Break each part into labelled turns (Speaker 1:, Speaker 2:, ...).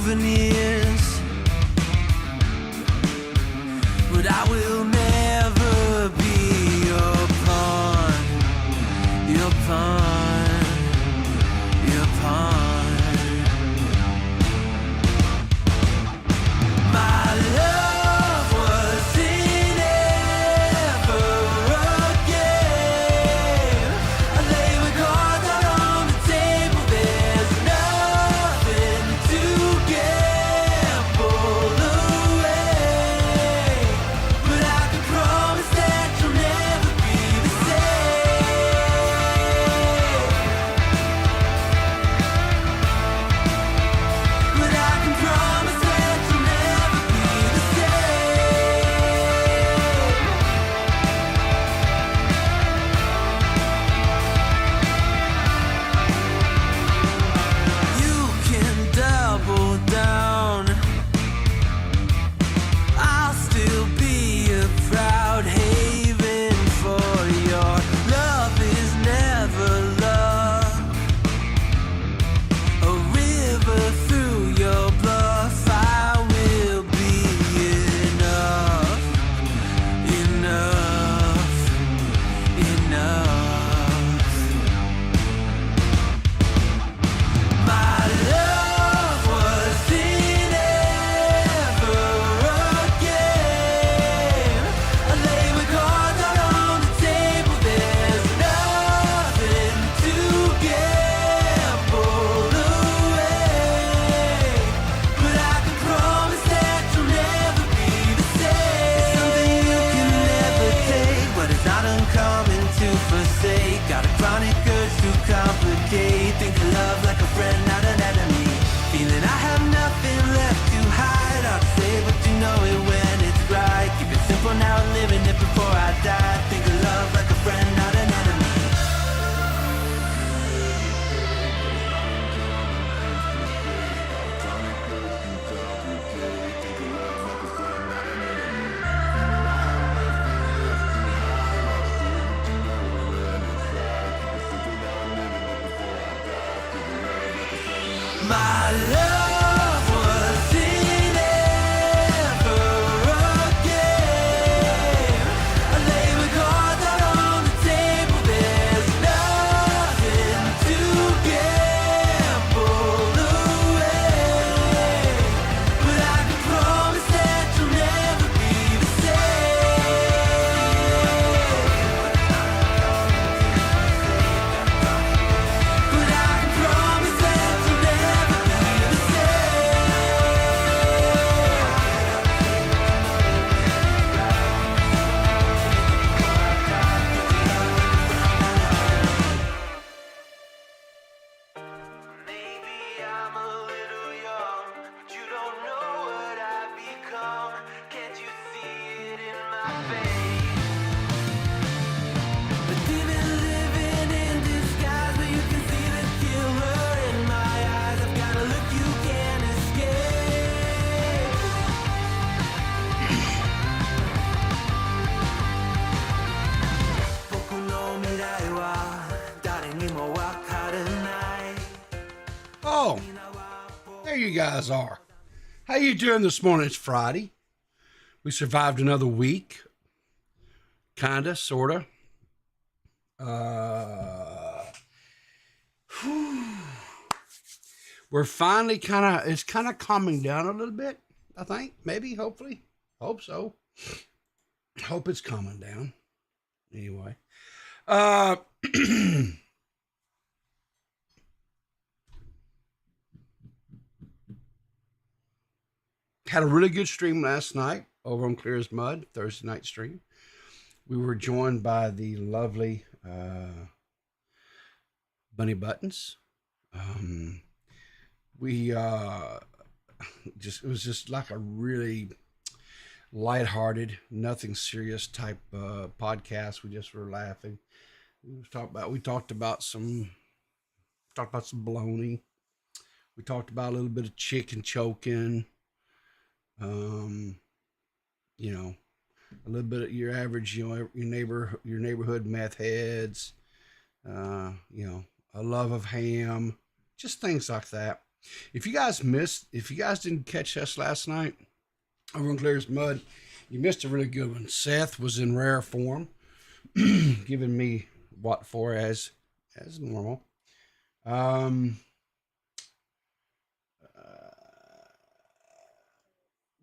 Speaker 1: souvenirs, but I will never be your pawn, your pawn, your pawn. My love wasn't ever a game. I lay my cards out on the table. There's nothing to gamble away, but I can promise that you'll never be the same. But I can promise that you'll never be the same. You can double down. I'll still be a proud haven for your love is never love. A river through your bluff, I will be enough, enough, enough. My love wasn't ever a game. I lay my cards out on the table. There's nothing to gamble away, but I can promise that you'll never be the same. It's something you can never take, but it's not uncommon to forsake. Got a chronic urge to complicate. Think of love like a friend, not an enemy. Feeling I have nothing left to hide. I'll say but you know it when it's right. Keep it simple now, living it before I die. Think of love like a friend, not an enemy. My love wasn't ever a game. I lay my cards out on the table. There's nothing to gamble away, but I can promise that you'll never be the same. But I can promise that you'll never be the same. Maybe I'm a little young, but you don't know what I've become. Can't you see it in my face? But even living in disguise, but you can see the killer in my eyes. I've got a look you can't escape. Boku no mirai wa誰にもわからない。
Speaker 2: Oh, there you guys are. How you doing this morning? It's Friday. We survived another week. Kinda, sorta. We're finally it's kind of calming down a little bit, I think. Maybe, hopefully. Hope so. Hope it's calming down. Anyway. Had a really good stream last night over on Clear as Mud, Thursday night stream. We were joined by the lovely Bunny Buttons. We it was just like a really lighthearted, nothing serious type podcast. We just were laughing. We talked about some bologna. We talked about a little bit of chicken choking. You know, a little bit of your average, your neighborhood meth heads, a love of ham, just things like that. If you guys didn't catch us last night over on Clear's Mud, you missed a really good one. Seth was in rare form, giving me what for as normal.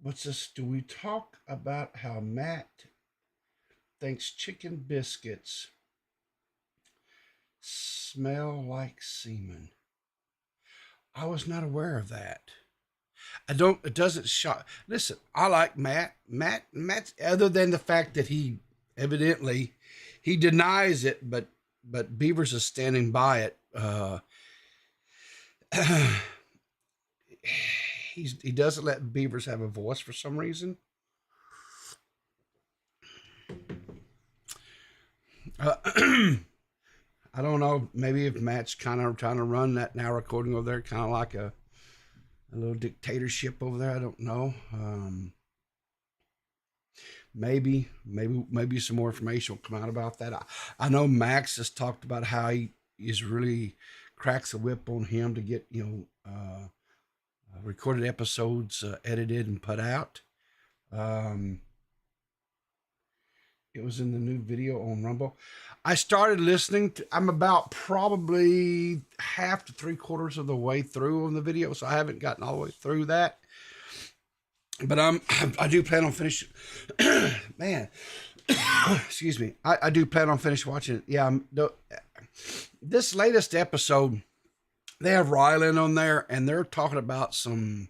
Speaker 2: What's this? Do we talk about how Matt thinks chicken biscuits smell like semen? I was not aware of that. It doesn't shock. Listen, I like Matt. Matt, other than the fact that he evidently, he denies it, but Beavers is standing by it. He doesn't let Beavers have a voice for some reason. I don't know. Maybe if Matt's kind of trying to run that now recording over there, kind of like a little dictatorship over there. I don't know. Maybe some more information will come out about that. I know Max has talked about how he is really cracks the whip on him to get recorded episodes edited and put out. It was in the new video on Rumble. I started listening to, I'm about probably half to 3/4 of the way through on the video, so I haven't gotten all the way through that. But I do plan on finishing. Man, excuse me. I do plan on finishing watching it. Yeah, this latest episode, they have Rylan on there, and they're talking about some.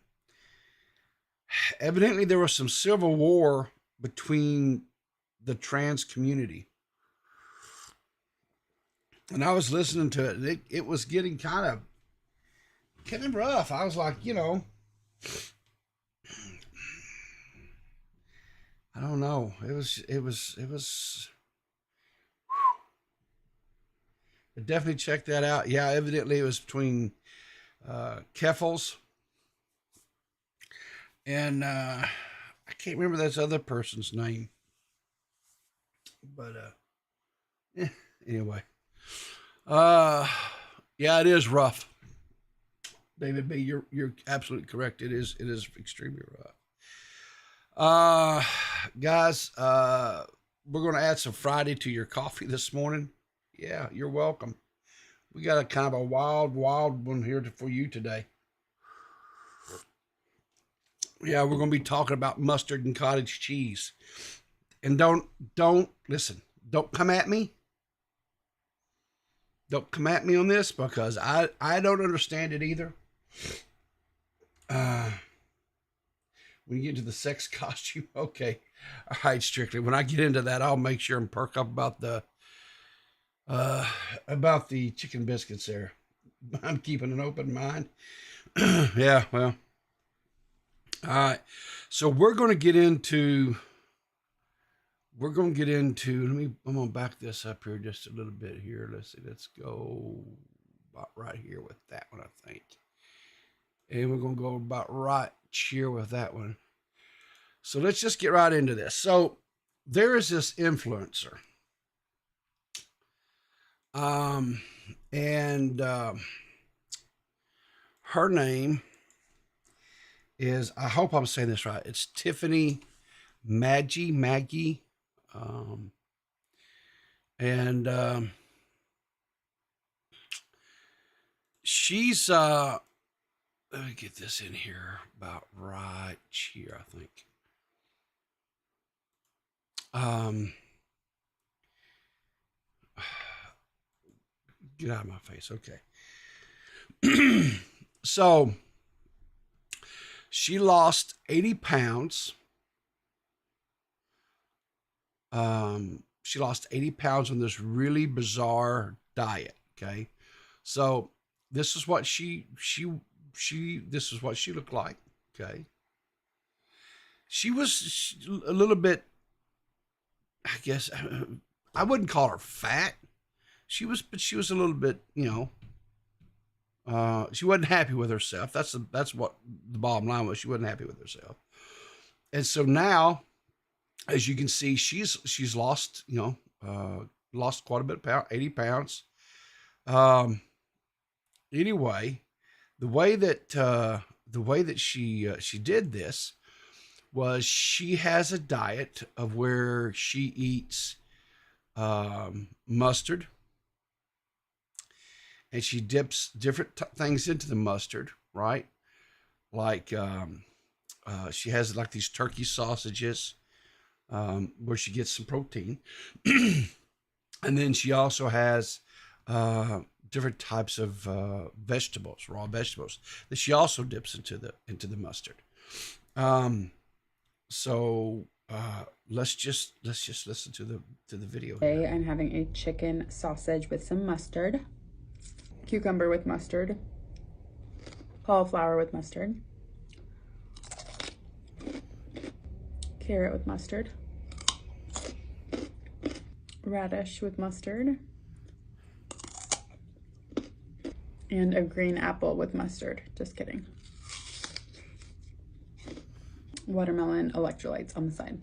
Speaker 2: Evidently, there was some civil war between the trans community, and I was listening to it. It was getting kind of rough. I was like, I don't know. It was. Definitely check that out. Yeah, evidently it was between Keffels and I can't remember this other person's name. But anyway. Yeah, it is rough. David B, you're absolutely correct. It is extremely rough. Guys, we're going to add some Friday to your coffee this morning. Yeah, you're welcome. We got a kind of a wild one here for you today. Yeah, we're going to be talking about mustard and cottage cheese. And don't listen. Don't come at me. Don't come at me on this because I don't understand it either. When you get into the sex costume, okay. All right, Strictly. When I get into that, I'll make sure and perk up about the chicken biscuits there. I'm keeping an open mind. Yeah, well. All right. So we're going to get into, I'm going to back this up here just a little bit here. Let's see. Let's go about right here with that one, I think. And we're going to go about right here with that one. So let's just get right into this. So there is this influencer. Her name is, I hope I'm saying this right. It's Tiffanyy Magee. She's, let me get this in here about right here, I think. Get out of my face. Okay. So she lost 80 pounds. She lost 80 pounds on this really bizarre diet. Okay. So this is what this is what she looked like. Okay. She was a little bit, I guess, I wouldn't call her fat. She was a little bit, she wasn't happy with herself. That's what the bottom line was. She wasn't happy with herself. And so now, as you can see, she's lost, lost quite a bit of 80 pounds. Anyway, The way that she did this was she has a diet of where she eats mustard, and she dips different things into the mustard, right? Like she has like these turkey sausages where she gets some protein, and then she also has different types of vegetables, raw vegetables that she also dips into the mustard. So let's just listen to the video here.
Speaker 3: Today I'm having a chicken sausage with some mustard, cucumber with mustard, cauliflower with mustard, carrot with mustard, radish with mustard, and a green apple with mustard. Just kidding. Watermelon electrolytes on the side.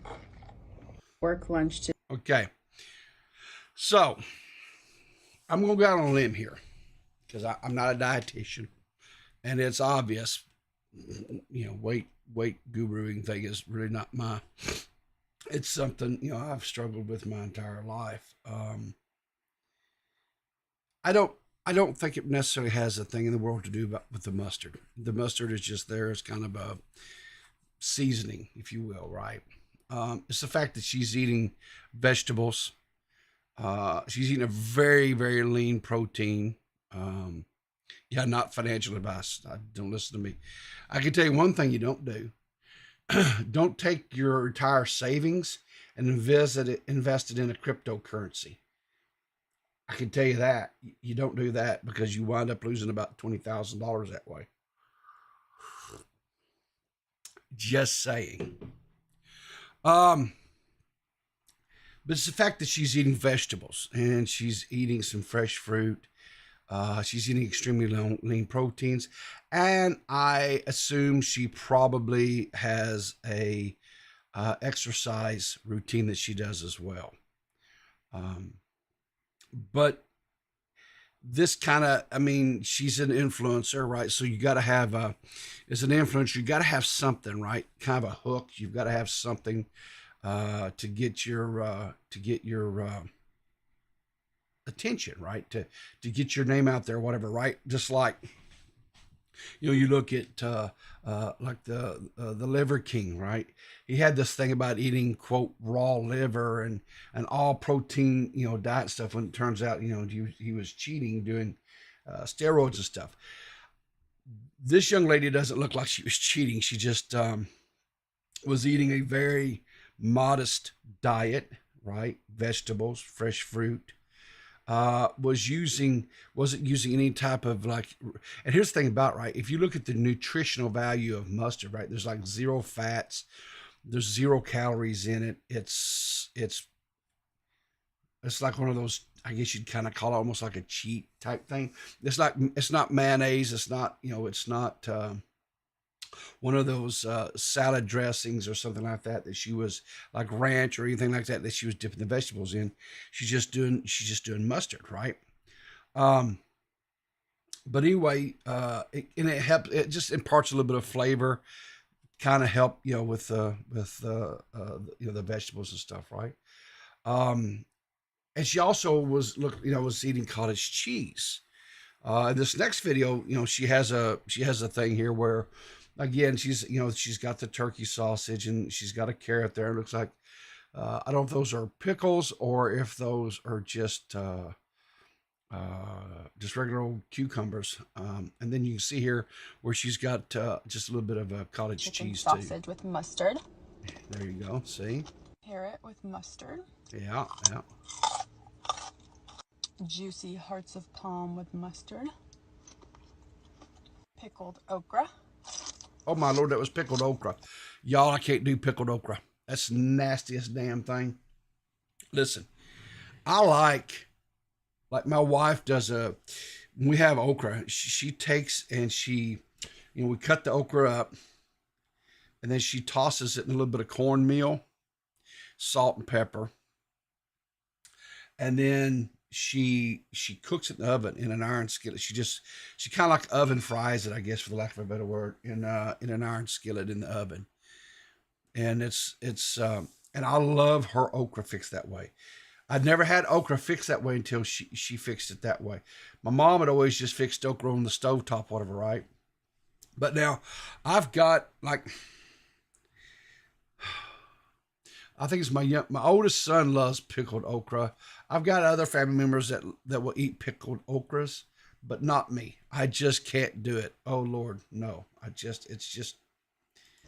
Speaker 3: Work lunch to
Speaker 2: Okay, so I'm gonna go out on a limb here because I'm not a dietitian, and it's obvious, weight guruing thing is really not my. It's something I've struggled with my entire life. I don't think it necessarily has a thing in the world to do with the mustard. The mustard is just there as kind of a seasoning, if you will, right? It's the fact that she's eating vegetables. She's eating a very, very lean protein. Yeah, not financial advice. Don't listen to me. I can tell you one thing you don't do. Don't take your entire savings and invest it in a cryptocurrency. I can tell you that. You don't do that because you wind up losing about $20,000 that way. Just saying. But it's the fact that she's eating vegetables and she's eating some fresh fruit. She's eating extremely lean proteins, and I assume she probably has a exercise routine that she does as well. But this kind of, she's an influencer, right? So you got to have as an influencer, you got to have something, right? Kind of a hook. You've got to have something to get your attention, right? To get your name out there, whatever, right? Just like you look at like the Liver King, right? He had this thing about eating quote raw liver and all protein diet stuff. When it turns out he was cheating, doing steroids and stuff. This young lady doesn't look like she was cheating. She just was eating a very modest diet, right? Vegetables, fresh fruit. Wasn't using any type of and here's the thing about, right, if you look at the nutritional value of mustard, right, there's like zero fats, there's 0 calories in it. It's like one of those, I guess you'd kind of call it almost like a cheat type thing. It's not mayonnaise, it's not it's not one of those salad dressings or something like that she was like ranch or anything like that she was dipping the vegetables in. She's just doing mustard, right? But anyway, it just imparts a little bit of flavor, kind of help with the vegetables and stuff, right? And she also was eating cottage cheese. In this next video, she has a thing here where, again, she's got the turkey sausage and she's got a carrot there. It looks like I don't know if those are pickles or if those are just regular old cucumbers. And then you can see here where she's got just a little bit of a cottage cheese
Speaker 3: sausage with mustard.
Speaker 2: There you go. See?
Speaker 3: Carrot with mustard.
Speaker 2: Yeah.
Speaker 3: Juicy hearts of palm with mustard. Pickled okra.
Speaker 2: Oh my Lord, that was pickled okra. Y'all, I can't do pickled okra. That's the nastiest damn thing. Listen, I like my wife does when we have okra, she takes and we cut the okra up and then she tosses it in a little bit of cornmeal, salt and pepper. And then she cooks it in the oven in an iron skillet. She kind of like oven fries it, I guess, for the lack of a better word, in an iron skillet in the oven. And and I love her okra fixed that way. I'd never had okra fixed that way until she fixed it that way. My mom had always just fixed okra on the stovetop, whatever, right? But now I've got like, I think it's my oldest son loves pickled okra. I've got other family members that will eat pickled okras, but not me. I just can't do it. Oh Lord, no. It's just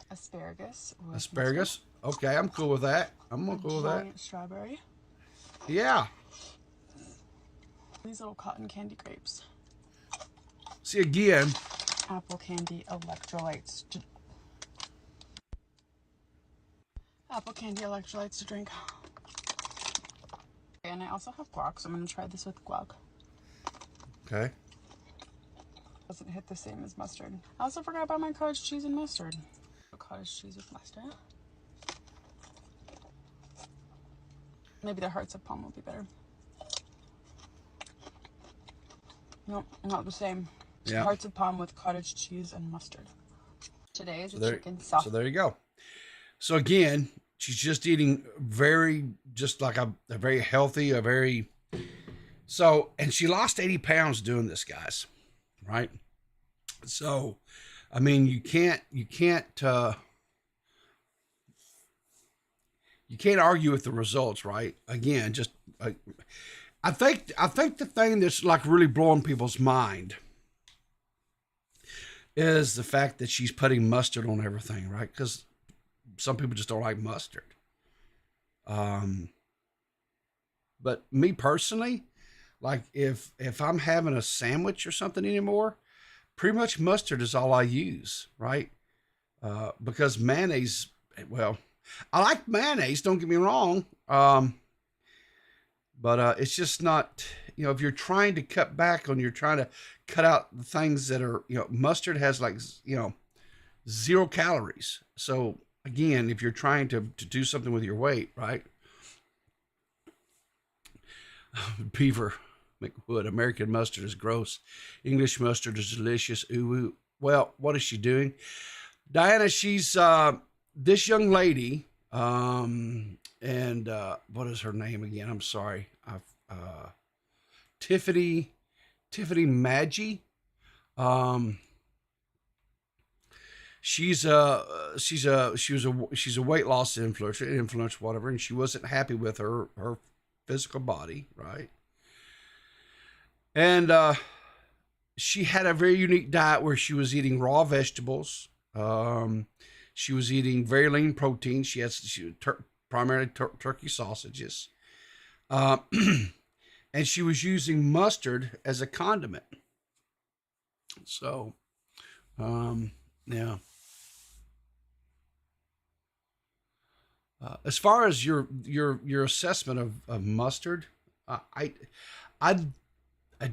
Speaker 3: Asparagus.
Speaker 2: asparagus. Okay, I'm cool with that. I'm gonna cool with that.
Speaker 3: Giant strawberry.
Speaker 2: Yeah.
Speaker 3: These little cotton candy grapes.
Speaker 2: See again.
Speaker 3: Apple candy electrolytes. Apple candy electrolytes to drink. And I also have guac, so I'm gonna try this with guac.
Speaker 2: Okay.
Speaker 3: Doesn't hit the same as mustard. I also forgot about my cottage cheese and mustard. Cottage cheese with mustard. Maybe the hearts of palm will be better. Nope, not the same.
Speaker 2: Yeah.
Speaker 3: Hearts of palm with cottage cheese and mustard. Today is chicken
Speaker 2: So
Speaker 3: sauce.
Speaker 2: there you go. So again, she's just eating just like a very healthy, and she lost 80 pounds doing this, guys. Right? So, I mean, you can't argue with the results, right? Again, just I think the thing that's like really blowing people's mind is the fact that she's putting mustard on everything, right? Because some people just don't like mustard. But me personally, like if I'm having a sandwich or something anymore, pretty much mustard is all I use, right? Because mayonnaise, well, I like mayonnaise, don't get me wrong. But it's just not, if you're trying to cut back on, you're trying to cut out the things that are, mustard has like, 0 calories. So again, if you're trying to do something with your weight, right? Beaver McWood, American mustard is gross. English mustard is delicious. Ooh. Well, what is she doing? Diana, she's this young lady, and what is her name again? I'm sorry. Tiffanyy Magee. She's a weight loss influencer, whatever, and she wasn't happy with her physical body, right? And she had a very unique diet where she was eating raw vegetables. She was eating very lean protein. She primarily turkey sausages. And she was using mustard as a condiment. So, yeah. As far as your assessment of mustard, I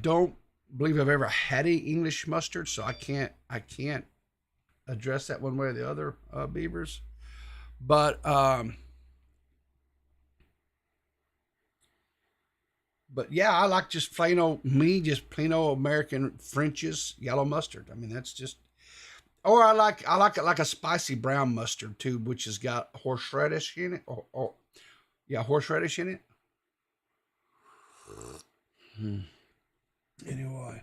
Speaker 2: don't believe I've ever had any English mustard, so I can't address that one way or the other, Beavers. But yeah, I like just plain old American French's yellow mustard. I mean, that's just, or I like it like a spicy brown mustard too, which has got horseradish in it, or horseradish in it. Anyway,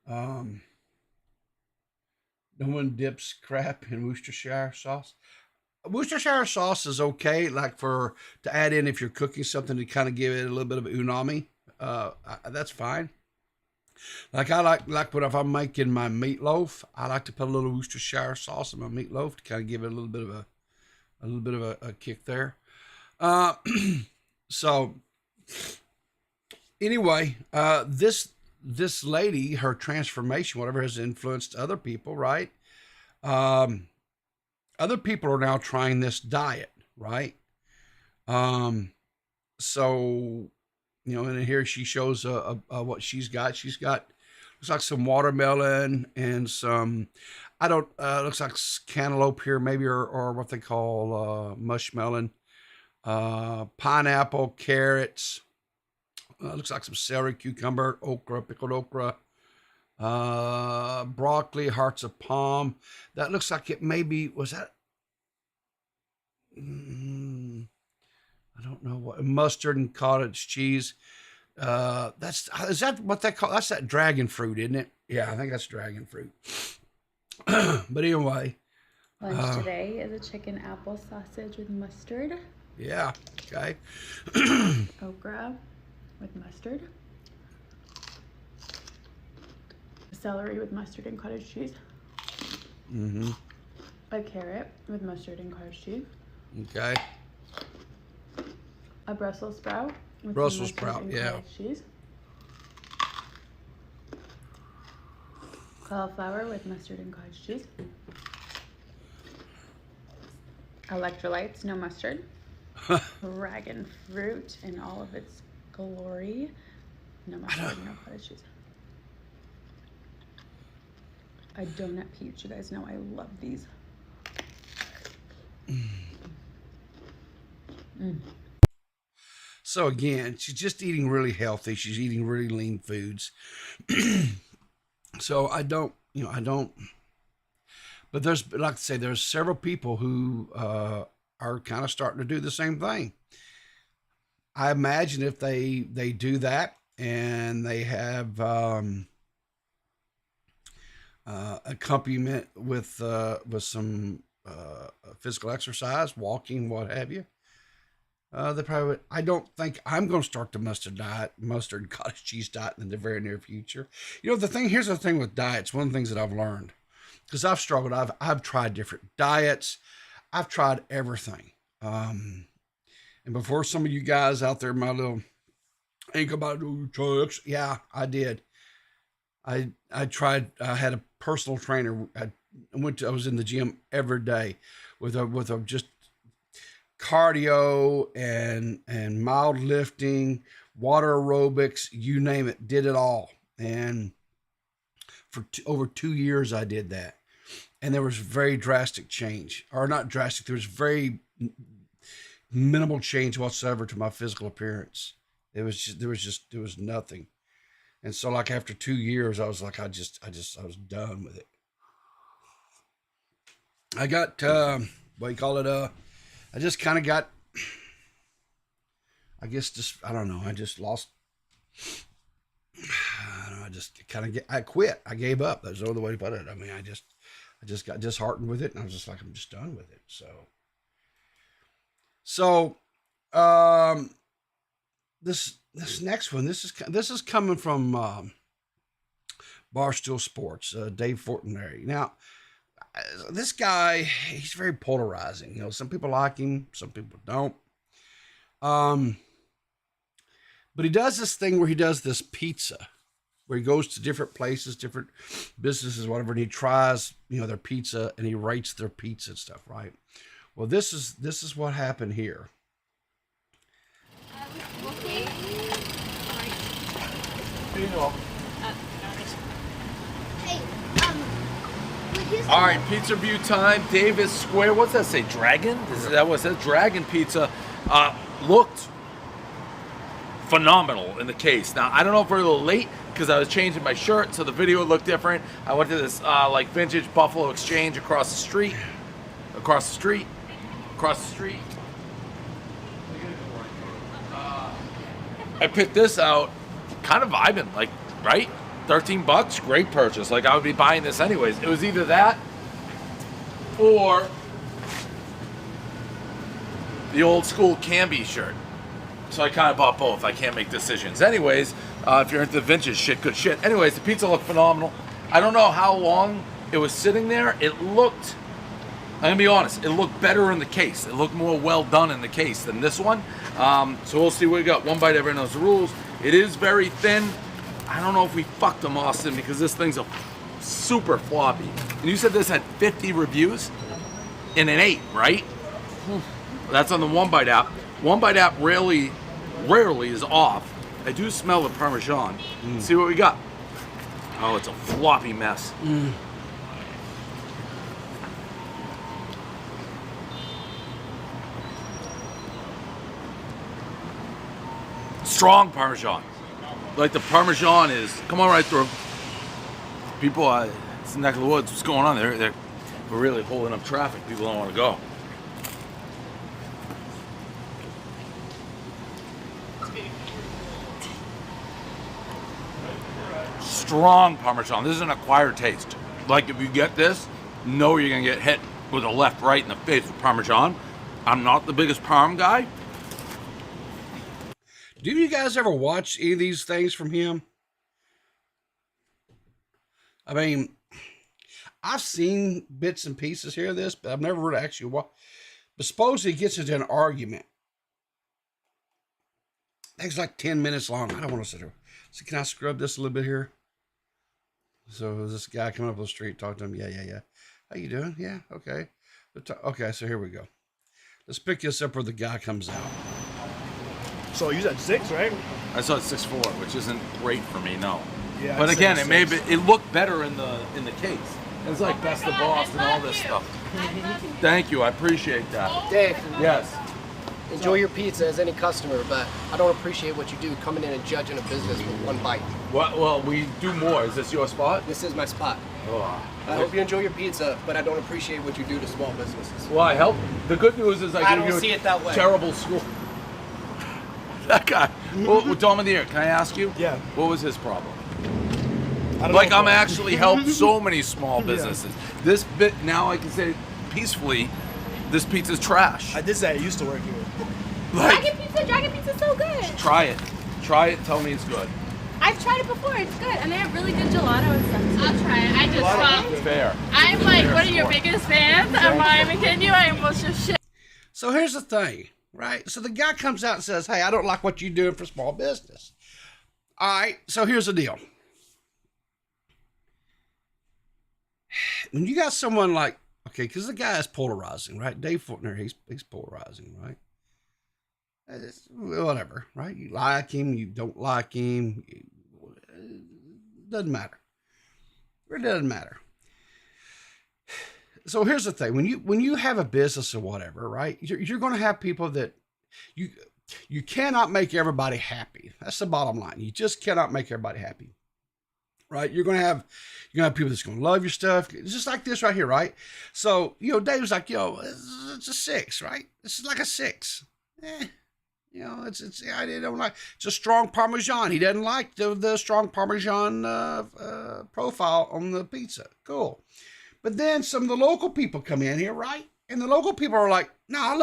Speaker 2: no one dips crap in Worcestershire sauce. Worcestershire sauce is okay, like to add in if you're cooking something to kind of give it a little bit of umami. That's fine. Like I like when if I'm making my meatloaf, I like to put a little Worcestershire sauce in my meatloaf to kind of give it a little bit of a kick there. So anyway, this lady, her transformation, whatever, has influenced other people, right? Other people are now trying this diet, right? So, and here she shows what she's got. She's got, looks like some watermelon and some, looks like cantaloupe here, maybe, or what they call mushmelon, pineapple, carrots, looks like some celery, cucumber, okra, pickled okra, broccoli, hearts of palm. That looks like it maybe, was that? I don't know what, mustard and cottage cheese. Is that what they call, that's that dragon fruit, isn't it? Yeah, I think that's dragon fruit. But anyway.
Speaker 3: Lunch today is a chicken apple sausage with mustard.
Speaker 2: Yeah, okay.
Speaker 3: Okra with mustard. Celery with mustard and cottage cheese.
Speaker 2: Mm-hmm.
Speaker 3: A carrot with mustard and cottage cheese.
Speaker 2: Okay.
Speaker 3: A Brussels sprout with
Speaker 2: Brussels
Speaker 3: mustard
Speaker 2: sprout,
Speaker 3: and
Speaker 2: yeah.
Speaker 3: cottage cheese. Cauliflower with mustard and cottage cheese. Electrolytes, no mustard. Dragon fruit in all of its glory. No mustard, no cottage cheese. A donut peach. You guys know I love these.
Speaker 2: So again, she's just eating really healthy. She's eating really lean foods. So I don't, but like I say, there's several people who are kind of starting to do the same thing. I imagine if they do that and they have accompaniment with some physical exercise, walking, what have you, they probably would. I don't think I'm going to start the mustard and cottage cheese diet in the very near future. Here's the thing with diets. One of the things that I've learned, because I've struggled, I've tried different diets. I've tried everything. And before some of you guys out there, my little ain't about to try, yeah, I did. I tried. I had a personal trainer. I was in the gym every day with a just cardio and mild lifting, water aerobics, you name it, did it all. And for over 2 years, I did that. And there was very drastic change, or not drastic. There was very minimal change whatsoever to my physical appearance. There was nothing. And so like after 2 years, I was like, I was done with it. I got, I just kind of got, I just lost, I quit. I gave up. That's the other way to put it. I mean, I just got disheartened with it, and I was just like, I'm just done with it. So, this next one, this is coming from Barstool Sports, Dave Fortenberry. Now, this guy, he's very polarizing. Some people like him, some people don't. But he does this thing where he does this pizza, where he goes to different places, different businesses, whatever, and he tries, their pizza, and he rates their pizza and stuff, right? Well, this is what happened here.
Speaker 4: Okay. Hey,
Speaker 5: all right, pizza review time. Davis Square. What's that say? Dragon? Is that what it says? Dragon Pizza. Looked phenomenal in the case. Now, I don't know if we're a little late because I was changing my shirt, so the video looked different. I went to this vintage Buffalo Exchange across the street. I picked this out, kind of vibing, right? $13, great purchase. I would be buying this anyways. It was either that or the old school Canby shirt. So I kind of bought both. I can't make decisions. Anyways, if you're into vintage shit, good shit. Anyways, the pizza looked phenomenal. I don't know how long it was sitting there. It looked, I'm gonna be honest, it looked better in the case. It looked more well done in the case than this one. So we'll see what we got. One bite, everyone knows the rules. It is very thin. I don't know if we fucked them, Austin, because this thing's a super floppy. And you said this had 50 reviews and an 8, right? That's on the One Bite app. One Bite app rarely is off. I do smell the Parmesan. See what we got. Oh, it's a floppy mess. strong Parmesan. Like the Parmesan is, come on right through. People, it's the neck of the woods. What's going on there? We're really holding up traffic. People don't want to go. Strong Parmesan. This is an acquired taste. Like if you get this, know you're gonna get hit with a left, right in the face with Parmesan. I'm not the biggest Parm guy.
Speaker 2: Do you guys ever watch any of these things from him? I mean, I've seen bits and pieces here of this, but I've never really actually watched. But suppose he gets into an argument. It's like 10 minutes long. I don't want to sit here. So can I scrub this a little bit here? So this guy coming up the street, talking to him. Yeah. How you doing? Yeah, okay. Okay, so here we go. Let's pick this up where the guy comes out.
Speaker 4: So you said 6, right?
Speaker 5: I saw it 6'4", which isn't great for me, no.
Speaker 4: Yeah.
Speaker 5: But
Speaker 4: I'd
Speaker 5: again,
Speaker 4: say
Speaker 5: it looked better in the case. It's like Best of Boston, all this stuff. Thank you, I appreciate that.
Speaker 6: Dave,
Speaker 5: Yes.
Speaker 6: enjoy your pizza as any customer, but I don't appreciate what you do coming in and judging a business with one bite.
Speaker 5: Well, we do more. Is this your spot?
Speaker 6: This is my spot.
Speaker 5: Oh.
Speaker 6: I hope you enjoy your pizza, but I don't appreciate what you do to small businesses.
Speaker 5: Well, I help. The good news is
Speaker 6: I
Speaker 5: give
Speaker 6: don't
Speaker 5: you
Speaker 6: see
Speaker 5: a
Speaker 6: it that way.
Speaker 5: terrible school. That guy. Well, Tom of the Year, can I ask you?
Speaker 4: Yeah.
Speaker 5: What was his problem?
Speaker 4: I don't
Speaker 5: Like
Speaker 4: know if
Speaker 5: I'm actually helped so many small
Speaker 4: Yeah.
Speaker 5: businesses. This bit now I can say peacefully, this pizza's trash.
Speaker 4: I did say I used to work here.
Speaker 5: Like,
Speaker 7: Dragon pizza's so good.
Speaker 5: try it. Try it. Tell me it's good.
Speaker 7: I've tried it before. It's good, and they have really good gelato and stuff too. I'll try it. I just
Speaker 5: Fair.
Speaker 7: I'm like
Speaker 5: Fair
Speaker 7: one of your
Speaker 5: sport.
Speaker 7: biggest fans. I'm not even kidding you. I almost just shit.
Speaker 2: So here's the thing, right? So the guy comes out and says, hey, I don't like what you're doing for small business. All right, so here's the deal. When you got someone like, okay, because the guy is polarizing, right? Dave Fortner, he's polarizing, right? Whatever, right? You like him, you don't like him. Doesn't matter. It doesn't matter. So here's the thing: when you have a business or whatever, right? You're going to have people that you cannot make everybody happy. That's the bottom line. You just cannot make everybody happy, right? You're gonna have people that's gonna love your stuff. It's just like this right here, right? So Dave's like, it's a 6, right? This is like a 6. I don't like. It's a strong Parmesan. He doesn't like the strong Parmesan profile on the pizza. Cool. But then some of the local people come in here, right? And the local people are like, no, I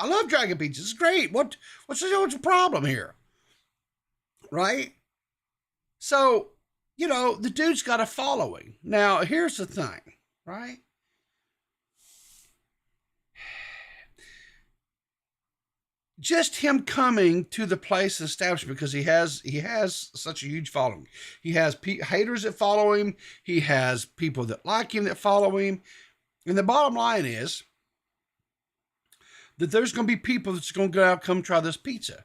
Speaker 2: love Dragon Pizza. It's great. What's the problem here? Right? So, the dude's got a following. Now, here's the thing, right? Just him coming to the place establishment because he has such a huge following. He has haters that follow him. He has people that like him that follow him. And the bottom line is that there's going to be people that's going to go out, come try this pizza.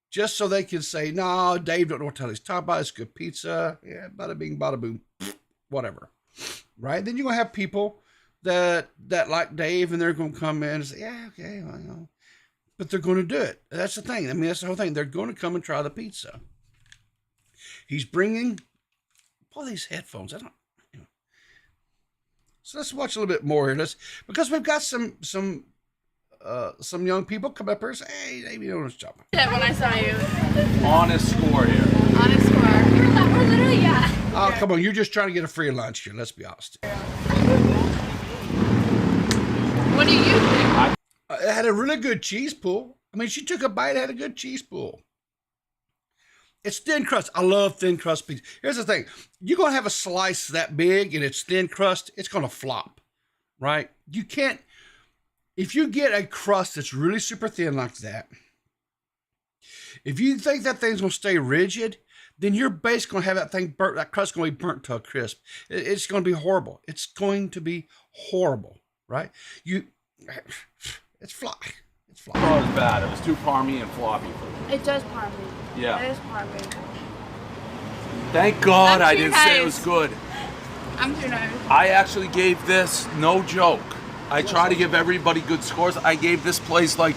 Speaker 2: Just so they can say, no, Dave don't know what the hell he's talking about. It's good pizza. Yeah, bada bing, bada boom, whatever. Right? Then you're going to have people that like Dave and they're going to come in and say, yeah, okay, well, but they're going to do it. That's the thing. I mean, that's the whole thing. They're going to come and try the pizza. He's bringing, pull these headphones. So let's watch a little bit more here. Because we've got some young people come up here and say, hey, Dave, you know what's up.
Speaker 7: Yeah, when I saw you.
Speaker 5: Honest score here.
Speaker 7: Honest score. We're literally, yeah.
Speaker 2: Oh, come on. You're just trying to get a free lunch here. Let's be honest.
Speaker 7: What do you think?
Speaker 2: It had a really good cheese pull. I mean, she took a bite, had a good cheese pull. It's thin crust. I love thin crust pizza. Here's the thing. You're going to have a slice that big and it's thin crust, it's going to flop, right? You can't, if you get a crust that's really super thin like that, if you think that thing's going to stay rigid, then you're basically going to have that thing burnt, that crust going to be burnt to a crisp. It's going to be horrible. It's going to be horrible, right? It's fly. It's fly.
Speaker 5: Oh, it was bad. It was too parmy and floppy for me.
Speaker 7: It does parm me.
Speaker 5: Yeah.
Speaker 7: It is parm me.
Speaker 5: Thank God
Speaker 7: I'm
Speaker 5: I
Speaker 7: too
Speaker 5: didn't say it was
Speaker 7: nice.
Speaker 5: good.
Speaker 7: I'm too nice.
Speaker 5: I actually gave this, no joke. I try to give everybody good scores. I gave this place like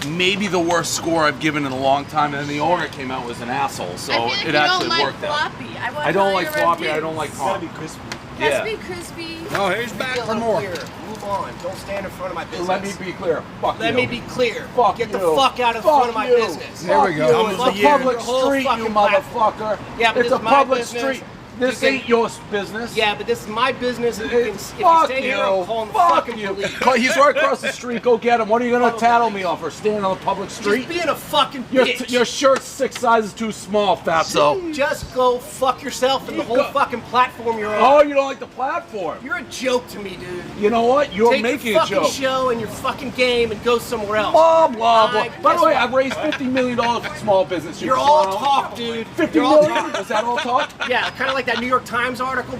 Speaker 5: maybe the worst score I've given in a long time, and then the owner came out was an asshole, so
Speaker 7: I feel like
Speaker 5: it
Speaker 7: you
Speaker 5: actually
Speaker 7: don't like
Speaker 5: worked out.
Speaker 7: floppy.
Speaker 5: I don't like floppy. I don't like
Speaker 4: It's gotta
Speaker 5: hot.
Speaker 4: be crispy.
Speaker 7: Crispy,
Speaker 5: Yeah.
Speaker 7: crispy.
Speaker 2: No, he's back
Speaker 6: Be a
Speaker 2: for
Speaker 6: little
Speaker 2: more.
Speaker 6: clearer. Move on. Don't stand in front of my business.
Speaker 5: Let me be clear. Fuck
Speaker 6: Let
Speaker 5: you.
Speaker 6: me be clear.
Speaker 5: Fuck
Speaker 6: Get the
Speaker 5: you.
Speaker 6: fuck out of
Speaker 5: Fuck
Speaker 6: front of my
Speaker 5: you.
Speaker 6: business.
Speaker 2: There we
Speaker 5: Fuck
Speaker 2: go.
Speaker 5: you.
Speaker 6: Come
Speaker 5: It's
Speaker 6: with
Speaker 5: a
Speaker 6: you.
Speaker 5: public
Speaker 6: Your whole
Speaker 5: street, you
Speaker 6: fucking
Speaker 5: motherfucker.
Speaker 6: Yeah, but
Speaker 5: it's
Speaker 6: this
Speaker 5: a
Speaker 6: is my
Speaker 5: public
Speaker 6: business.
Speaker 5: street. This
Speaker 6: You can-
Speaker 5: ain't your business.
Speaker 6: Yeah, but this is my business, and if you
Speaker 5: Fuck
Speaker 6: stay
Speaker 5: you.
Speaker 6: here, I'm calling the
Speaker 5: Fuck
Speaker 6: fucking
Speaker 5: you.
Speaker 6: police.
Speaker 5: He's right across the street. Go get him. What are you gonna tattle me on for standing on the public street?
Speaker 6: Just being a fucking
Speaker 5: Your,
Speaker 6: bitch.
Speaker 5: your shirt's 6 sizes too small, fatso.
Speaker 6: Just go fuck yourself and the
Speaker 5: You
Speaker 6: whole
Speaker 5: go-
Speaker 6: fucking platform you're on.
Speaker 5: Oh, you don't like the platform.
Speaker 6: You're a joke to me, dude.
Speaker 5: You know what? You're
Speaker 6: Take
Speaker 5: making
Speaker 6: your
Speaker 5: a
Speaker 6: fucking
Speaker 5: joke.
Speaker 6: show and your fucking game and go somewhere else.
Speaker 5: Blah, blah, blah.
Speaker 6: I-
Speaker 5: By the way,
Speaker 6: guess
Speaker 5: I've raised $50 million for small business.
Speaker 6: You're all talk, dude.
Speaker 5: 50
Speaker 6: You're all
Speaker 5: million?
Speaker 6: talk.
Speaker 5: Was that all talk?
Speaker 6: Yeah, kind of like that New York Times article.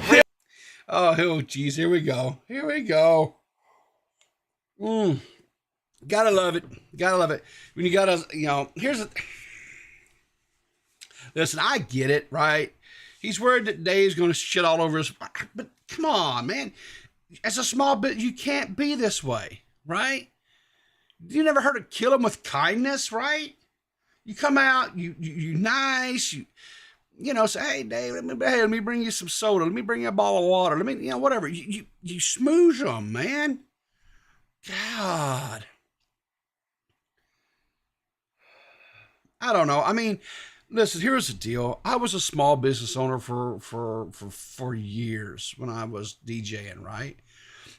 Speaker 2: Oh, geez, here we go. Here we go. Gotta love it. Gotta love it. When you gotta, here's a... Listen, I get it, right? He's worried that Dave's going to shit all over his... But come on, man. As a small bit, you can't be this way, right? You never heard of kill him with kindness, right? You come out, you nice, say, hey, Dave, let me bring you some soda. Let me bring you a bottle of water. Let me, whatever. You smooze them, man. God. I don't know. I mean, listen, here's the deal. I was a small business owner for years when I was DJing, right?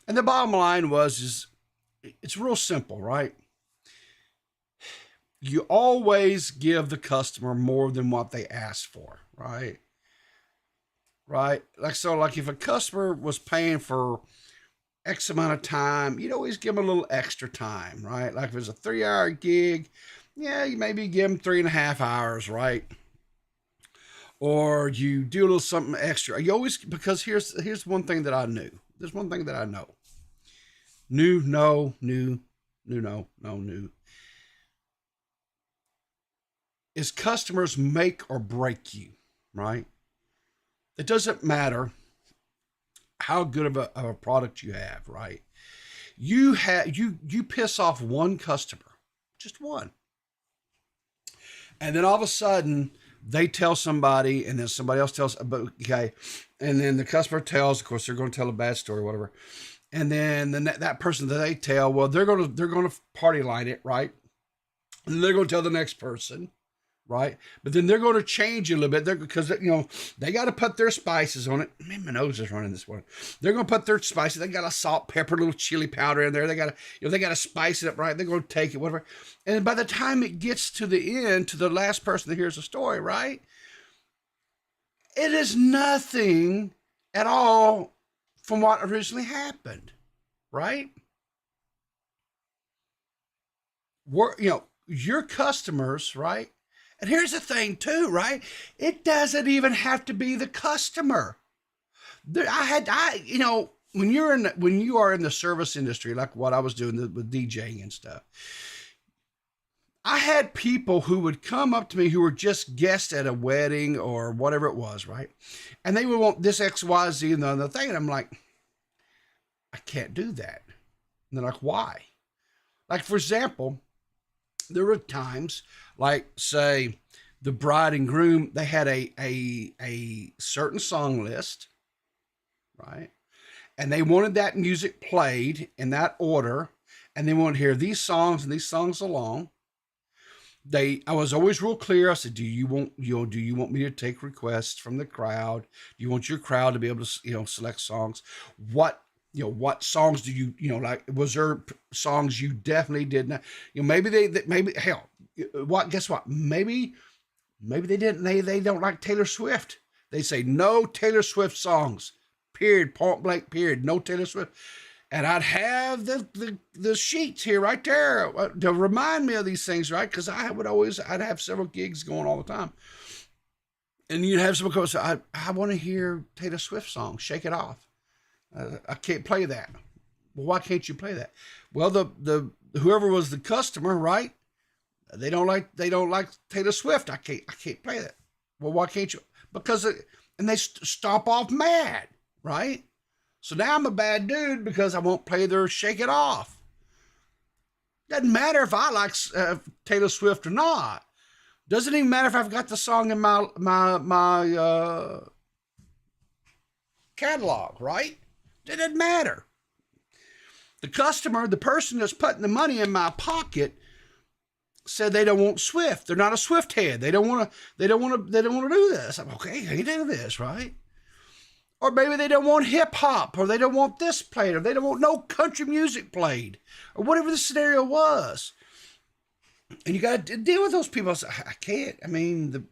Speaker 2: And the bottom line is it's real simple, right? You always give the customer more than what they asked for, right? Right? Like if a customer was paying for X amount of time, you'd always give them a little extra time, right? Like if it's a 3-hour gig, yeah, you maybe give them 3.5 hours, right? Or you do a little something extra. You always, because here's one thing that I knew. There's one thing that I know. New. Is customers make or break you, right? It doesn't matter how good of a product you have, right? You piss off one customer, just one. And then all of a sudden they tell somebody, and then somebody else tells, okay. And then the customer tells, of course, they're going to tell a bad story or whatever. And then that person that they tell, well, they're going to party line it, right? And they're going to tell the next person, right? But then they're going to change it a little bit because, they got to put their spices on it. Man, my nose is running this one. They're going to put their spices. They got a salt, pepper, little chili powder in there. They got to spice it up, right? They're going to take it, whatever. And by the time it gets to the end, to the last person that hears the story, right? It is nothing at all from what originally happened, right? Your customers, right? And here's the thing too, right? It doesn't even have to be the customer. When you are in the service industry, like what I was doing with DJing and stuff, I had people who would come up to me who were just guests at a wedding or whatever it was, right? And they would want this X, Y, Z and the other thing. And I'm like, I can't do that. And they're like, why? Like, for example, there were times, like, say, the bride and groom, they had a certain song list, right? And they wanted that music played in that order, and they wanted to hear these songs and these songs along. I was always real clear. I said, do you want me to take requests from the crowd? Do you want your crowd to be able to, select songs? What songs do you, like, was there songs you definitely did not, guess what? Maybe they didn't, they don't like Taylor Swift. They say no Taylor Swift songs, period, point blank, period, no Taylor Swift. And I'd have the sheets here right there to remind me of these things, right? Because I'd have several gigs going all the time. And you'd have someone come and say, I want to hear Taylor Swift songs, Shake It Off. I can't play that. Well, why can't you play that? Well, the whoever was the customer, right? They don't like Taylor Swift. I can't play that. Well, why can't you? Because and they stomp off mad, right? So now I'm a bad dude because I won't play their Shake It Off. Doesn't matter if I like Taylor Swift or not. Doesn't even matter if I've got the song in my catalog, right? It doesn't matter. The customer, the person that's putting the money in my pocket, said they don't want Swift. They're not a Swift head. They don't want to. They don't want to do this. I'm okay. I do this, right? Or maybe they don't want hip hop, or they don't want this played, or they don't want no country music played, or whatever the scenario was. And you got to deal with those people. I can't. I mean,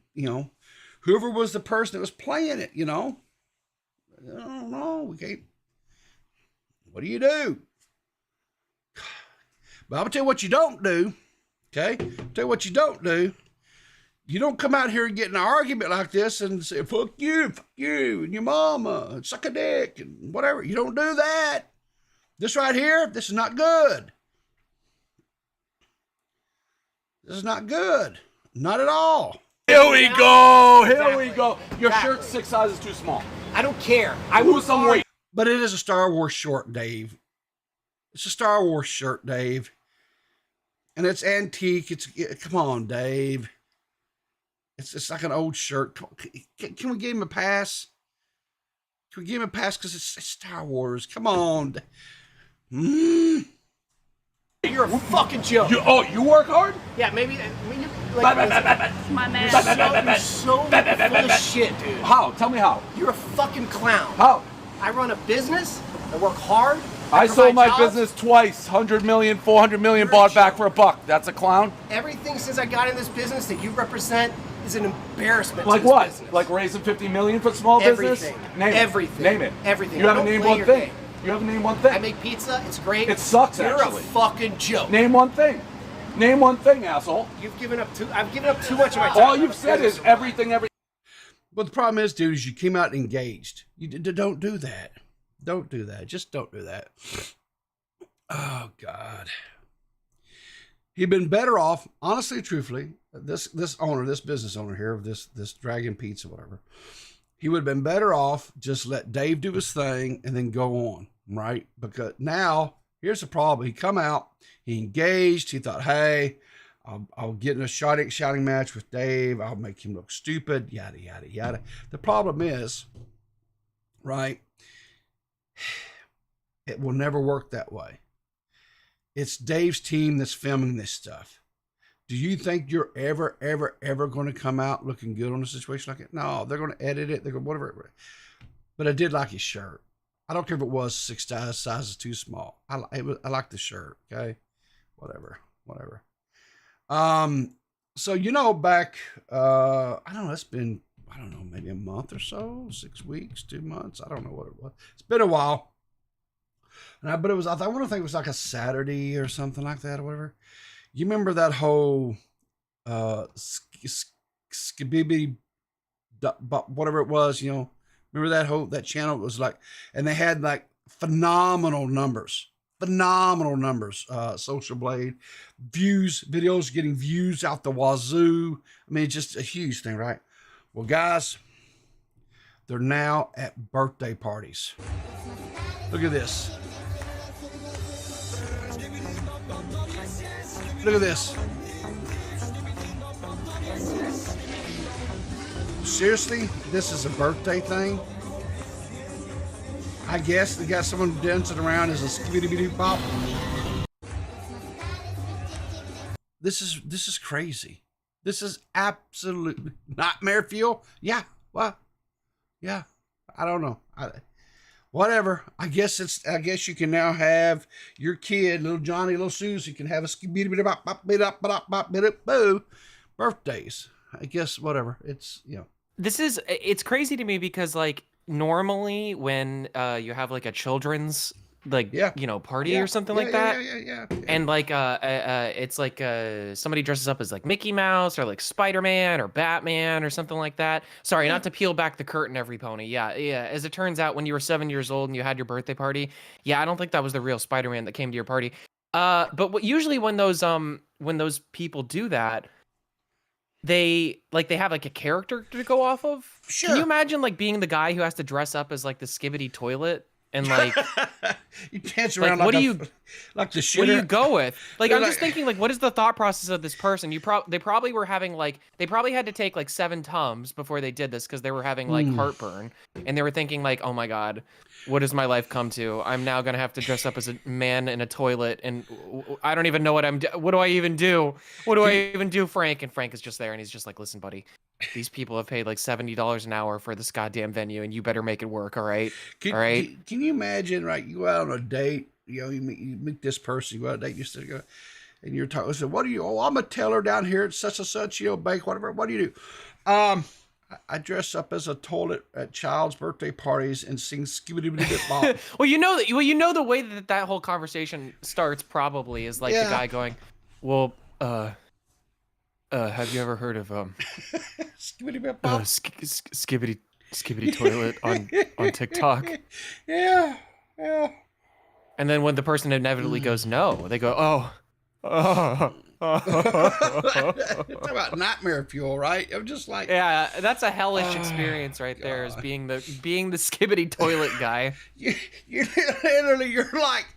Speaker 2: whoever was the person that was playing it, I don't know. We can't. What do you do? But I'm gonna tell you what you don't do. Okay, I'll tell you what you don't do. You don't come out here and get in an argument like this and say, fuck you, and your mama, and suck a dick, and whatever. You don't do that. This right here, this is not good. This is not good. Not at all.
Speaker 5: Here we go. Here we go. Your shirt's 6 sizes too small.
Speaker 6: I don't care.
Speaker 5: I lose some weight.
Speaker 2: But it is a Star Wars short, Dave. It's a Star Wars shirt, Dave. And it's antique. Come on, Dave. It's like an old shirt. Can we give him a pass? Can we give him a pass? Because it's Star Wars. Come on.
Speaker 6: You're a fucking joke.
Speaker 5: You work hard?
Speaker 6: Yeah, maybe. My man. You're so full of shit, dude.
Speaker 5: How? Tell me how.
Speaker 6: You're a fucking clown.
Speaker 5: How?
Speaker 6: I run a business. I work hard.
Speaker 5: I sold my
Speaker 6: jobs.
Speaker 5: business twice. 100 million, 400 million, bought back for a buck. That's a clown?
Speaker 6: Everything since I got in this business that you represent is an embarrassment
Speaker 5: Like
Speaker 6: to this
Speaker 5: what?
Speaker 6: business.
Speaker 5: Like raising 50 million for small business?
Speaker 6: Everything.
Speaker 5: Name
Speaker 6: Everything.
Speaker 5: it. Name it.
Speaker 6: Everything.
Speaker 5: You haven't
Speaker 6: Don't
Speaker 5: named
Speaker 6: play
Speaker 5: one
Speaker 6: your
Speaker 5: thing.
Speaker 6: game.
Speaker 5: You haven't named one thing.
Speaker 6: I make pizza. It's great.
Speaker 5: It sucks,
Speaker 6: You're
Speaker 5: actually.
Speaker 6: a fucking joke.
Speaker 5: Name one thing. Name one thing, asshole.
Speaker 6: I've given up too much of my time.
Speaker 5: All you've said is everything.
Speaker 2: But the problem is, dude, is you came out engaged. Don't do that. Don't do that. Just don't do that. Oh, God. He'd been better off, honestly, truthfully, this business owner here of this Dragon Pizza, whatever, he would have been better off just let Dave do his thing and then go on, right? Because now, here's the problem. He come out, he engaged, he thought, hey, I'll get in a shouting match with Dave, I'll make him look stupid, yada, yada, yada. The problem is, right, it will never work that way. It's Dave's team that's filming this stuff. Do you think you're ever going to come out looking good on a situation like it? No, they're going to edit it. They're going to whatever. But I did like his shirt. I don't care if it was 6 sizes too small. I like the shirt. Okay, whatever. So back. I don't know. It's been maybe a month or so, 6 weeks, 2 months. I don't know what it was. It's been a while. But it was, I want to think it was like a Saturday or something like that or whatever. You remember that whole Skibidi, whatever it was, remember that channel? It was like, and they had like phenomenal numbers, Social Blade, videos getting views out the wazoo. I mean, just a huge thing, right? Well, guys, they're now at birthday parties. Look at this. Look at this. Seriously, this is a birthday thing? I guess they got someone dancing around as a skibidi-bidi-bop. This is crazy. This is absolute nightmare fuel. Yeah, well, yeah, I don't know. Whatever. I guess you can now have your kid, little Johnny, little Susie, can have a birthdays. I guess whatever. It's
Speaker 8: It's crazy to me because like normally when you have like a children's party or something like that.
Speaker 2: Yeah.
Speaker 8: And like it's like somebody dresses up as like Mickey Mouse or like Spider-Man or Batman or something like that. Sorry, not to peel back the curtain, every pony. Yeah. As it turns out, when you were 7 years old and you had your birthday party, I don't think that was the real Spider-Man that came to your party. But usually when those people do that, they have like a character to go off of.
Speaker 2: Sure.
Speaker 8: Can you imagine like being the guy who has to dress up as like the Skibbity toilet? And like,
Speaker 2: you dance
Speaker 8: like,
Speaker 2: around
Speaker 8: what
Speaker 2: like
Speaker 8: do you,
Speaker 2: like the shitter.
Speaker 8: what do you go with? Like,
Speaker 2: They're
Speaker 8: I'm
Speaker 2: like-
Speaker 8: just thinking, like, what is the thought process of this person? They probably were having like, they probably had to take like 7 Tums before they did this because they were having like heartburn, and they were thinking like, oh my god, what does my life come to? I'm now gonna have to dress up as a man in a toilet, and I don't even know what what do I even do? What do I even do, Frank? And Frank is just there, and he's just like, listen, buddy. These people have paid like $70 an hour for this goddamn venue, and you better make it work, all right? All right?
Speaker 2: Can you imagine, right? You go out on a date, you know, you meet this person, you go out on a date, you sit go, and you're talking. So, what do you? Oh, I'm a teller down here at such and such, you know, bake whatever. What do you do? I dress up as a toilet at child's birthday parties and sing skibbity bit bop.
Speaker 8: Well, you know the way that whole conversation starts probably is like the guy going, well, have you ever heard of
Speaker 2: Skibbity bit bop.
Speaker 8: skibbity toilet on TikTok?
Speaker 2: Yeah.
Speaker 8: And then when the person inevitably goes no, they go, oh.
Speaker 2: It's about nightmare fuel, right? I'm just like,
Speaker 8: Yeah, that's a hellish experience right there, is being the skibbity toilet guy.
Speaker 2: you literally, you're like,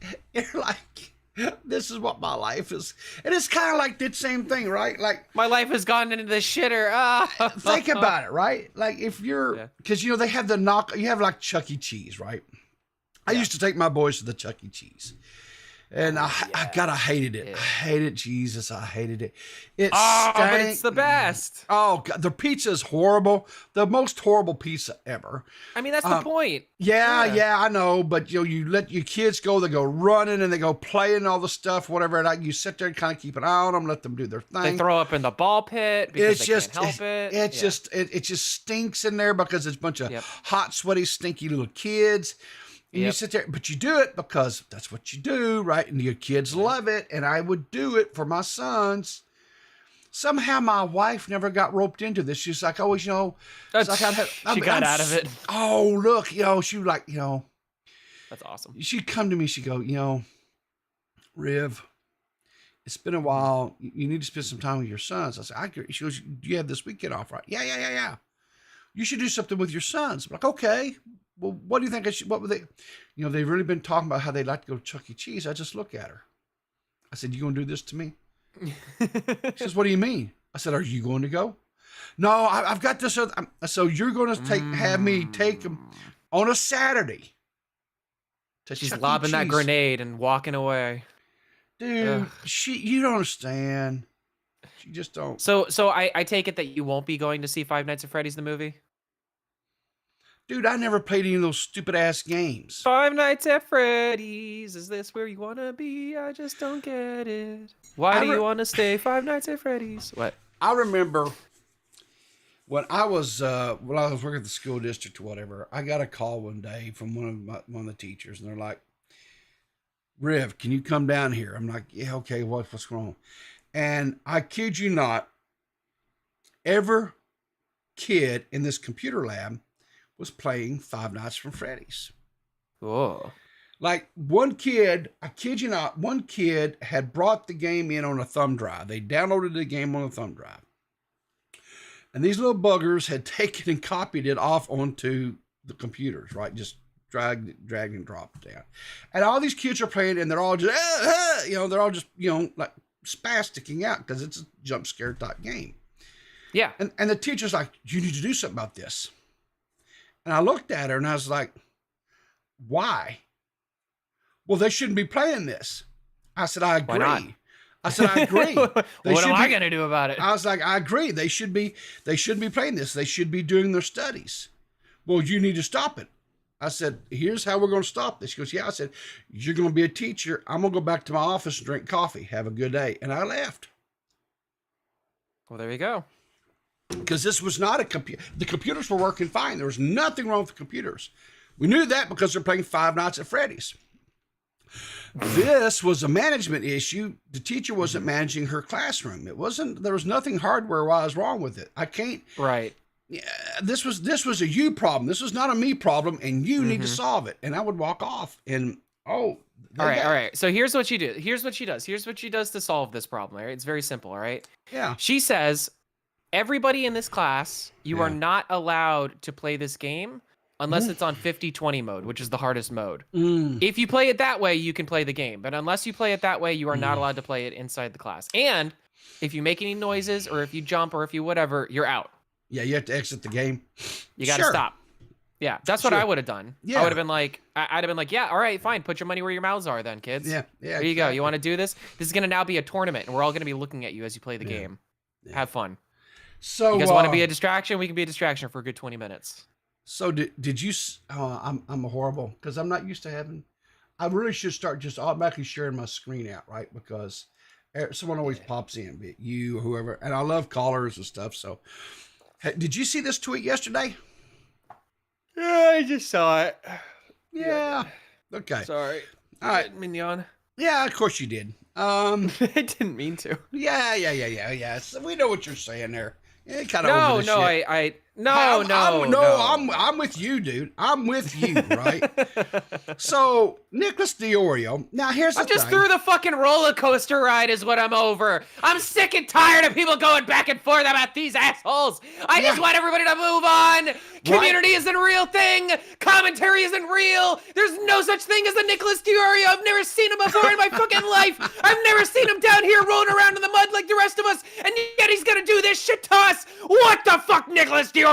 Speaker 2: this is what my life is, and it's kind of like that same thing, right? Like,
Speaker 8: My life has gone into the shitter.
Speaker 2: think about it, right? Like, if you're, because you know they have you have like Chuck E. Cheese, right? I used to take my boys to the Chuck E. Cheese. And I hated it. I hated Jesus. I hated it. It stank.
Speaker 8: But it's the best.
Speaker 2: Oh, God, the pizza is horrible. The most horrible pizza ever.
Speaker 8: I mean, that's the point.
Speaker 2: Yeah, I know. But you let your kids go. They go running and they go playing all the stuff, whatever. Like, you sit there and kind of keep an eye on them, let them do their thing.
Speaker 8: They throw up in the ball pit because they can't help it.
Speaker 2: It just stinks in there because it's a bunch of hot, sweaty, stinky little kids. And you sit there, but you do it because that's what you do, right? And your kids love it. And I would do it for my sons. Somehow my wife never got roped into this. She's like, always, you know,
Speaker 8: she got out of it.
Speaker 2: Oh, look, you know, she was like, you know,
Speaker 8: that's awesome.
Speaker 2: She'd come to me, she'd go, you know, Riv, it's been a while. You need to spend some time with your sons. I said, I agree. She goes, do you have this weekend off, right? Yeah. You should do something with your sons. I'm like, okay. Well, what do you think I should, what would they, you know, they've really been talking about how they'd like to go to Chuck E. Cheese. I just look at her. I said, you going to do this to me? She says, what do you mean? I said, are you going to go? No, I've got this. So you're going to have me take them on a Saturday.
Speaker 8: She's lobbing that grenade and walking away.
Speaker 2: Dude, you don't understand. She just don't.
Speaker 8: So I take it that you won't be going to see Five Nights at Freddy's the movie?
Speaker 2: Dude, I never played any of those stupid ass games.
Speaker 8: Five Nights at Freddy's, is this where you want to be? I just don't get it. Why do you want to stay Five Nights at Freddy's? What?
Speaker 2: I remember when I was working at the school district or whatever, I got a call one day from one of the teachers, and they're like, Riv, can you come down here? I'm like, yeah, okay, what's wrong? And I kid you not, every kid in this computer lab was playing Five Nights at Freddy's.
Speaker 8: Oh.
Speaker 2: Like, one kid, I kid you not, one kid had brought the game in on a thumb drive. They downloaded the game on a thumb drive. And these little buggers had taken and copied it off onto the computers, right? Just drag and drop it down. And all these kids are playing, and they're all just, they're all just, like spasticking out because it's a jump scare type game.
Speaker 8: Yeah.
Speaker 2: And the teacher's like, you need to do something about this. And I looked at her and I was like, why? Well, they shouldn't be playing this. I said, I agree.
Speaker 8: Why not?
Speaker 2: I said, I agree.
Speaker 8: What am I going to do about it?
Speaker 2: I was like, I agree. They shouldn't be playing this. They should be doing their studies. Well, you need to stop it. I said, here's how we're going to stop this. She goes, yeah. I said, you're going to be a teacher. I'm going to go back to my office and drink coffee. Have a good day. And I left.
Speaker 8: Well, there you go.
Speaker 2: Because this was not a computer. The computers were working fine. There was nothing wrong with the computers. We knew that because they're playing Five Nights at Freddy's. This was a management issue. The teacher wasn't managing her classroom. There was nothing hardware-wise wrong with it. I can't.
Speaker 8: Right.
Speaker 2: Yeah, this was a you problem. This was not a me problem, and you need to solve it. And I would walk off and, all right.
Speaker 8: So here's what you do. Here's what she does. Here's what she does to solve this problem. All right. It's very simple. All right.
Speaker 2: Yeah.
Speaker 8: She says, everybody in this class, you are not allowed to play this game unless it's on 50-20 mode, which is the hardest mode.
Speaker 2: Mm.
Speaker 8: If you play it that way, you can play the game. But unless you play it that way, you are not allowed to play it inside the class. And if you make any noises or if you jump or if you whatever, you're out.
Speaker 2: Yeah, you have to exit the game.
Speaker 8: You got to
Speaker 2: Sure.
Speaker 8: stop. Yeah, that's what I would have done.
Speaker 2: Yeah.
Speaker 8: I would have been like, I'd have been like, yeah, all right, fine. Put your money where your mouths are then, kids.
Speaker 2: Yeah.
Speaker 8: There you go. You want to do this? This is going to now be a tournament, and we're all going to be looking at you as you play the game.
Speaker 2: Yeah.
Speaker 8: Have fun.
Speaker 2: So
Speaker 8: You guys want to be a distraction? We can be a distraction for a good 20 minutes.
Speaker 2: So did you? I'm a horrible because I'm not used to having. I really should start just automatically sharing my screen out, right? Because someone always pops in, be it you or whoever, and I love callers and stuff. So, did you see this tweet yesterday?
Speaker 8: Yeah, I just saw it.
Speaker 2: Yeah. Okay.
Speaker 8: Sorry.
Speaker 2: All right.
Speaker 8: Mignon.
Speaker 2: Yeah, of course you did.
Speaker 8: I didn't mean to.
Speaker 2: Yeah. So we know what you're saying there. Yeah, kind of
Speaker 8: No,
Speaker 2: over the
Speaker 8: no,
Speaker 2: shit. I'm with you, dude. I'm with you, right? So Nicholas DeOrio. Now here's the
Speaker 8: I'm just
Speaker 2: thing.
Speaker 8: through the fucking roller coaster ride is what I'm over. I'm sick and tired of people going back and forth about these assholes. I just want everybody to move on. Community isn't a real thing. Commentary isn't real. There's no such thing as a Nicholas DeOrio. I've never seen him before in my fucking life. I've never seen him down here rolling around in the mud like the rest of us, and yet he's gonna do this shit to us. What the fuck, Nicholas DeOrio?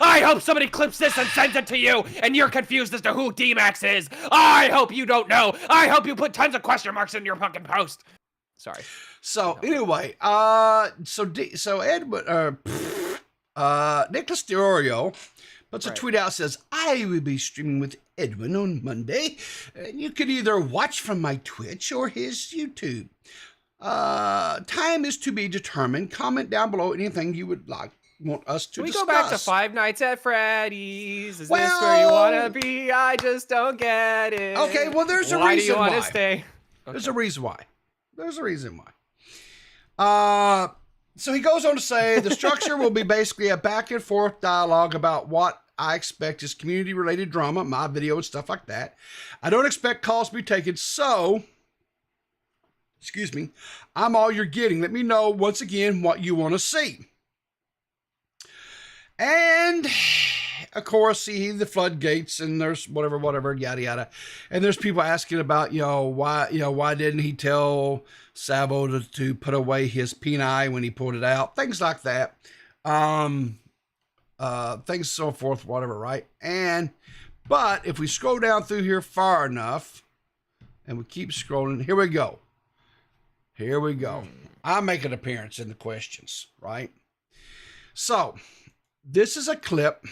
Speaker 8: I hope somebody clips this and sends it to you, and you're confused as to who D-Max is. I hope you don't know. I hope you put tons of question marks in your fucking post. Sorry.
Speaker 2: So anyway, so Edward, Nicholas DeOrio puts a tweet out, says, I will be streaming with Edwin on Monday, and you can either watch from my Twitch or his YouTube. Time is to be determined. Comment down below anything you would want us to
Speaker 8: Can we
Speaker 2: discuss.
Speaker 8: go back to Five Nights at Freddy's? Is this where you want to be? I just don't get it.
Speaker 2: Okay, well, there's a
Speaker 8: why
Speaker 2: reason
Speaker 8: do you want
Speaker 2: why.
Speaker 8: to stay? Okay.
Speaker 2: There's a reason why. So he goes on to say the structure will be basically a back and forth dialogue about what I expect is community related drama, my video and stuff like that. I don't expect calls to be taken, so excuse me, I'm all you're getting. Let me know once again what you want to see. And of course, see the floodgates, and there's whatever, yada yada. And there's people asking about, why didn't he tell Savo to put away his peni when he pulled it out? Things like that. Things so forth, whatever, right? But if we scroll down through here far enough, and we keep scrolling, here we go. I make an appearance in the questions, right? So, this is a clip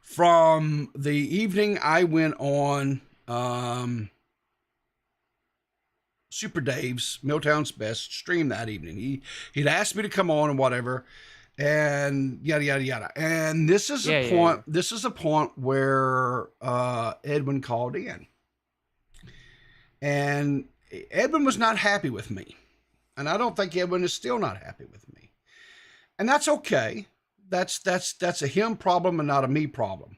Speaker 2: from the evening I went on Super Dave's, Milltown's Best, stream that evening. He'd asked me to come on and whatever, and yada yada yada. And this is a point. This is a point where Edwin called in, and Edwin was not happy with me, and I don't think Edwin is still not happy with me, and that's okay. That's a him problem and not a me problem.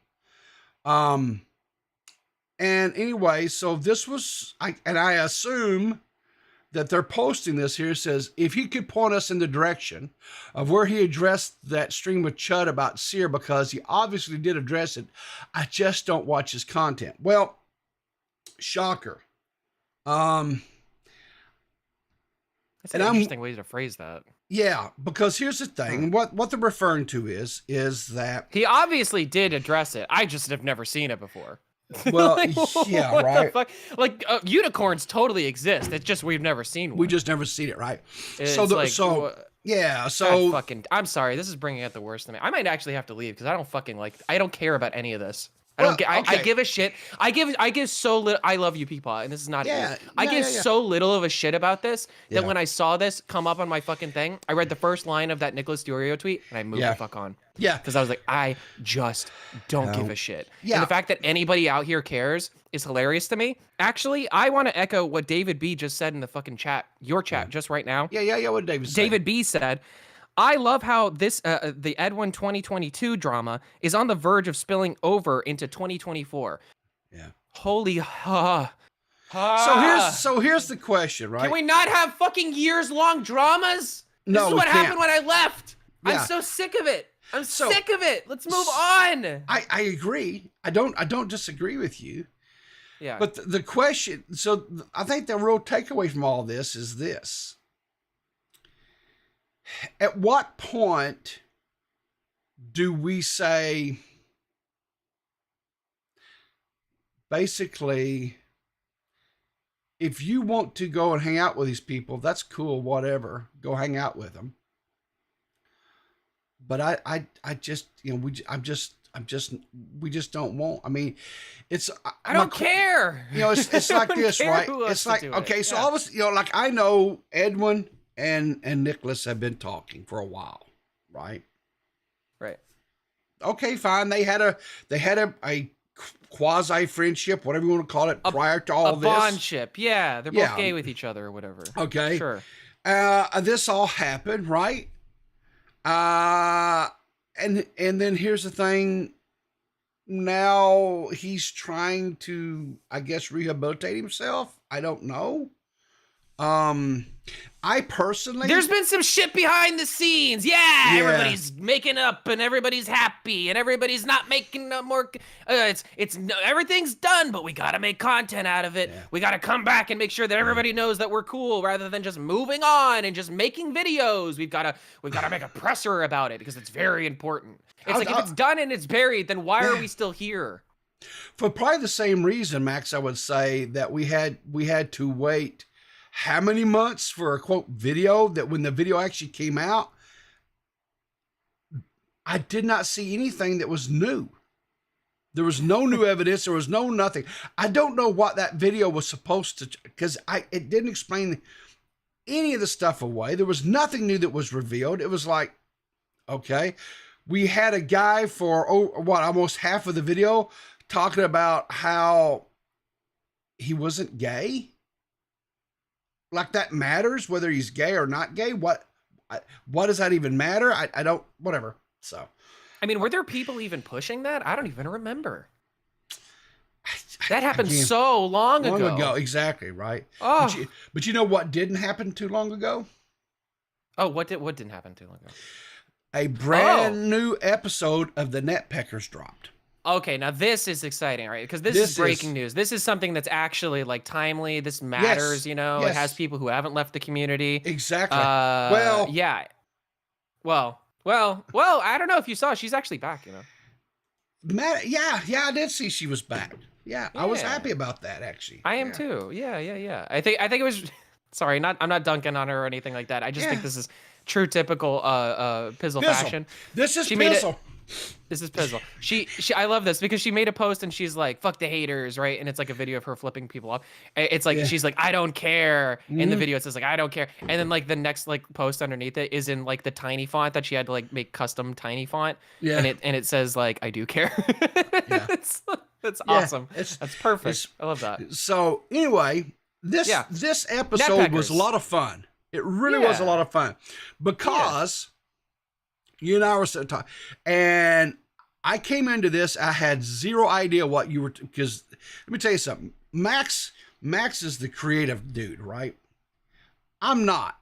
Speaker 2: And anyway, so this was, I assume that they're posting this here. It says, if he could point us in the direction of where he addressed that stream with Chud about Sear, because he obviously did address it. I just don't watch his content. Well, shocker.
Speaker 8: That's an interesting way to phrase that.
Speaker 2: Yeah, because here's the thing. What they're referring to is that
Speaker 8: he obviously did address it. I just have never seen it before.
Speaker 2: Well,
Speaker 8: like,
Speaker 2: yeah,
Speaker 8: what
Speaker 2: right.
Speaker 8: The fuck? Like unicorns totally exist. It's just we've never seen one.
Speaker 2: We just never seen it, right?
Speaker 8: It's
Speaker 2: So
Speaker 8: God, fucking. I'm sorry. This is bringing out the worst in me. I might actually have to leave because I don't fucking I don't care about any of this. I give a shit. I give so little. I love you, Peapod, and this is not it. I give so little of a shit about this that when I saw this come up on my fucking thing, I read the first line of that Nicholas DeOrio tweet and I moved the fuck on.
Speaker 2: Yeah,
Speaker 8: because I was like, I just don't give a shit.
Speaker 2: Yeah,
Speaker 8: and the fact that anybody out here cares is hilarious to me. Actually, I want to echo what David B just said in the fucking chat, your chat, just right now.
Speaker 2: Yeah. What
Speaker 8: David B said. I love how this the Edwin 2022 drama is on the verge of spilling over into 2024.
Speaker 2: Yeah.
Speaker 8: Holy
Speaker 2: So here's the question, right?
Speaker 8: Can we not have fucking years-long dramas?
Speaker 2: No,
Speaker 8: This is
Speaker 2: we
Speaker 8: what
Speaker 2: can't.
Speaker 8: happened when I left.
Speaker 2: Yeah.
Speaker 8: I'm so sick of it. I'm sick of it. Let's move on.
Speaker 2: I agree. I don't disagree with you.
Speaker 8: Yeah.
Speaker 2: But the question, so I think the real takeaway from all this is this. At what point do we say, basically, if you want to go and hang out with these people, that's cool, whatever, go hang out with them. But I just, you know, we just don't want. I mean, it's.
Speaker 8: I don't care.
Speaker 2: You know, it's
Speaker 8: I
Speaker 2: like
Speaker 8: don't
Speaker 2: this,
Speaker 8: care
Speaker 2: right?
Speaker 8: who wants
Speaker 2: It's
Speaker 8: to
Speaker 2: like,
Speaker 8: do it.
Speaker 2: okay, so
Speaker 8: Yeah.
Speaker 2: all of us, you know, like I know Edwin and Nicholas have been talking for a while, right?
Speaker 8: Right.
Speaker 2: Okay, fine. They had a quasi friendship, whatever you want to call it, prior to all
Speaker 8: a
Speaker 2: this.
Speaker 8: bondship. Yeah, they're both
Speaker 2: Yeah.
Speaker 8: gay with each other or whatever.
Speaker 2: Okay.
Speaker 8: Sure.
Speaker 2: This all happened, right? And then here's the thing. Now he's trying to, I guess, rehabilitate himself. I don't know. I personally,
Speaker 8: There's been some shit behind the scenes. Yeah, everybody's making up and everybody's happy and everybody's not making no more. Everything's done, but we gotta make content out of it.
Speaker 2: Yeah.
Speaker 8: We gotta come back and make sure that everybody knows that we're cool, rather than just moving on and just making videos. We've gotta make a presser about it because it's very important. It's like if it's done and it's buried, then why are we still here?
Speaker 2: for probably the same reason, Max, I would say that we had to wait how many months for a quote video, that when the video actually came out, I did not see anything that was new. There was no new evidence. There was no nothing. I don't know what that video was supposed to, because it didn't explain any of the stuff away. There was nothing new that was revealed. It was like, okay, we had a guy for almost half of the video talking about how he wasn't gay. Like that matters whether he's gay or not gay. What does that even matter? I don't, whatever. So,
Speaker 8: I mean, were there people even pushing that? I don't even remember. That happened so long ago.
Speaker 2: Long ago, exactly, right?
Speaker 8: Oh.
Speaker 2: But you know what didn't happen too long ago?
Speaker 8: Oh, what didn't happen too long ago?
Speaker 2: A brand new episode of the Netpeckers dropped.
Speaker 8: Okay, now this is exciting, right? Because this is breaking news. This is something that's actually like timely. This matters, you know.
Speaker 2: Yes.
Speaker 8: It has people who haven't left the community.
Speaker 2: Exactly.
Speaker 8: Yeah. Well, I don't know if you saw. She's actually back, you know.
Speaker 2: Yeah, I did see she was back. Yeah, I was happy about that, actually.
Speaker 8: I am too. Yeah. I think it was. Sorry, I'm not dunking on her or anything like that. I just think this is true typical Pizzle fashion.
Speaker 2: This is
Speaker 8: She
Speaker 2: Pizzle.
Speaker 8: This is Pizzle. She I love this because she made a post and she's like, fuck the haters, right? And it's like a video of her flipping people off. It's like she's like, I don't care. In the video it says like, I don't care. And then like the next like post underneath it is in like the tiny font that she had to like make custom tiny font.
Speaker 2: Yeah.
Speaker 8: And it says like, I do care.
Speaker 2: Yeah.
Speaker 8: That's awesome.
Speaker 2: That's
Speaker 8: perfect. I love that.
Speaker 2: So anyway, this episode was a lot of fun. It really was a lot of fun because you and I were sitting talking, and I came into this. I had zero idea what you were, because let me tell you something. Max is the creative dude, right? I'm not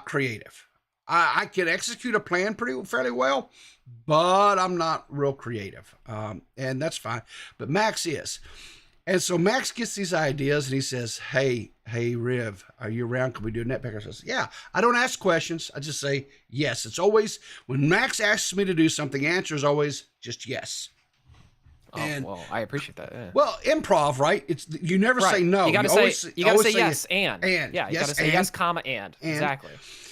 Speaker 2: creative. I can execute a plan fairly well, but I'm not real creative. And that's fine. But Max is. And so Max gets these ideas and he says, hey, Riv, are you around? Can we do a Netpecker? I says, yeah. I don't ask questions. I just say yes. It's always, when Max asks me to do something, the answer is always just yes.
Speaker 8: Oh, well, I appreciate that. Yeah.
Speaker 2: Well, improv, right? It's, you never say no.
Speaker 8: You gotta say yes and. Yeah, you gotta say yes, comma, and. Exactly.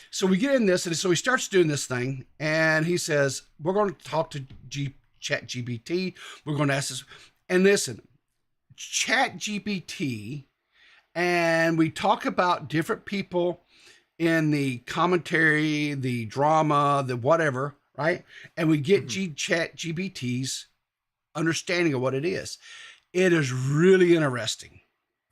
Speaker 2: So we get in this, and so he starts doing this thing, and he says, we're going to talk to ChatGPT. We're going to ask this. And listen, ChatGPT, and we talk about different people in the commentary, the drama, the whatever, right? And we get ChatGPT's understanding of what it is. It is really interesting.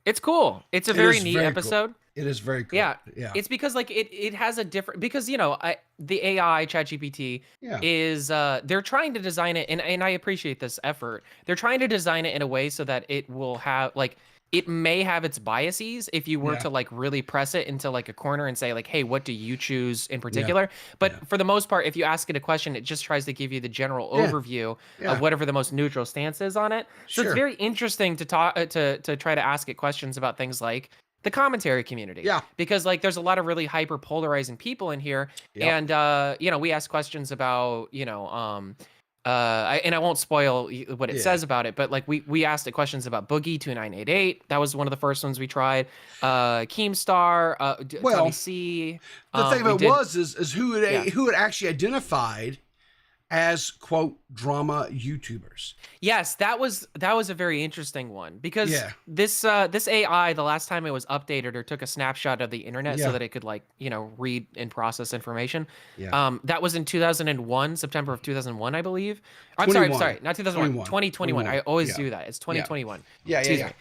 Speaker 8: It's cool. It's a very neat episode.
Speaker 2: Cool. It is very cool.
Speaker 8: Yeah. It's because like it has a different, because you know, the AI ChatGPT is they're trying to design it, and I appreciate this effort. They're trying to design it in a way so that it will have like it may have its biases if you were
Speaker 2: Yeah.
Speaker 8: to like really press it into like a corner and say like, hey, what do you choose in particular? But for the most part, if you ask it a question, it just tries to give you the general overview
Speaker 2: Yeah.
Speaker 8: of whatever the most neutral stance is on it. So
Speaker 2: Sure.
Speaker 8: it's very interesting to talk to try to ask it questions about things like the commentary community.
Speaker 2: Yeah.
Speaker 8: Because like there's a lot of really hyper polarizing people in here.
Speaker 2: Yep.
Speaker 8: And you know, we ask questions about, you know, and I won't spoil what it
Speaker 2: Yeah.
Speaker 8: says about it, but like we asked it questions about Boogie 2988. That was one of the first ones we tried. Keemstar,
Speaker 2: Well,
Speaker 8: Tony C.
Speaker 2: The thing
Speaker 8: we
Speaker 2: of it
Speaker 8: did-
Speaker 2: was is who had actually identified as quote drama YouTubers.
Speaker 8: Yes, that was a very interesting one because
Speaker 2: Yeah.
Speaker 8: this AI, the last time it was updated or took a snapshot of the internet
Speaker 2: Yeah.
Speaker 8: so that it could like, you know, read and process information.
Speaker 2: Yeah.
Speaker 8: That was in 2001, September of 2001, I believe. I'm sorry,
Speaker 2: 21.
Speaker 8: not 2001, 2021. I always
Speaker 2: Yeah.
Speaker 8: do that. It's 2021.
Speaker 2: Yeah,
Speaker 8: Excuse
Speaker 2: yeah.
Speaker 8: me.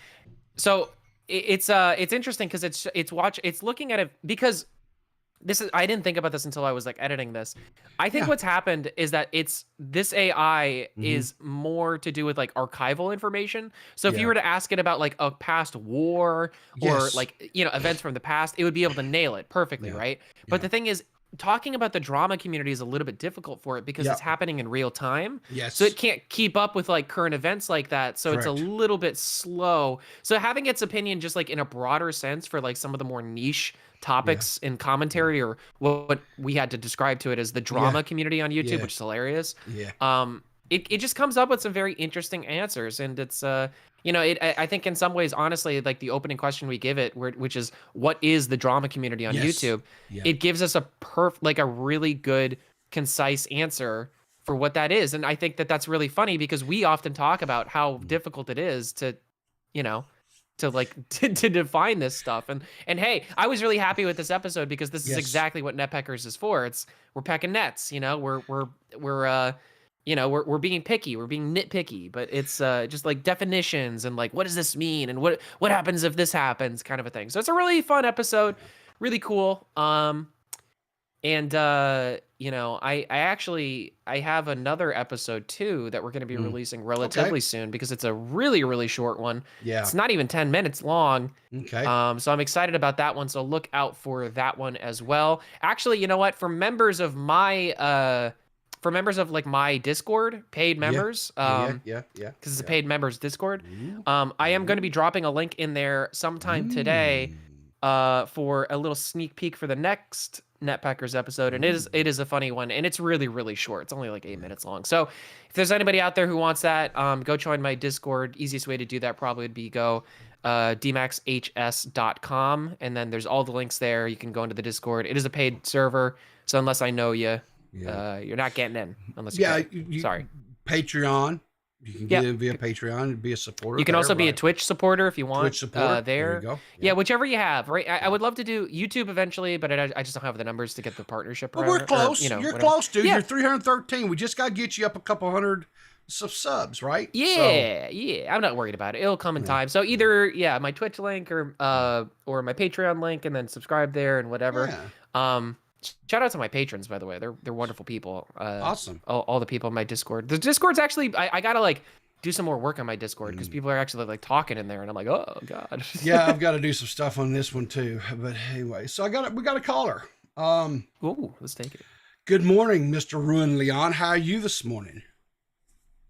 Speaker 8: So it's interesting because it's looking at it because I didn't think about this until I was like editing this. I think what's happened is that this AI is more to do with like archival information. So if you were to ask it about like a past war or
Speaker 2: Yes.
Speaker 8: like, you know, events from the past, it would be able to nail it perfectly, right? But the thing is, talking about the drama community is a little bit difficult for it because it's happening in real time.
Speaker 2: Yes.
Speaker 8: So it can't keep up with like current events like that. So it's a
Speaker 2: Correct.
Speaker 8: little bit slow. So having its opinion just like in a broader sense for like some of the more niche topics in commentary or what we had to describe to it as the drama community on YouTube,
Speaker 2: Yeah.
Speaker 8: which is hilarious.
Speaker 2: Yeah.
Speaker 8: It just comes up with some very interesting answers, and it's you know, I think in some ways, honestly, like the opening question we give it, which is what is the drama community on
Speaker 2: Yes.
Speaker 8: YouTube,
Speaker 2: Yeah.
Speaker 8: it gives us a really good, concise answer for what that is, and I think that that's really funny because we often talk about how difficult it is to, you know, to like to define this stuff, and hey, I was really happy with this episode because this is
Speaker 2: Yes.
Speaker 8: exactly what Netpeckers is for. We're pecking nets, you know, we're you know, we're being picky, we're being nitpicky, but it's just like definitions and like what does this mean and what happens if this happens kind of a thing. So it's a really fun episode, really cool. And you know, I actually have another episode too that we're going to be releasing relatively soon because it's a really, really short one.
Speaker 2: Yeah.
Speaker 8: It's not even 10 minutes long.
Speaker 2: Okay.
Speaker 8: So I'm excited about that one. So look out for that one as well. Actually, you know what? For members of my like my Discord, paid members,
Speaker 2: yeah.
Speaker 8: because it's a paid members Discord. I am going to be dropping a link in there sometime today for a little sneak peek for the next Netpackers episode, and it is a funny one, and it's really, really short. It's only like 8 minutes long. So if there's anybody out there who wants that, go join my Discord. Easiest way to do that probably would be go dmaxhs.com, and then there's all the links there. You can go into the Discord. It is a paid server, so unless I know you, you're not getting in unless you pay. Sorry.
Speaker 2: Patreon. You can get in via Patreon and be a supporter.
Speaker 8: You can also be a Twitch supporter if you want.
Speaker 2: Twitch supporter.
Speaker 8: There
Speaker 2: you go.
Speaker 8: Yeah, whichever you have. Right. I would love to do YouTube eventually, but I just don't have the numbers to get the partnership.
Speaker 2: But we're close.
Speaker 8: You know,
Speaker 2: You're
Speaker 8: whatever.
Speaker 2: close, dude.
Speaker 8: Yeah.
Speaker 2: You're 313. We just got to get you up a couple hundred subs, right?
Speaker 8: Yeah, yeah. I'm not worried about it. It'll come in time. So either my Twitch link or my Patreon link, and then subscribe there and whatever.
Speaker 2: Yeah.
Speaker 8: Shout out to my patrons, by the way. They're wonderful people.
Speaker 2: Awesome.
Speaker 8: All the people in my Discord. The Discord's actually I gotta like do some more work on my Discord because people are actually like talking in there, and I'm like, oh god.
Speaker 2: Yeah, I've got to do some stuff on this one too. But anyway, so we got a caller.
Speaker 8: Ooh, let's take it.
Speaker 2: Good morning, Mr. Ruin Leon. How are you this morning?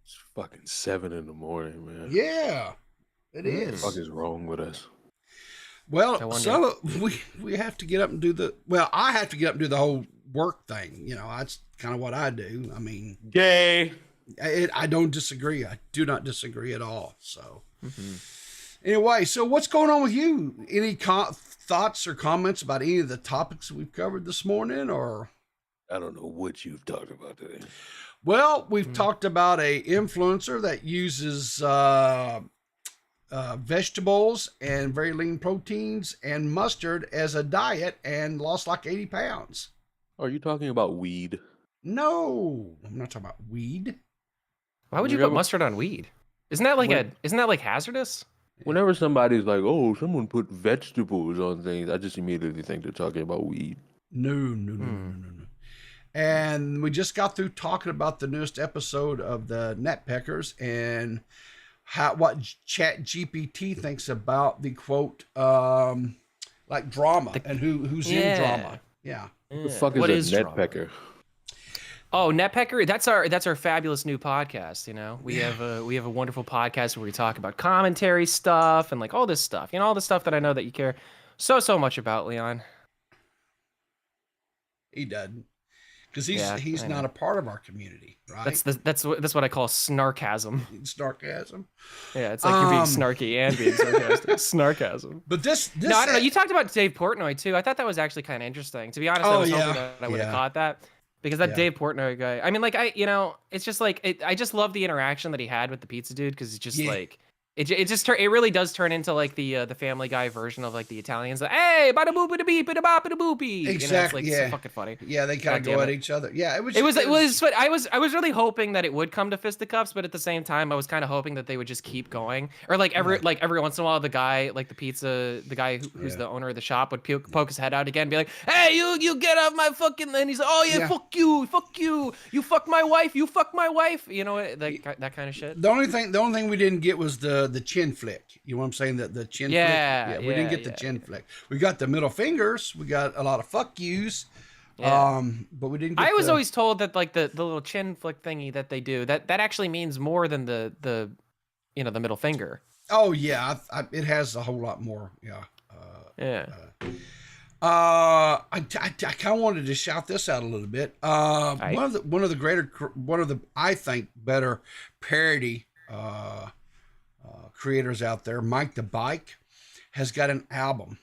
Speaker 9: It's fucking 7 in the morning, man.
Speaker 2: Yeah, it
Speaker 9: What the
Speaker 2: is.
Speaker 9: fuck is wrong with us?
Speaker 2: Well, so we have to get up and do I have to get up and do the whole work thing. You know, that's kind of what I do. I mean,
Speaker 9: Gay.
Speaker 2: I don't disagree. I do not disagree at all. So anyway, so what's going on with you? Any thoughts or comments about any of the topics we've covered this morning, or?
Speaker 9: I don't know what you've talked about today.
Speaker 2: Well, we've talked about a influencer that uses vegetables and very lean proteins and mustard as a diet and lost like 80 pounds.
Speaker 9: Are you talking about weed?
Speaker 2: No, I'm not talking about weed.
Speaker 8: Why would you put mustard on weed? Isn't that like hazardous?
Speaker 9: Whenever somebody's like, oh, someone put vegetables on things, I just immediately think they're talking about weed.
Speaker 2: No. And we just got through talking about the newest episode of the Netpeckers, and what Chat GPT thinks about the quote like drama and who's in drama. Yeah.
Speaker 9: What the fuck is
Speaker 8: What
Speaker 9: a
Speaker 8: is drama?
Speaker 9: netpecker?
Speaker 8: Oh, Netpecker, that's our fabulous new podcast. You know, we have a wonderful podcast where we talk about commentary stuff and like all this stuff. You know, all the stuff that I know that you care so much about, Leon.
Speaker 2: He doesn't, because he's
Speaker 8: I
Speaker 2: not
Speaker 8: know.
Speaker 2: a part of our community, right?
Speaker 8: That's what I call snarkasm.
Speaker 2: Sarcasm.
Speaker 8: Yeah, it's like you're being snarky and being sarcastic. Snarkasm.
Speaker 2: But this
Speaker 8: No, I don't know. You talked about Dave Portnoy too. I thought that was actually kind of interesting. To be honest, I was hoping that I would have caught that. Because that Dave Portnoy guy, I mean, like, it's just like, I just love the interaction that he had with the pizza dude, because it's just like, it really does turn into like the Family Guy version of like the Italians. Like, hey, bada boop bada beep bada bop bada boopy.
Speaker 2: Exactly.
Speaker 8: You know, it's like so fucking funny.
Speaker 2: Yeah, they kind of go at each other. Yeah, it was.
Speaker 8: I was really hoping that it would come to fisticuffs, but at the same time, I was kind of hoping that they would just keep going, or like every once in a while, the guy, like the guy who's the owner of the shop would poke his head out again, and be like, hey, you get off my fucking. And he's like, oh yeah, fuck you, you fuck my wife, you know, that kind of shit.
Speaker 2: The only thing we didn't get was the chin flick. You know what I'm saying? The chin flick. Yeah, we didn't get the chin flick. We got the middle fingers. We got a lot of fuck yous.
Speaker 8: Yeah.
Speaker 2: But we didn't get
Speaker 8: I was always told that like the little chin flick thingy that they do, that actually means more than the the middle finger.
Speaker 2: Oh yeah, it has a whole lot more. Yeah. I kind of wanted to shout this out a little bit. One of the I think better parody creators out there, Mike the Bike, has got an album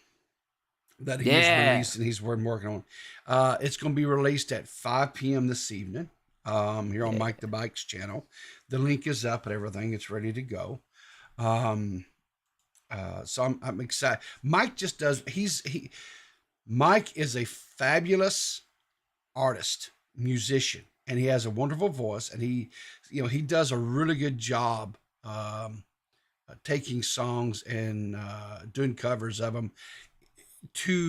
Speaker 2: that he has released and he's working on. It's going to be released at 5 p.m. this evening here on Mike the Bike's channel. The link is up and everything. It's ready to go. So I'm excited. Mike just does. Mike is a fabulous artist, musician, and he has a wonderful voice, and he does a really good job taking songs and doing covers of them.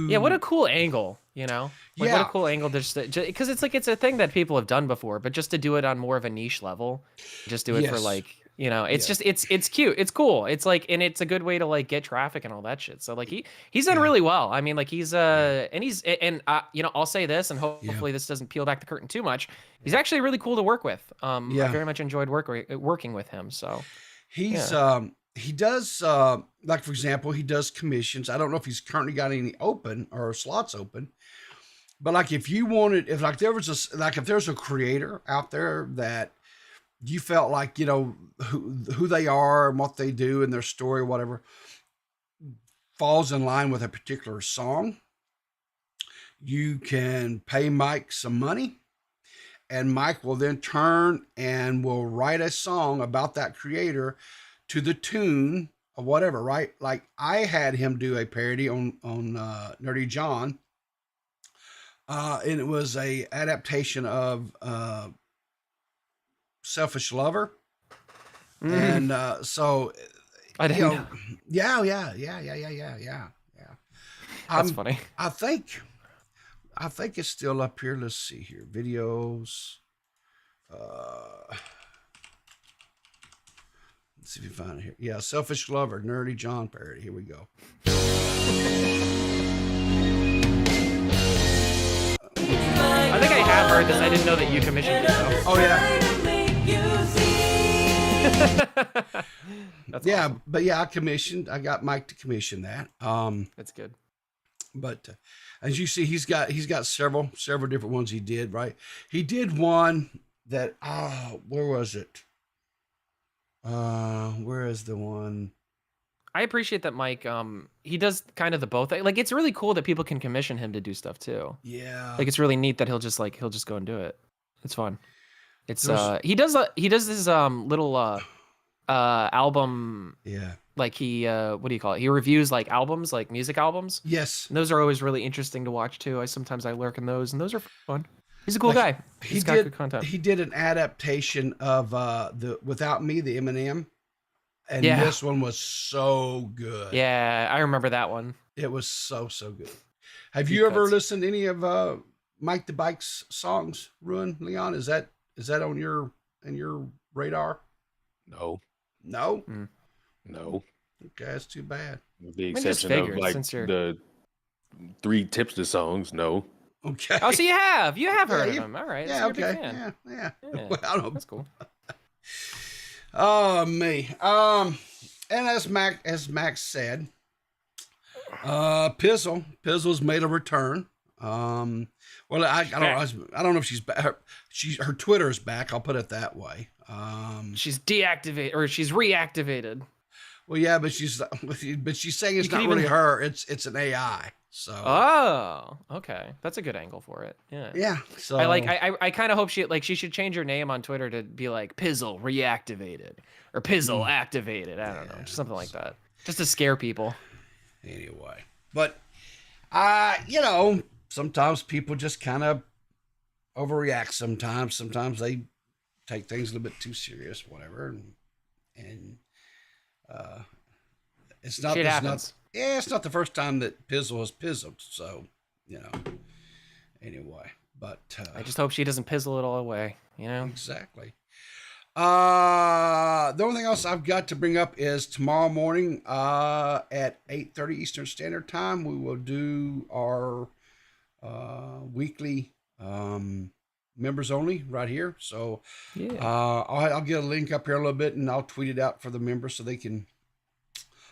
Speaker 8: What a cool angle, you know? Like, what a cool angle, just because it's a thing that people have done before, but just to do it on more of a niche level, just do it for like, you know, it's just it's cute, it's cool, it's like, and it's a good way to like get traffic and all that shit. So like he's done really well. I mean, like he's you know, I'll say this, and hopefully this doesn't peel back the curtain too much. He's actually really cool to work with. I very much enjoyed working with him. So
Speaker 2: he's he does like, for example, he does commissions. I don't know if he's currently got any open or slots open, but like if there's a creator out there that you felt like, you know, who they are and what they do and their story, whatever, falls in line with a particular song, you can pay Mike some money, and Mike will then turn and will write a song about that creator to the tune of whatever, right? Like I had him do a parody on Nerdy John, and it was a adaptation of Selfish Lover. And so
Speaker 8: I didn't know.
Speaker 2: Yeah.
Speaker 8: That's funny.
Speaker 2: I think it's still up here. Let's see here. Videos. Let's see if you find it here. Yeah, Selfish Lover, Nerdy John parody. Here we go.
Speaker 8: I think I have heard this. I didn't know that you commissioned it though.
Speaker 2: Oh yeah.
Speaker 8: That's
Speaker 2: awesome. But yeah, I got Mike to commission that.
Speaker 8: That's good.
Speaker 2: But as you see, he's got several different ones he did, right? He did one that where was it? Where is the one?
Speaker 8: I appreciate that Mike, he does kind of the both. Like, it's really cool that people can commission him to do stuff too.
Speaker 2: Yeah.
Speaker 8: Like, it's really neat that he'll just go and do it. It's fun. It's he does this little album.
Speaker 2: Yeah.
Speaker 8: Like he what do you call it? He reviews like albums, like music albums.
Speaker 2: Yes.
Speaker 8: And those are always really interesting to watch too. I lurk in those, and those are fun. He's a cool guy. He's got good content.
Speaker 2: He did an adaptation of the Without Me, the Eminem. And this one was so good.
Speaker 8: Yeah, I remember that one.
Speaker 2: It was so good. Have you ever listened to any of Mike the Bike's songs, Ruin, Leon? Is that on your radar?
Speaker 9: No.
Speaker 2: No.
Speaker 9: No.
Speaker 2: Okay, that's too bad.
Speaker 9: With the
Speaker 8: I just
Speaker 9: exception of
Speaker 8: figured,
Speaker 9: like
Speaker 8: since you're-
Speaker 9: the 3 tipster songs, no.
Speaker 2: Okay.
Speaker 8: Oh, so you have heard of
Speaker 2: you-
Speaker 8: him. All right.
Speaker 2: Yeah.
Speaker 8: So you're a big
Speaker 2: Okay.
Speaker 8: fan.
Speaker 2: Yeah.
Speaker 8: Yeah,
Speaker 2: Well, I don't.
Speaker 8: that's cool.
Speaker 2: Oh me. And as Max said, Pizzle's made a return. Well, I don't know if she's back. Her Twitter is back. I'll put it that way.
Speaker 8: She's deactivated or she's reactivated.
Speaker 2: Well, yeah, but she's saying it's
Speaker 8: You can
Speaker 2: not really
Speaker 8: even-
Speaker 2: her. It's an AI. So.
Speaker 8: Oh, okay. That's a good angle for it. Yeah.
Speaker 2: Yeah. So
Speaker 8: I kind of hope she should change her name on Twitter to be like Pizzle reactivated or Pizzle activated. I don't know, just something like that, just to scare people.
Speaker 2: Anyway, but sometimes people just kind of overreact. Sometimes they take things a little bit too serious, whatever, and it's not.
Speaker 8: Shit
Speaker 2: it's
Speaker 8: happens.
Speaker 2: it's not the first time that Pizzle has pizzled. So anyway, but
Speaker 8: I just hope she doesn't pizzle it all away.
Speaker 2: Exactly. The only thing else I've got to bring up is tomorrow morning at 8:30 Eastern Standard Time, we will do our weekly members only right here. So I'll get a link up here a little bit and I'll tweet it out for the members so they can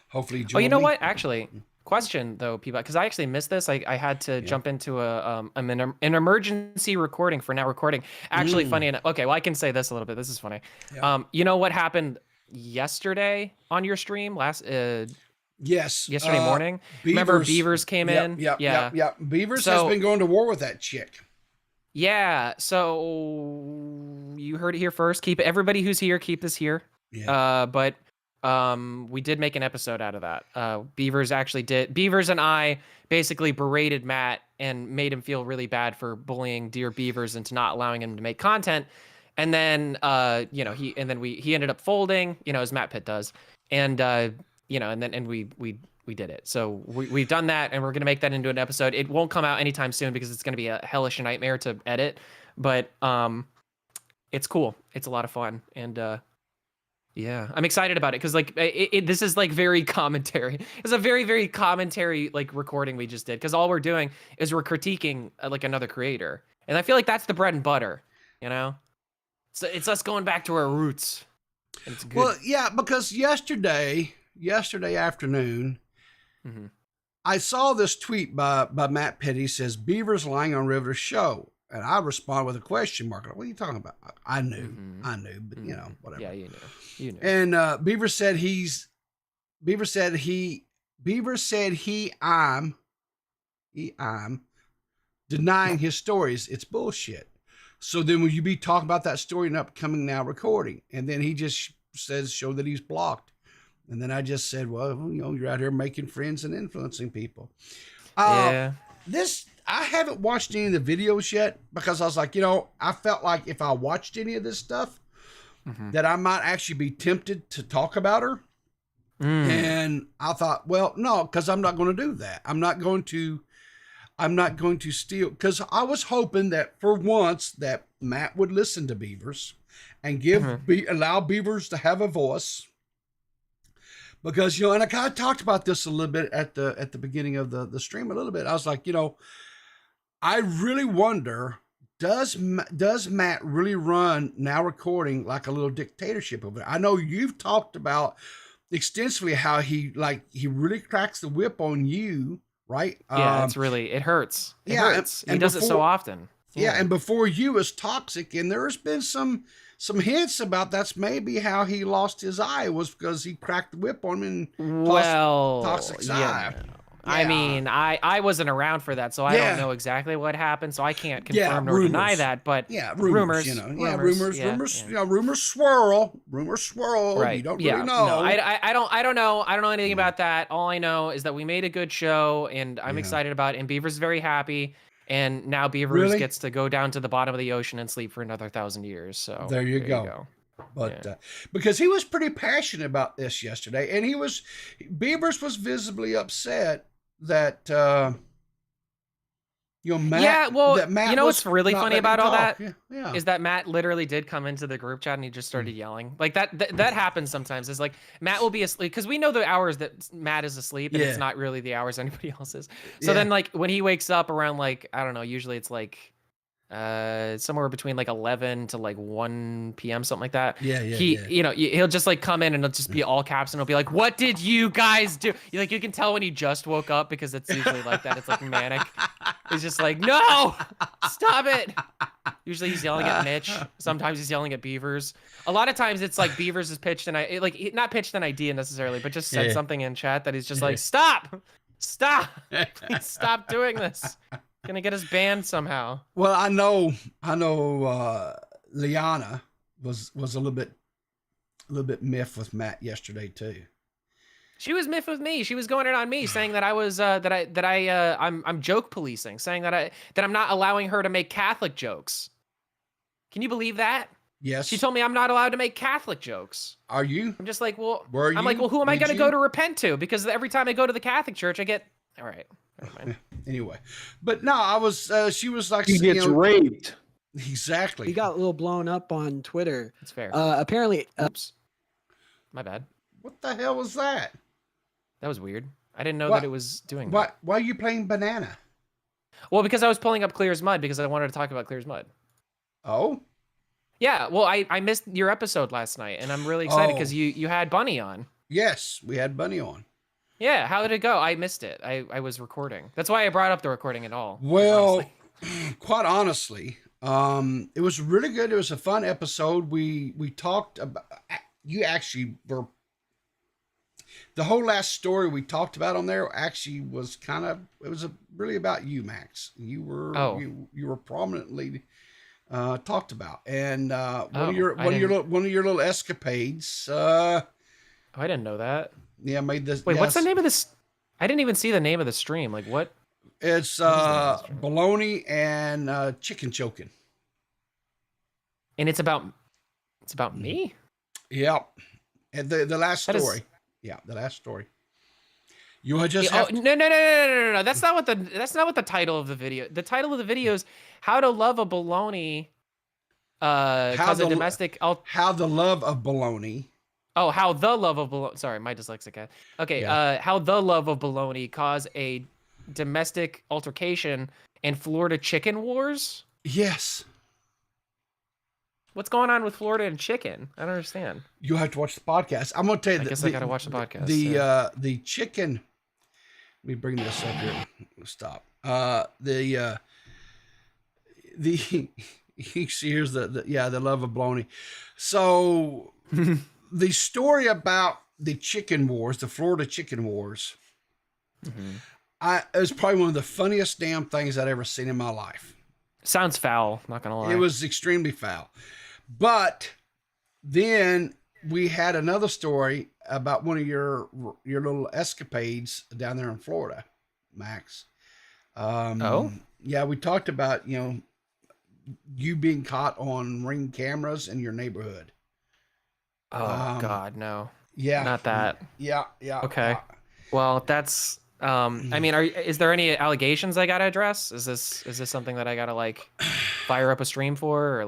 Speaker 2: hopefully join
Speaker 8: Oh, you know
Speaker 2: me.
Speaker 8: what? Actually, question though, people, because I actually missed this. I had to jump into an emergency recording for now recording. Actually, funny enough. Okay, well, I can say this a little bit. This is funny.
Speaker 2: Yeah.
Speaker 8: You know what happened yesterday on your stream
Speaker 2: Yes.
Speaker 8: yesterday morning? Remember Beavers came in?
Speaker 2: Yep. Beavers
Speaker 8: So-
Speaker 2: has been going to war with that chick.
Speaker 8: Yeah. So you heard it here first. Everybody who's here, keep this here.
Speaker 2: Yeah.
Speaker 8: But we did make an episode out of that. Beavers and I basically berated Matt and made him feel really bad for bullying Dear Beavers into not allowing him to make content. And then he ended up folding, as Matt Pitt does. And we did it. So we've done that, and we're gonna make that into an episode. It won't come out anytime soon because it's gonna be a hellish nightmare to edit. But it's cool. It's a lot of fun, and yeah, I'm excited about it because this is like very commentary. It's a very, very commentary recording we just did because all we're doing is we're critiquing another creator, and I feel like that's the bread and butter, So it's us going back to our roots. And it's good.
Speaker 2: Well, yeah, because yesterday afternoon, I saw this tweet by Matt Pitt. He says, Beaver's lying on Riverter's show. And I respond with a question mark. What are you talking about? I knew, but whatever.
Speaker 8: Yeah, you knew.
Speaker 2: And Beaver said I'm denying his stories. It's bullshit. So then will you be talking about that story in upcoming now recording? And then he just says, show that he's blocked. And then I just said, well, you're out here making friends and influencing people.
Speaker 8: Yeah.
Speaker 2: I haven't watched any of the videos yet because I was like, I felt like if I watched any of this stuff, that I might actually be tempted to talk about her. And I thought, well, no, because I'm not going to do that. I'm not going to steal, because I was hoping that for once that Matt would listen to Beavers and allow Beavers to have a voice. Because, and I kind of talked about this a little bit at the beginning of the stream a little bit. I was like, I really wonder, does Matt really run now recording like a little dictatorship over there? I know you've talked about extensively how he really cracks the whip on you, right?
Speaker 8: Yeah, it hurts. It hurts. He does it so often.
Speaker 2: Yeah, and before you was toxic, and there's been some hints about that's maybe how he lost his eye was because he cracked the whip on him and toxic eye.
Speaker 8: I mean, I wasn't around for that, so I don't know exactly what happened, so I can't confirm nor deny that. But rumors, rumors swirl.
Speaker 2: Right. You don't really know.
Speaker 8: No, I don't know. I don't know anything about that. All I know is that we made a good show, and I'm excited about it. And Beaver's very happy. And now Beavers gets to go down to the bottom of the ocean and sleep for another 1,000 years. So
Speaker 2: there you go. But because he was pretty passionate about this yesterday, and Beavers was visibly upset that Matt.
Speaker 8: Yeah, well,
Speaker 2: that Matt
Speaker 8: you know
Speaker 2: was
Speaker 8: what's really
Speaker 2: not
Speaker 8: funny
Speaker 2: letting him
Speaker 8: about all
Speaker 2: talk.
Speaker 8: that
Speaker 2: Yeah.
Speaker 8: is that Matt literally did come into the group chat and he just started yelling. Like that happens sometimes. It's like Matt will be asleep because we know the hours that Matt is asleep and it's not really the hours anybody else is. So then like when he wakes up around like, I don't know, usually it's like somewhere between like 11 to like 1 p.m. something like that. He'll just like come in and it'll just be all caps and it'll be like, what did you guys do? You can tell when he just woke up because it's usually like that. It's like manic. He's just like, no, stop it. Usually he's yelling at Mitch. Sometimes he's yelling at Beavers. A lot of times it's like Beavers is pitched and not pitched an idea necessarily, but just said something in chat that he's just like, stop, please stop doing this. Gonna get us banned somehow.
Speaker 2: Well, I know. Liana was a little bit miffed with Matt yesterday too.
Speaker 8: She was miffed with me. She was going in on me, saying that I was I'm joke policing, saying that I'm not allowing her to make Catholic jokes. Can you believe that?
Speaker 2: Yes.
Speaker 8: She told me I'm not allowed to make Catholic jokes.
Speaker 2: Are you?
Speaker 8: I'm just like, well,
Speaker 2: Were you?
Speaker 8: I'm like, well, who am I
Speaker 2: Did
Speaker 8: gonna
Speaker 2: you?
Speaker 8: go to repent to? Because every time I go to the Catholic church, I get all right. Never mind.
Speaker 2: Anyway, but no, I was. She was like,
Speaker 9: He gets raped.
Speaker 2: Exactly.
Speaker 10: He got a little blown up on Twitter.
Speaker 8: That's fair.
Speaker 10: Apparently,
Speaker 8: Oops. My bad.
Speaker 2: What the hell was that?
Speaker 8: That was weird. I didn't know that it was doing that.
Speaker 2: Why are you playing banana?
Speaker 8: Well, because I was pulling up Clear as Mud because I wanted to talk about Clear as Mud.
Speaker 2: Oh?
Speaker 8: Yeah, well, I missed your episode last night, and I'm really excited because you had Bunny on.
Speaker 2: Yes, we had Bunny on.
Speaker 8: Yeah, how did it go? I missed it. I was recording. That's why I brought up the recording at all.
Speaker 2: Well, quite honestly, it was really good. It was a fun episode. We talked about, you actually were, the whole last story we talked about on there actually was really about you, Max. You were you were prominently talked about, and one of your little escapades.
Speaker 8: I didn't know that.
Speaker 2: Yeah, made this.
Speaker 8: Wait, what's the name of this? I didn't even see the name of the stream. Like what?
Speaker 2: It's bologna and chicken choking.
Speaker 8: And it's about me.
Speaker 2: Yep. And the last story. Yeah, the last story. You would just have
Speaker 8: no. That's not what the title of the video. The title of the video is "How to Love a Bologna." How the
Speaker 2: love of bologna.
Speaker 8: Oh, how the love of bologna. Sorry, my dyslexic head. Okay,
Speaker 2: Yeah.
Speaker 8: How the love of bologna caused a domestic altercation in Florida chicken wars.
Speaker 2: Yes.
Speaker 8: What's going on with Florida and chicken? I don't understand.
Speaker 2: You have to watch the podcast. I'm going to tell you.
Speaker 8: I guess I got to watch the podcast.
Speaker 2: The chicken. Let me bring this up here. Stop. Here's the love of bologna. So the story about the chicken wars, the Florida chicken wars, it was probably one of the funniest damn things I'd ever seen in my life.
Speaker 8: Sounds foul, not gonna lie.
Speaker 2: It was extremely foul. But then we had another story about one of your little escapades down there in Florida, Max. Yeah, we talked about, you being caught on Ring cameras in your neighborhood.
Speaker 8: Oh God, no.
Speaker 2: Yeah.
Speaker 8: Not that.
Speaker 2: Yeah.
Speaker 8: Okay. Well, that's I mean, is there any allegations I gotta address? Is this something that I gotta fire up a stream for, or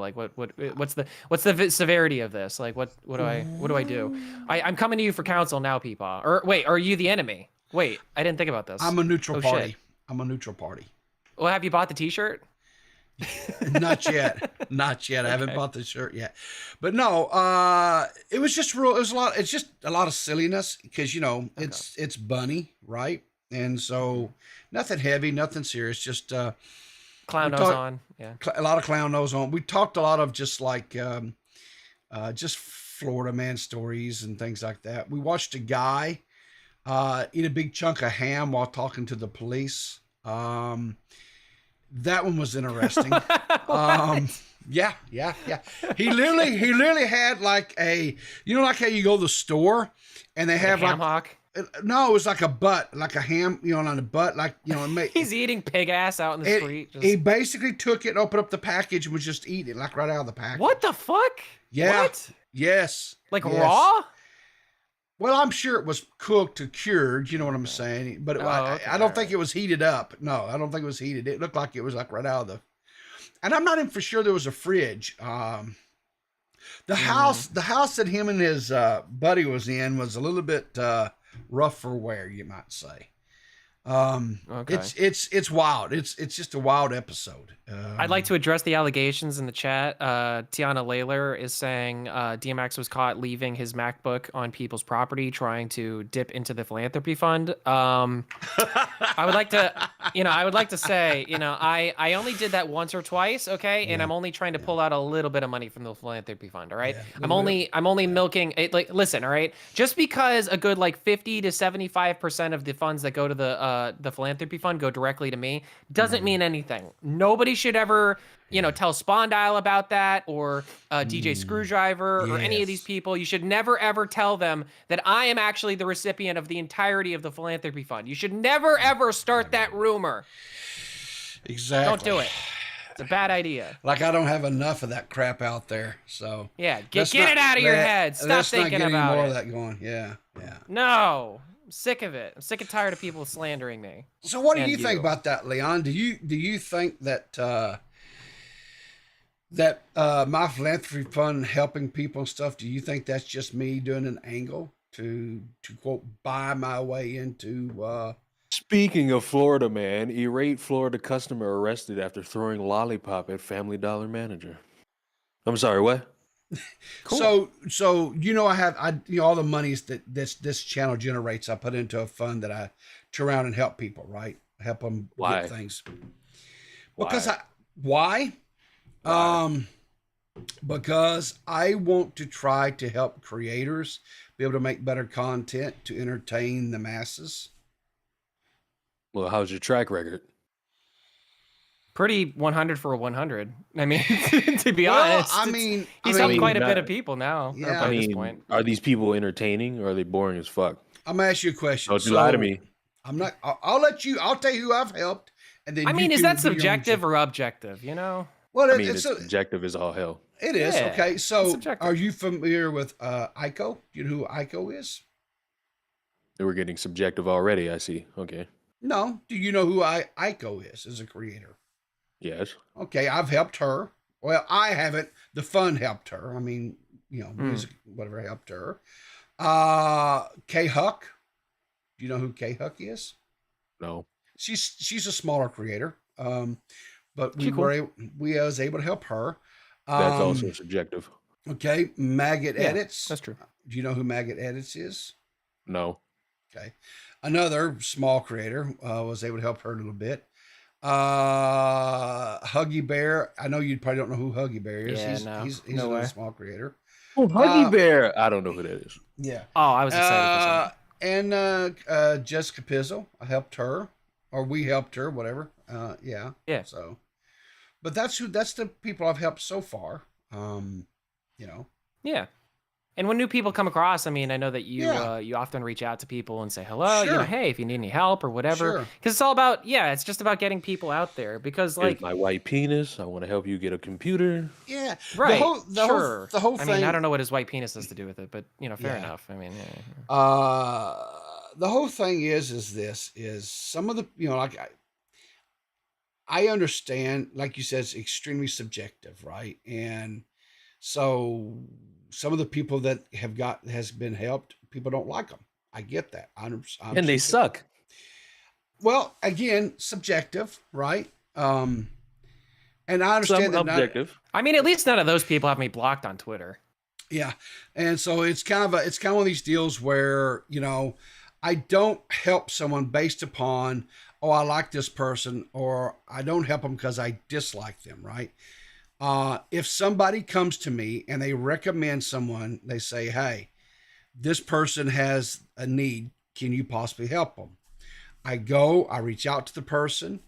Speaker 8: what's the severity of this? Like what do I do? I'm coming to you for counsel now, Peepaw. Or wait, are you the enemy? Wait, I didn't think about this.
Speaker 2: I'm a neutral party.
Speaker 8: Shit.
Speaker 2: I'm a neutral party.
Speaker 8: Well, have you bought the T-shirt?
Speaker 2: Not yet. I haven't bought the shirt yet. But no, it was just it's just a lot of silliness because it's Bunny, right? And so nothing heavy, nothing serious, just
Speaker 8: clown nose on. Yeah.
Speaker 2: A lot of clown nose on. We talked a lot of just just Florida man stories and things like that. We watched a guy eat a big chunk of ham while talking to the police. That one was interesting. Yeah. He literally had like like how you go to the store and they have
Speaker 8: ham hock.
Speaker 2: No, it was like a butt, like a ham, on the butt,
Speaker 8: He's eating pig ass out in the street.
Speaker 2: He basically took it, opened up the package, and was just eating it, like right out of the package.
Speaker 8: What the fuck?
Speaker 2: Yeah.
Speaker 8: What?
Speaker 2: Yes.
Speaker 8: Like
Speaker 2: yes.
Speaker 8: raw?
Speaker 2: Well, I'm sure it was cooked or cured. You know what I'm saying? But I don't think it was heated up. No, I don't think it was heated. It looked like it was like right out of the. And I'm not even for sure there was a fridge. The house that him and his buddy was in was a little bit rough for wear, you might say. It's wild. It's just a wild episode.
Speaker 8: I'd like to address the allegations in the chat. Tiana Layler is saying DMX was caught leaving his MacBook on people's property, trying to dip into the philanthropy fund. I would like to say, I only did that once or twice, okay, and I'm only trying to pull out a little bit of money from the philanthropy fund. All right, I'm only milking it. Like, listen, all right, just because a good like 50 to 75% of the funds that go to the philanthropy fund go directly to me doesn't mean anything. Nobody should ever, tell Spondyle about that, or DJ Screwdriver, or any of these people. You should never ever tell them that I am actually the recipient of the entirety of the philanthropy fund. You should never ever start that rumor.
Speaker 2: Exactly.
Speaker 8: Don't do it. It's a bad idea.
Speaker 2: Like I don't have enough of that crap out there. So
Speaker 8: yeah, get it out of your head. Stop thinking about it.
Speaker 2: Let's not get any more of that going. Yeah.
Speaker 8: No. I'm sick of it. I'm sick and tired of people slandering me.
Speaker 2: So what do you think about that, Leon? Do you think that my philanthropy fund helping people and stuff, do you think that's just me doing an angle to quote buy my way into
Speaker 9: Speaking of Florida, man, irate Florida customer arrested after throwing lollipop at Family Dollar manager. I'm sorry, what?
Speaker 2: Cool. So I have all the monies that this channel generates, I put into a fund that I turn around and help people, right? Help them get things. Because why? Because I want to try to help creators be able to make better content to entertain the masses.
Speaker 9: Well, how's your track record?
Speaker 8: Pretty 100 for a 100. I mean, to be honest, he's helped quite a bit of people now.
Speaker 2: Yeah,
Speaker 8: at this point.
Speaker 9: Are these people entertaining or are they boring as fuck?
Speaker 2: I'm gonna ask you a question.
Speaker 9: Don't you lie to me.
Speaker 2: I'm not. I'll tell you who I've helped, and then
Speaker 8: is that subjective or objective? Well,
Speaker 9: it's subjective as all hell.
Speaker 2: It is. Yeah, okay. So, are you familiar with Ico? Do you know who Ico is?
Speaker 9: We're getting subjective already. I see. Okay.
Speaker 2: No. Do you know who Ico is as a creator?
Speaker 9: Yes.
Speaker 2: Okay, I've helped her. Well, I haven't. The fund helped her. I mean, music, whatever helped her. K Huck. Do you know who K Huck is?
Speaker 9: No.
Speaker 2: She's a smaller creator. But we was able to help her.
Speaker 9: That's also subjective.
Speaker 2: Okay, Maggot Edits.
Speaker 8: That's true.
Speaker 2: Do you know who Maggot Edits is?
Speaker 9: No.
Speaker 2: Okay. Another small creator was able to help her a little bit. Huggy Bear. I know you probably don't know who Huggy Bear is.
Speaker 8: Yeah,
Speaker 2: he's a small creator.
Speaker 9: Oh, Huggy Bear. I don't know who that is.
Speaker 2: Yeah.
Speaker 8: Oh, I was excited for
Speaker 2: some. And Jessica Pizzle. I helped her, or we helped her, whatever. Yeah. So, but that's the people I've helped so far.
Speaker 8: Yeah. And when new people come across, I know that you you often reach out to people and say hello,
Speaker 2: Sure.
Speaker 8: Hey, if you need any help or whatever.
Speaker 2: Sure.
Speaker 8: Because it's all about, it's just about getting people out there. Because
Speaker 9: Here's my white penis. I want to help you get a computer.
Speaker 2: Yeah.
Speaker 8: Right.
Speaker 2: The whole thing.
Speaker 8: I don't know what his white penis has to do with it, but fair enough.
Speaker 2: The whole thing is some of the, I understand, like you said, it's extremely subjective, right? And so some of the people that has been helped, people don't like them. I get that. I'm
Speaker 9: and they suck.
Speaker 2: Well, again, subjective, right? And I understand
Speaker 9: Some
Speaker 2: that
Speaker 9: objective.
Speaker 8: at least none of those people have me blocked on Twitter.
Speaker 2: Yeah. And so it's kind of one of these deals where, I don't help someone based upon, I like this person, or I don't help them because I dislike them, right? If somebody comes to me and they recommend someone, they say, hey, this person has a need. Can you possibly help them? I reach out to the person.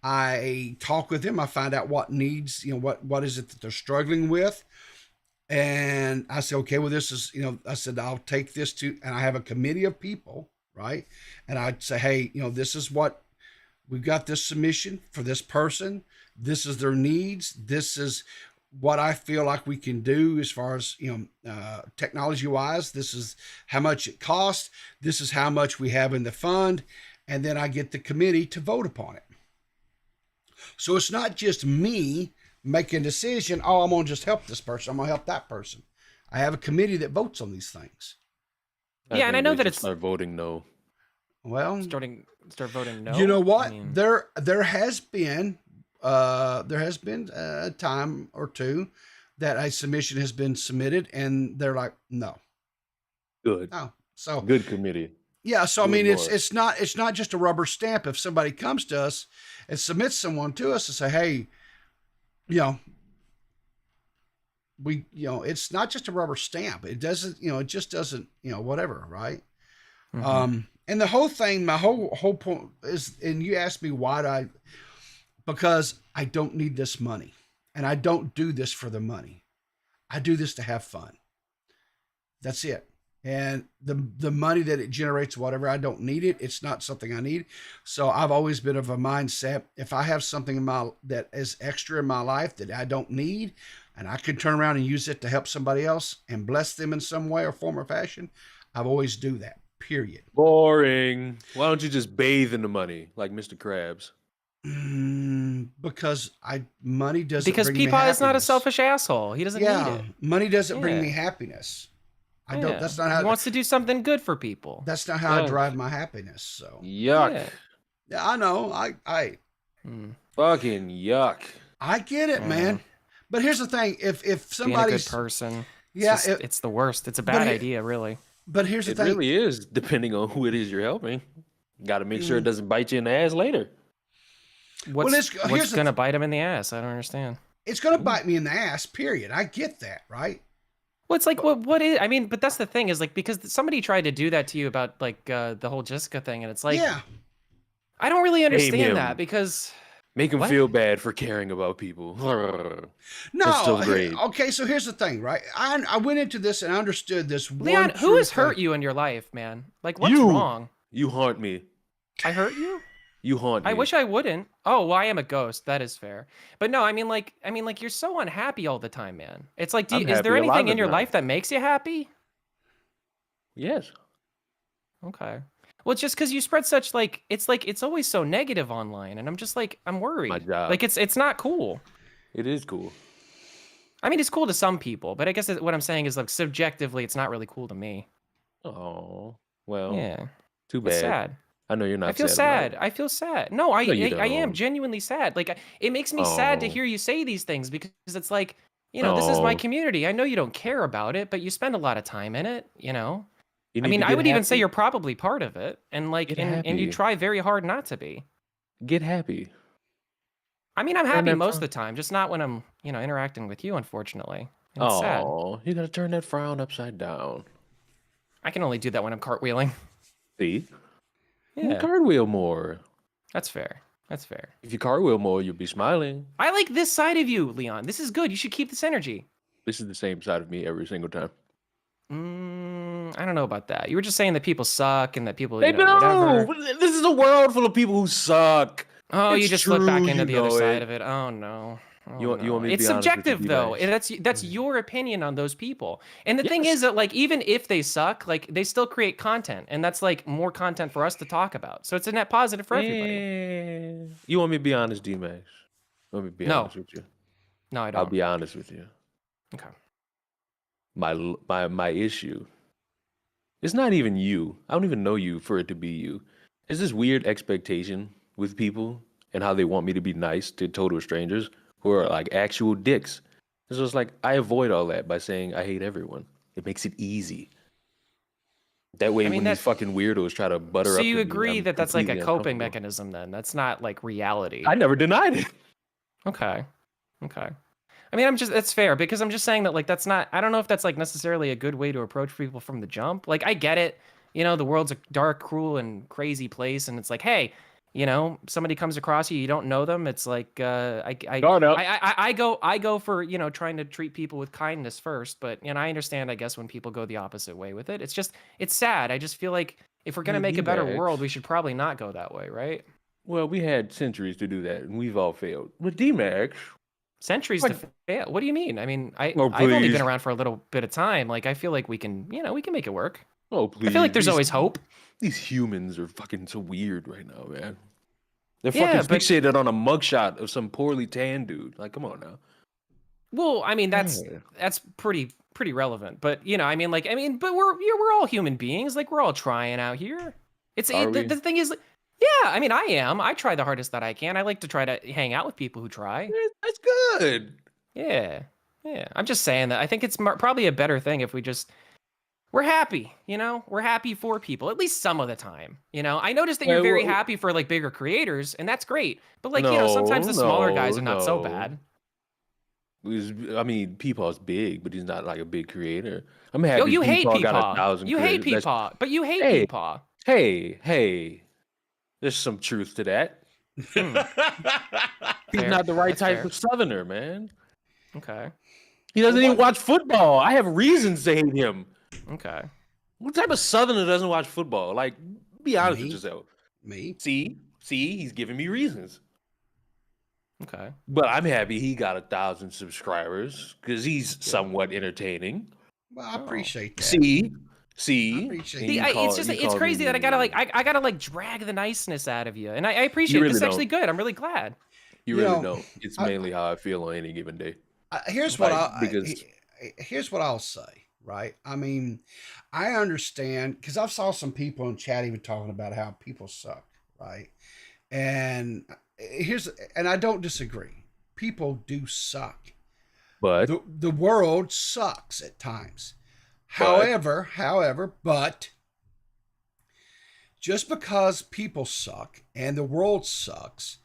Speaker 2: I talk with them. I find out what needs, what is it that they're struggling with. And I say, okay, well, this is, I said, I'll take this to, and I have a committee of people, right? And I'd say, hey, this is what, we've got this submission for this person. This is their needs. This is what I feel like we can do as far as, technology wise. This is how much it costs. This is how much we have in the fund. And then I get the committee to vote upon it. So it's not just me making a decision. Oh, I'm going to just help this person. I'm going to help that person. I have a committee that votes on these things.
Speaker 8: Yeah, and I know that it's
Speaker 9: start voting no.
Speaker 2: Well,
Speaker 8: start voting no.
Speaker 2: you know what?
Speaker 8: I mean,
Speaker 2: There has been a time or two that a submission has been submitted and they're like, no.
Speaker 9: Good.
Speaker 2: No. So
Speaker 9: Good committee.
Speaker 2: yeah, so I
Speaker 9: Good
Speaker 2: mean
Speaker 9: Lord.
Speaker 2: it's not just a rubber stamp. If somebody comes to us and submits someone to us and say, hey, it's not just a rubber stamp. It doesn't, it just doesn't, whatever, right?
Speaker 8: mm-hmm.
Speaker 2: And the whole thing, my whole point is, and you asked me why because I don't need this money, and I don't do this for the money. I do this to have fun. That's it. And the money that it generates, whatever, I don't need it. It's not something I need. So I've always been of a mindset, if I have something that is extra in my life that I don't need, and I can turn around and use it to help somebody else and bless them in some way or form or fashion, I've always do that, period.
Speaker 9: Boring. Why don't you just bathe in the money like Mr. Krabs?
Speaker 2: Because money doesn't
Speaker 8: Because
Speaker 2: bring me
Speaker 8: Peapod is not a
Speaker 2: happiness.
Speaker 8: selfish asshole. He doesn't need it.
Speaker 2: Money doesn't bring
Speaker 8: Yeah.
Speaker 2: me happiness. I
Speaker 8: Yeah.
Speaker 2: don't. That's not how.
Speaker 8: He wants to do something good for people.
Speaker 2: That's not how I
Speaker 9: Yeah.
Speaker 2: drive my happiness. So
Speaker 9: Yuck.
Speaker 8: Yeah.
Speaker 2: yeah, I know. I
Speaker 9: Fucking yuck.
Speaker 2: I get it, man. But here's the thing: if
Speaker 8: Being a good
Speaker 2: somebody's
Speaker 8: person.
Speaker 2: yeah,
Speaker 8: It's the worst. It's a bad
Speaker 2: he-
Speaker 8: idea, really.
Speaker 2: but here's the
Speaker 9: It
Speaker 2: thing:
Speaker 9: really is, depending on who it is you're helping. Got to make sure it doesn't bite you in the ass later.
Speaker 8: What's
Speaker 2: here's the
Speaker 8: going to bite him in the ass? I don't understand.
Speaker 2: it's going to bite me in the ass. Period. I get that, right?
Speaker 8: Well, it's like, what is, I mean, but that's the thing is like, because somebody tried to do that to you about like the whole Jessica thing. And it's like,
Speaker 2: yeah.
Speaker 8: I don't really understand
Speaker 9: him.
Speaker 8: that because
Speaker 9: Make him
Speaker 8: What?
Speaker 9: feel bad for caring about people.
Speaker 2: No.
Speaker 9: That's still great.
Speaker 2: Okay, so here's the thing, right? I went into this and understood this.
Speaker 8: Leon,
Speaker 2: one
Speaker 8: who has
Speaker 2: true
Speaker 8: hurt
Speaker 2: thing.
Speaker 8: you in your life, man? Like, what's
Speaker 9: You.
Speaker 8: wrong?
Speaker 9: You haunt me.
Speaker 8: I hurt you?
Speaker 9: You haunt me.
Speaker 8: I wish I wouldn't. Oh, well, I am a ghost. That is fair. But no, I mean, like, you're so unhappy all the time, man. It's like,
Speaker 9: I'm
Speaker 8: is there
Speaker 9: happy a lot
Speaker 8: anything
Speaker 9: of
Speaker 8: in your
Speaker 9: the
Speaker 8: life
Speaker 9: time.
Speaker 8: that makes you happy?
Speaker 9: Yes.
Speaker 8: Okay. Well, it's just because you spread such it's always so negative online, and I'm just like, I'm worried.
Speaker 9: My job.
Speaker 8: Like, it's not cool.
Speaker 9: It is cool.
Speaker 8: I mean, it's cool to some people, but I guess what I'm saying is like subjectively, it's not really cool to me.
Speaker 9: Oh, well.
Speaker 8: Yeah.
Speaker 9: Too bad.
Speaker 8: It's sad.
Speaker 9: I know you're not
Speaker 8: I feel
Speaker 9: sad.
Speaker 8: sad. I feel sad. No, I
Speaker 9: No, you
Speaker 8: I am
Speaker 9: don't.
Speaker 8: genuinely sad. Like, it makes me sad to
Speaker 9: Oh.
Speaker 8: hear you say these things because it's like, this is my
Speaker 9: Oh.
Speaker 8: community. I know you don't care about it, but you spend a lot of time in it,
Speaker 9: You
Speaker 8: I
Speaker 9: need
Speaker 8: mean,
Speaker 9: to
Speaker 8: I
Speaker 9: get
Speaker 8: would even say
Speaker 9: happy.
Speaker 8: you're probably part of it, and like,
Speaker 9: Get
Speaker 8: and you
Speaker 9: happy.
Speaker 8: try very hard not to be.
Speaker 9: Get happy.
Speaker 8: I mean, I'm
Speaker 9: Turn
Speaker 8: happy
Speaker 9: that
Speaker 8: most of
Speaker 9: frown-
Speaker 8: the time, just not when I'm, interacting with you, unfortunately. And it's sad.
Speaker 9: Oh, you gotta turn that frown upside down.
Speaker 8: I can only do that when I'm cartwheeling.
Speaker 9: See? You
Speaker 8: Yeah,
Speaker 9: cartwheel more.
Speaker 8: that's fair. That's fair.
Speaker 9: If you cartwheel more, you'll be smiling.
Speaker 8: I like this side of you, Leon. This is good. You should keep this energy.
Speaker 9: This is the same side of me every single time.
Speaker 8: I don't know about that. You were just saying that people suck and that people,
Speaker 9: They
Speaker 8: whatever.
Speaker 9: do. This is a world full of people who suck.
Speaker 8: Oh, you
Speaker 9: It's
Speaker 8: just flip back
Speaker 9: true,
Speaker 8: into
Speaker 9: you
Speaker 8: the other
Speaker 9: know
Speaker 8: side
Speaker 9: it.
Speaker 8: of it. Oh no. Oh,
Speaker 9: You want
Speaker 8: no.
Speaker 9: me to
Speaker 8: It's
Speaker 9: be honest with you,
Speaker 8: subjective though.
Speaker 9: D-Max?
Speaker 8: And that's your opinion on those people. And the thing
Speaker 9: Yes.
Speaker 8: is that like even if they suck, like they still create content, and that's like more content for us to talk about. So it's a net positive for everybody.
Speaker 9: Yeah. You want me to be honest, D-Max? You want me to be
Speaker 8: No.
Speaker 9: honest with you?
Speaker 8: No, I don't.
Speaker 9: I'll be honest with you.
Speaker 8: Okay.
Speaker 9: My issue. It's not even you. I don't even know you for it to be you. It's this weird expectation with people and how they want me to be nice to total strangers who are like actual dicks. And so it's like I avoid all that by saying I hate everyone. It makes it easy. That way,
Speaker 8: I mean,
Speaker 9: when
Speaker 8: that-
Speaker 9: these fucking weirdos try to butter up,
Speaker 8: So you
Speaker 9: with me,
Speaker 8: agree
Speaker 9: I'm
Speaker 8: that that's like a
Speaker 9: completely
Speaker 8: coping
Speaker 9: uncomfortable.
Speaker 8: mechanism then? That's not like reality.
Speaker 9: I never denied it.
Speaker 8: Okay. Okay. I mean, that's fair because I'm just saying that like that's not, I don't know if that's like necessarily a good way to approach people from the jump. Like I get it, the world's a dark, cruel, and crazy place, and it's like, hey, somebody comes across you, you don't know them. It's like
Speaker 9: Guard up.
Speaker 8: I go for trying to treat people with kindness first, but I understand I guess when people go the opposite way with it. It's sad. I just feel like if we're gonna make a better
Speaker 9: D-Max.
Speaker 8: world, we should probably not go that way, right?
Speaker 9: Well, we had centuries to do that, and we've all failed. But D-Max,
Speaker 8: centuries to fail. What do you mean? I mean, I've only
Speaker 9: please.
Speaker 8: been around for a little bit of time. Like, I feel like we can make it work.
Speaker 9: Oh, please.
Speaker 8: I feel like there's always hope.
Speaker 9: These humans are fucking so weird right now, man. They're
Speaker 8: Yeah,
Speaker 9: fucking
Speaker 8: but-
Speaker 9: fixated on a mugshot of some poorly tanned dude. Like, come on now.
Speaker 8: Well, I mean, that's pretty relevant. But but we're all human beings. Like, we're all trying out here. The thing is, yeah, I mean, I am. I try the hardest that I can. I like to try to hang out with people who try.
Speaker 9: That's good.
Speaker 8: Yeah. I'm just saying that I think it's probably a better thing if we're happy, we're happy for people, at least some of the time. I noticed that you're very happy for like bigger creators, and that's great. But sometimes the smaller guys are not so bad.
Speaker 9: I mean, Peepaw's big, but he's not like a big creator. I'm happy.
Speaker 8: Yo, you hate
Speaker 9: Peepaw got
Speaker 8: Peepaw.
Speaker 9: 1,000
Speaker 8: You hate
Speaker 9: creators.
Speaker 8: Peepaw, but you hate Peepaw.
Speaker 9: Hey, there's some truth to that. He's
Speaker 8: Fair.
Speaker 9: not the right
Speaker 8: That's
Speaker 9: type
Speaker 8: fair.
Speaker 9: of Southerner, man.
Speaker 8: Okay.
Speaker 9: He doesn't even watch football. I have reasons to hate him.
Speaker 8: Okay.
Speaker 9: What type of Southerner doesn't watch football? Like, be honest with yourself.
Speaker 2: Me?
Speaker 9: See, he's giving me reasons.
Speaker 8: Okay.
Speaker 9: But I'm happy he got 1,000 subscribers because he's somewhat entertaining.
Speaker 2: Well, I appreciate that.
Speaker 9: See,
Speaker 2: I appreciate that.
Speaker 8: It's crazy that I gotta like drag the niceness out of you, and I appreciate
Speaker 9: really
Speaker 8: it. It's
Speaker 9: don't.
Speaker 8: actually good. I'm really glad.
Speaker 9: You
Speaker 2: You
Speaker 9: really
Speaker 2: know,
Speaker 9: don't. It's mainly how I feel on any given day.
Speaker 2: Here's
Speaker 9: Like,
Speaker 2: what
Speaker 9: because-
Speaker 2: here's what I'll say, right? I mean, I understand because I saw some people in chat even talking about how people suck, right? And I don't disagree. People do suck.
Speaker 9: But
Speaker 2: The world sucks at times. However, just because people suck and the world sucks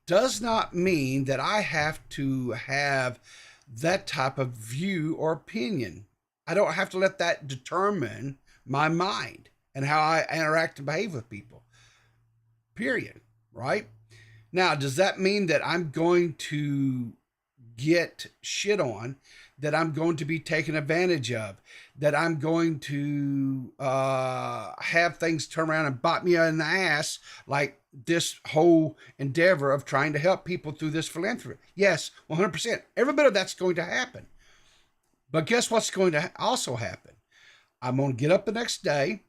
Speaker 2: does not mean that I have to have that type of view or opinion. I don't have to let that determine my mind and how I interact and behave with people. Period. Right? Now, does that mean that I'm going to get shit on, that I'm going to be taken advantage of, that I'm going to have things turn around and bite me in the ass like this whole endeavor of trying to help people through this philanthropy? Yes, 100%. Every bit of that's going to happen. But guess what's going to also happen? I'm going to get up the next day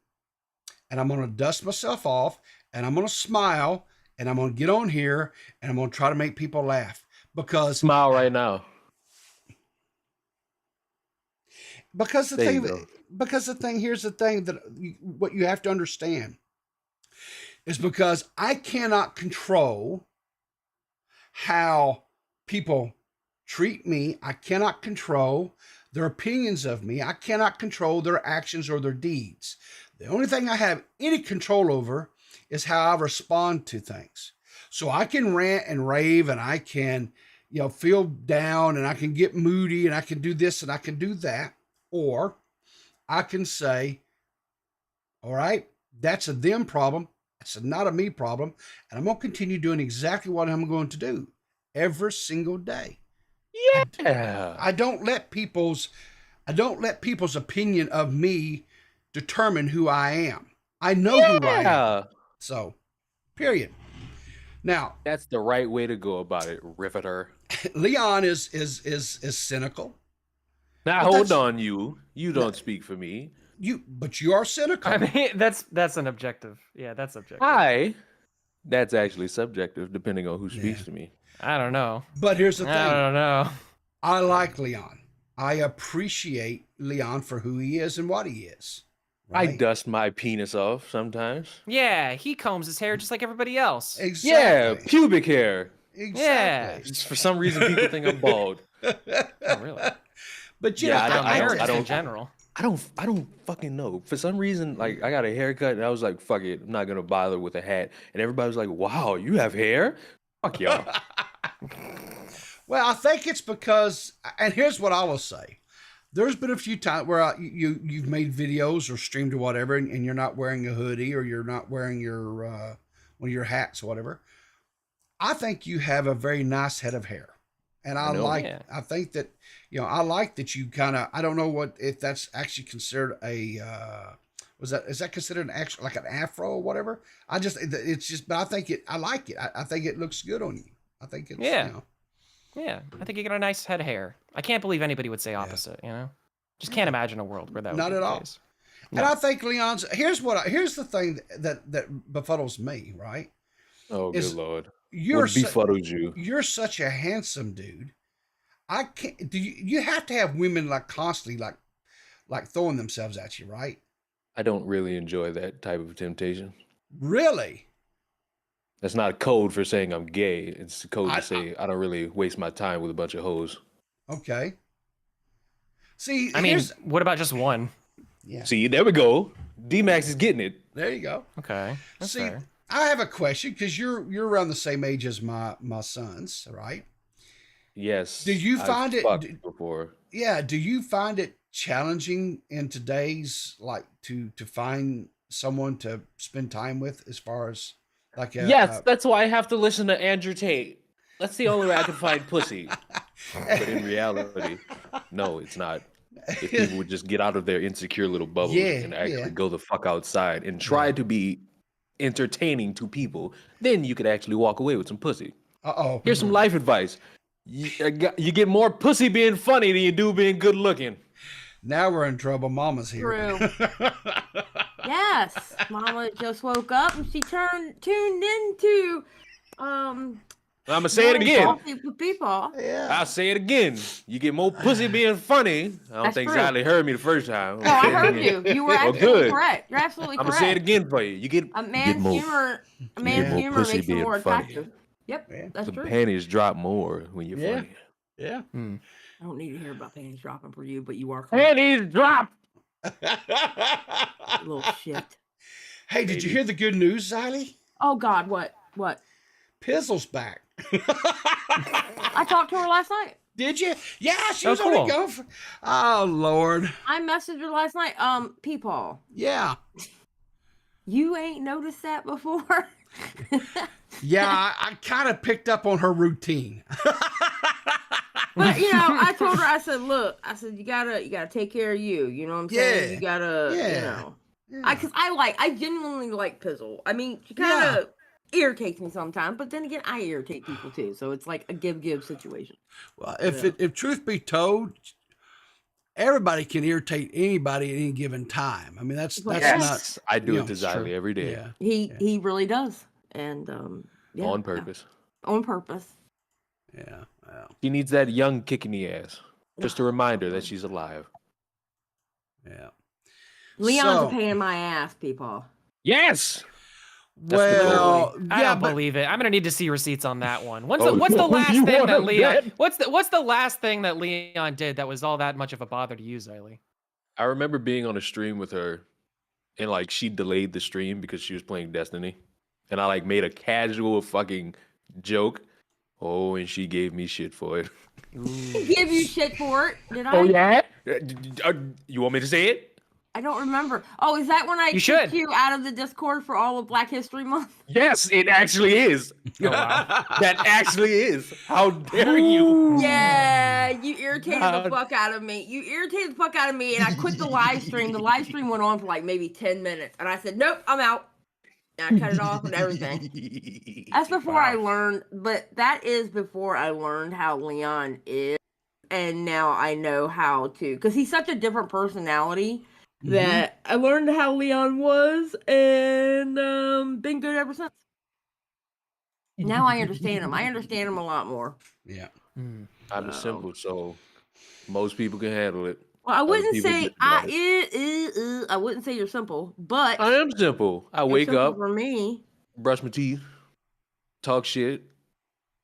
Speaker 2: and I'm going to dust myself off and I'm going to smile and I'm going to get on here and I'm going to try to make people laugh. Because
Speaker 9: smile right now.
Speaker 2: Because
Speaker 9: There you go.
Speaker 2: here's the thing that what you have to understand is because I cannot control how people treat me. I cannot control their opinions of me. I cannot control their actions or their deeds. The only thing I have any control over is how I respond to things. So I can rant and rave and I can, feel down and I can get moody and I can do this and I can do that. Or I can say, all right, that's a them problem. It's not a me problem. And I'm going to continue doing exactly what I'm going to do every single day.
Speaker 9: Yeah.
Speaker 2: I don't let people's opinion of me determine who I am. I know who I am. So, period. Now,
Speaker 9: that's the right way to go about it, Riverter.
Speaker 2: Leon is cynical.
Speaker 9: Now
Speaker 2: But
Speaker 9: hold on, you don't speak for me.
Speaker 2: But you are cynical.
Speaker 8: I mean, that's an objective. Yeah, that's objective.
Speaker 9: That's actually subjective, depending on who speaks to me.
Speaker 8: I don't know.
Speaker 2: But here's the thing.
Speaker 8: I don't know.
Speaker 2: I like Leon. I appreciate Leon for who he is and what he is.
Speaker 9: I dust my penis off sometimes.
Speaker 8: Yeah, he combs his hair just like everybody else.
Speaker 2: Exactly.
Speaker 9: Yeah, pubic hair.
Speaker 2: Exactly.
Speaker 9: For some reason, people think I'm bald.
Speaker 8: Oh, really?
Speaker 2: But
Speaker 9: I don't.
Speaker 8: in general.
Speaker 9: I don't fucking know. For some reason, like I got a haircut and I was like, fuck it, I'm not gonna bother with a hat. And everybody was like, wow, you have hair? Fuck y'all.
Speaker 2: Well, I think it's because, and here's what I will say. There's been a few times where you've made videos or streamed or whatever, and you're not wearing a hoodie or you're not wearing your one of your hats or whatever. I think you have a very nice head of hair, and I think that I like that you kind of. I don't know if that's actually considered a is that considered like an afro or whatever. But I think I like it. I think it looks good on you. I think it's
Speaker 8: Yeah, I think you got a nice head of hair. I can't believe anybody would say opposite. You know, just can't imagine a world where that would
Speaker 2: Not
Speaker 8: be
Speaker 2: at
Speaker 8: the
Speaker 2: all.
Speaker 8: case.
Speaker 2: And I think Leon's here's the thing that befuddles me, right?
Speaker 9: Oh,
Speaker 2: Is
Speaker 9: good lord.
Speaker 2: You're
Speaker 9: What befuddles you?
Speaker 2: you're such a handsome dude. I can't. Do you have to have women like constantly like throwing themselves at you, right?
Speaker 9: I don't really enjoy that type of temptation.
Speaker 2: Really?
Speaker 9: That's not a code for saying I'm gay. It's a code to say I don't really waste my time with a bunch of hoes.
Speaker 2: Okay. See,
Speaker 8: I mean, what about just one?
Speaker 2: Yeah.
Speaker 9: See, there we go. D-Max is getting it.
Speaker 2: There you go.
Speaker 8: Okay. That's
Speaker 2: See,
Speaker 8: fair.
Speaker 2: I have a question because you're around the same age as my sons, right?
Speaker 9: Yes.
Speaker 2: Do you
Speaker 9: I've
Speaker 2: find it
Speaker 9: fucked before?
Speaker 2: Yeah, do you find it challenging in today's to find someone to spend time with as far as like a
Speaker 9: Yes, that's why I have to listen to Andrew Tate. That's the only way I can find pussy. But in reality, no, it's not. If people would just get out of their insecure little bubbles and actually go the fuck outside and try to be entertaining to people, then you could actually walk away with some pussy.
Speaker 2: Uh-oh.
Speaker 9: Here's some life advice. You get more pussy being funny than you do being good looking.
Speaker 2: Now we're in trouble. Mama's here.
Speaker 11: True. Yes, Mama just woke up and she tuned into
Speaker 9: I'm gonna say it again.
Speaker 11: Coffee with people.
Speaker 2: Yeah.
Speaker 9: I'll say it again. You get more pussy being funny. I don't
Speaker 11: That's
Speaker 9: think
Speaker 11: true.
Speaker 9: Sally heard me the first time.
Speaker 11: No, I heard you. You were
Speaker 9: Oh,
Speaker 11: absolutely
Speaker 9: good.
Speaker 11: correct. You're absolutely
Speaker 9: I'm
Speaker 11: correct.
Speaker 9: gonna say it again for you. You get
Speaker 11: A man's
Speaker 9: more,
Speaker 11: humor,
Speaker 9: you get more
Speaker 11: humor
Speaker 9: pussy
Speaker 11: makes him
Speaker 9: being
Speaker 11: more
Speaker 9: funny.
Speaker 11: attractive. Yep, that's
Speaker 9: The
Speaker 11: true.
Speaker 9: panties drop more when you're funny.
Speaker 2: Yeah.
Speaker 11: I don't need to hear about panties dropping for you, but you are correct.
Speaker 9: Panties drop.
Speaker 11: Little shit.
Speaker 2: Hey, did you hear the good news, Xylee?
Speaker 11: Oh God, what?
Speaker 2: Pizzle's back.
Speaker 11: I talked to her last night.
Speaker 2: Did you? Yeah, she
Speaker 8: Oh,
Speaker 2: was
Speaker 8: cool.
Speaker 2: only going for. Oh Lord.
Speaker 11: I messaged her last night. Peepaw,
Speaker 2: Yeah.
Speaker 11: you ain't noticed that before?
Speaker 2: Yeah, I kind of picked up on her routine.
Speaker 11: But I told her, I said, look, you gotta take care of you. You know what I'm saying?
Speaker 2: Yeah.
Speaker 11: You gotta,
Speaker 2: Yeah.
Speaker 11: Cause I genuinely like Pizzle. I mean, she kind of irritates me sometimes, but then again, I irritate people too. So it's like a give situation.
Speaker 2: Well, if truth be told, everybody can irritate anybody at any given time. I mean, that's not.
Speaker 9: I do
Speaker 2: you
Speaker 9: it
Speaker 2: know,
Speaker 9: to
Speaker 2: it's
Speaker 9: Xylee
Speaker 2: true.
Speaker 9: every day.
Speaker 2: Yeah.
Speaker 11: He really does, and
Speaker 9: On purpose.
Speaker 11: on purpose.
Speaker 2: Yeah. Well,
Speaker 9: She needs that young kick in the ass. Just a reminder that she's alive.
Speaker 2: yeah.
Speaker 11: Leon's
Speaker 2: So-
Speaker 11: a pain in my ass, people.
Speaker 9: Yes.
Speaker 2: Well,
Speaker 8: I
Speaker 2: yeah,
Speaker 8: don't
Speaker 2: but
Speaker 8: believe it. I'm gonna need to see receipts on that one. What's
Speaker 9: Oh,
Speaker 8: the
Speaker 9: you
Speaker 8: last thing
Speaker 9: wanna
Speaker 8: that Leon?
Speaker 9: bet?
Speaker 8: What's the last thing that Leon did that was all that much of a bother to you, Xylee?
Speaker 9: I remember being on a stream with her and like she delayed the stream because she was playing Destiny. And I like made a casual fucking joke. Oh, and she gave me shit for it.
Speaker 11: Give you shit for it? Did I?
Speaker 9: Oh yeah? You want me to say it?
Speaker 11: I don't remember. Oh, is that when I
Speaker 8: You
Speaker 11: kicked
Speaker 8: should.
Speaker 11: you out of the Discord for all of Black History Month?
Speaker 9: Yes, it actually is.
Speaker 8: Oh, wow.
Speaker 9: That actually is. How dare you?
Speaker 11: Yeah, you irritated the
Speaker 9: God.
Speaker 11: fuck out of me. You irritated the fuck out of me, and I quit the live stream. The live stream went on for like maybe 10 minutes, and I said, nope, I'm out. And I cut it off and everything. That's before I learned, but that is before I learned how Leon is, and now I know how to, because he's such a different personality that I learned how Leon was, and been good ever since. Now I understand him. I understand him a lot more.
Speaker 2: Yeah.
Speaker 9: I'm simple, so most people can handle it.
Speaker 11: Well, I
Speaker 9: Other
Speaker 11: wouldn't
Speaker 9: people
Speaker 11: say
Speaker 9: just got
Speaker 11: I wouldn't say you're simple, but
Speaker 9: I am simple. I
Speaker 11: you're
Speaker 9: wake
Speaker 11: simple
Speaker 9: up,
Speaker 11: for me.
Speaker 9: brush my teeth, talk shit.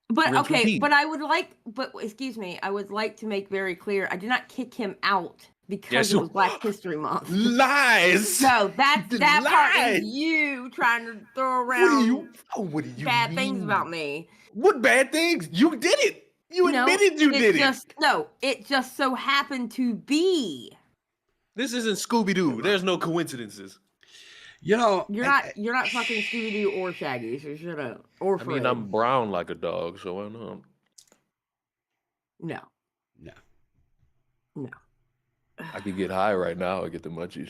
Speaker 11: But
Speaker 9: rinse,
Speaker 11: okay,
Speaker 9: repeat.
Speaker 11: but excuse me, I would like to make very clear I did not kick him out because
Speaker 9: Yes,
Speaker 11: it was Black History Month.
Speaker 9: Lies.
Speaker 11: No, that part
Speaker 9: Lies.
Speaker 11: is you trying to throw around
Speaker 9: What do you
Speaker 11: bad
Speaker 9: mean?
Speaker 11: things about me.
Speaker 9: What bad things? You did it. You
Speaker 11: No,
Speaker 9: admitted you did it.
Speaker 11: It just so happened to be.
Speaker 9: This isn't Scooby Doo. There's no coincidences.
Speaker 2: You know,
Speaker 11: You're not fucking Scooby Doo or Shaggy, so shut up. Or
Speaker 9: I mean,
Speaker 11: Fred.
Speaker 9: I'm brown like a dog, so I know.
Speaker 11: No.
Speaker 9: I could get high right now. I get the munchies.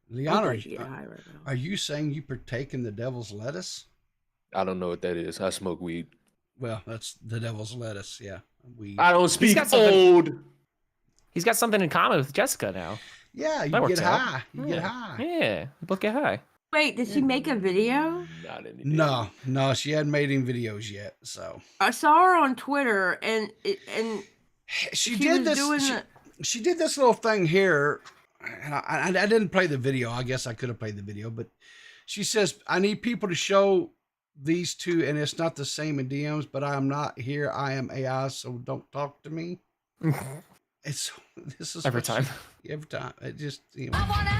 Speaker 2: Leon,
Speaker 11: I'll
Speaker 2: are
Speaker 11: let you
Speaker 2: you,
Speaker 11: get high right now.
Speaker 2: are you saying you partake in the devil's lettuce?
Speaker 9: I don't know what that is. I smoke weed.
Speaker 2: Well, that's the devil's lettuce. Yeah, we.
Speaker 9: I don't speak
Speaker 8: got something-
Speaker 9: old.
Speaker 8: He's got something in common with Jessica now.
Speaker 2: Yeah, you
Speaker 8: That
Speaker 2: get
Speaker 8: works out.
Speaker 2: high. You get high.
Speaker 8: Yeah, we both get high.
Speaker 11: Wait, did she make a video?
Speaker 9: Not any.
Speaker 2: No, she hadn't made any videos yet. So
Speaker 11: I saw her on Twitter, and
Speaker 2: she
Speaker 11: she
Speaker 2: did
Speaker 11: was
Speaker 2: this.
Speaker 11: doing
Speaker 2: She did this little thing here, and I didn't play the video. I guess I could have played the video, but she says I need people to show these two, and it's not the same in DMs. But I am not here. I am AI, so don't talk to me. This is
Speaker 8: Every time.
Speaker 2: Every time. It just you know.
Speaker 1: I wanna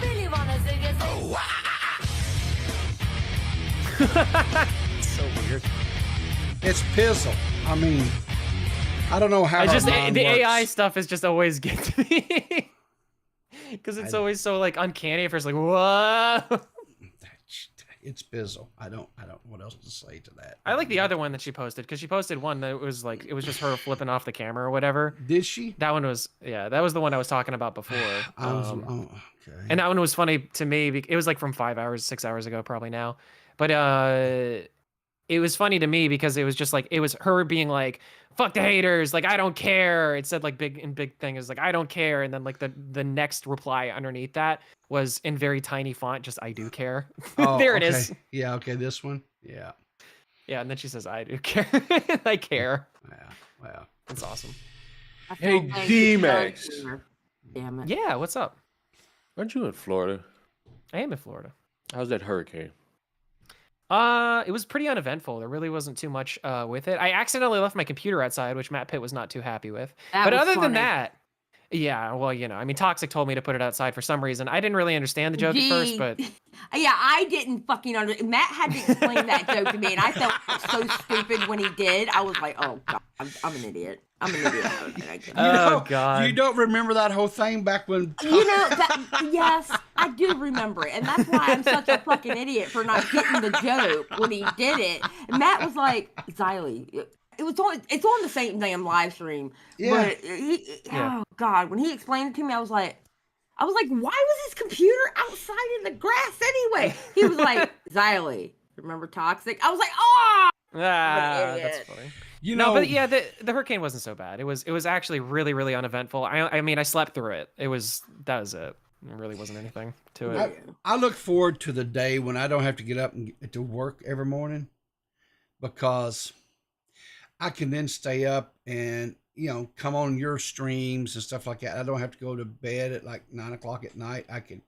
Speaker 1: really wanna sing it.
Speaker 8: So weird.
Speaker 2: It's pizzle. I mean, I don't know how.
Speaker 8: I just
Speaker 2: her mind
Speaker 8: the
Speaker 2: works.
Speaker 8: AI stuff is just always get to me because it's always so like uncanny. At first, like what?
Speaker 2: It's pizzle. I don't know what else to say to that.
Speaker 8: I like the other one that she posted because she posted one that was like it was just her flipping off the camera or whatever.
Speaker 2: Did she?
Speaker 8: That one was that was the one I was talking about before.
Speaker 2: Okay.
Speaker 8: And that one was funny to me. It was like from 6 hours ago, probably now. But it was funny to me because it was just like it was her being like, "Fuck the haters!" Like I don't care. It said like big thing is like I don't care, and then like the next reply underneath that was in very tiny font, just I do care.
Speaker 2: Oh,
Speaker 8: there it
Speaker 2: okay.
Speaker 8: is.
Speaker 2: Yeah. Okay. This one. Yeah.
Speaker 8: Yeah, and then she says, "I do care." I care.
Speaker 2: Yeah. Wow.
Speaker 8: That's awesome.
Speaker 11: I
Speaker 9: Hey,
Speaker 11: feel like
Speaker 9: D-Max.
Speaker 11: Damn it.
Speaker 8: Yeah, what's up?
Speaker 9: Aren't you in Florida?
Speaker 8: I am in Florida.
Speaker 9: How's that hurricane?
Speaker 8: It was pretty uneventful. There really wasn't too much with it. I accidentally left my computer outside, which Matt Pitt was not too happy with.
Speaker 11: That
Speaker 8: But
Speaker 11: was
Speaker 8: other than
Speaker 11: funny.
Speaker 8: that, yeah, well, I mean, Toxic told me to put it outside for some reason. I didn't really understand the joke at first,
Speaker 11: Gee.
Speaker 8: but
Speaker 11: Yeah, I didn't fucking understand. Matt had to explain that joke to me, and I felt so stupid when he did. I was like, oh, God, I'm an idiot. I'm an idiot.
Speaker 8: oh god,
Speaker 2: You don't remember that whole thing back when?
Speaker 11: Yes, I do remember it, and that's why I'm such a fucking idiot for not getting the joke when he did it. And Matt was like, Xylee, it's on the same damn live stream.
Speaker 2: Yeah.
Speaker 11: But oh God, when he explained it to me, I was like, why was his computer outside in the grass anyway? He was like, Xylee, remember Toxic? I was like, oh.
Speaker 8: that's funny. No, but yeah, the hurricane wasn't so bad. It was actually really, really uneventful. I mean, I slept through it. That was it. There really wasn't anything to it.
Speaker 2: I look forward to the day when I don't have to get up and get to work every morning, because I can then stay up and come on your streams and stuff like that. I don't have to go to bed at like 9 o'clock at night. I can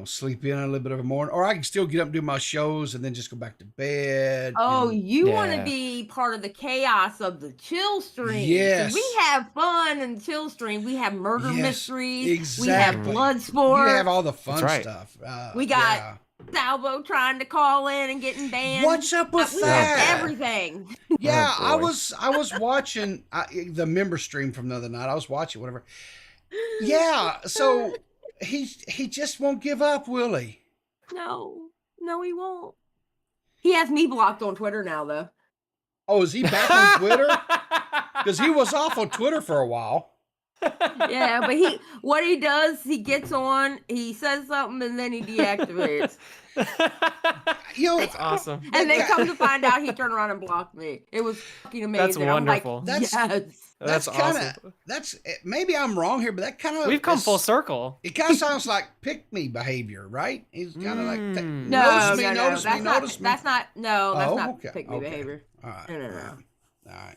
Speaker 2: sleep in a little bit of a morning, or I can still get up and do my shows and then just go back to bed.
Speaker 11: Oh,
Speaker 2: and-
Speaker 11: you want to be part of the chaos of the chill stream.
Speaker 2: Yes.
Speaker 11: We have fun in the chill stream. We have murder
Speaker 2: Yes,
Speaker 11: mysteries. We have
Speaker 2: exactly.
Speaker 11: blood sports.
Speaker 2: You have all the fun
Speaker 8: That's right.
Speaker 2: stuff.
Speaker 11: We got Salvo trying to call in and getting banned.
Speaker 2: What's up with
Speaker 11: We
Speaker 2: that?
Speaker 11: have everything.
Speaker 2: Yeah,
Speaker 8: Oh,
Speaker 2: I
Speaker 8: boy.
Speaker 2: was watching the member stream from the other night. I was watching whatever. Yeah, so he just won't give up, will he?
Speaker 11: No, he won't. He has me blocked on Twitter now, though.
Speaker 2: Oh, is he back on Twitter? Because he was off on Twitter for a while.
Speaker 11: Yeah, but what he does, he gets on, he says something, and then he deactivates.
Speaker 8: That's awesome.
Speaker 11: And then come to find out, he turned around and blocked me. It was fucking amazing.
Speaker 8: That's
Speaker 11: I'm
Speaker 8: wonderful.
Speaker 11: like,
Speaker 2: That's-
Speaker 11: yes.
Speaker 8: That's
Speaker 2: kinda,
Speaker 8: awesome.
Speaker 2: That's maybe I'm wrong here, but that kind of
Speaker 8: We've come full circle.
Speaker 2: It kind of sounds like pick me behavior, right? He's kind of like
Speaker 8: Mm.
Speaker 11: No,
Speaker 2: notice me,
Speaker 11: that's
Speaker 2: notice me.
Speaker 11: That's not
Speaker 2: Okay,
Speaker 11: pick me
Speaker 2: okay.
Speaker 11: behavior.
Speaker 2: All right,
Speaker 11: No.
Speaker 2: all right.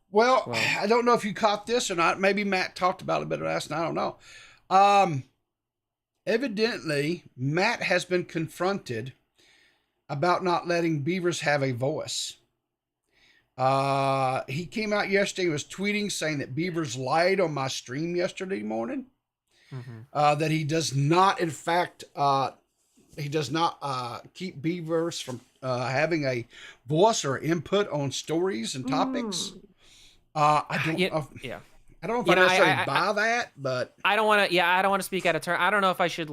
Speaker 2: Well, I don't know if you caught this or not. Maybe Matt talked about it a bit last night. I don't know. Evidently, Matt has been confronted about not letting beavers have a voice. He came out yesterday and was tweeting saying that beavers lied on my stream yesterday morning.
Speaker 8: Mm-hmm.
Speaker 2: That he does not, in fact, keep beavers from having a voice or input on stories and topics. I don't know.
Speaker 8: Yeah.
Speaker 2: I don't know if I necessarily buy
Speaker 8: I-
Speaker 2: that, but
Speaker 8: I don't want to. Yeah, I don't want to speak out of turn. I don't know if I should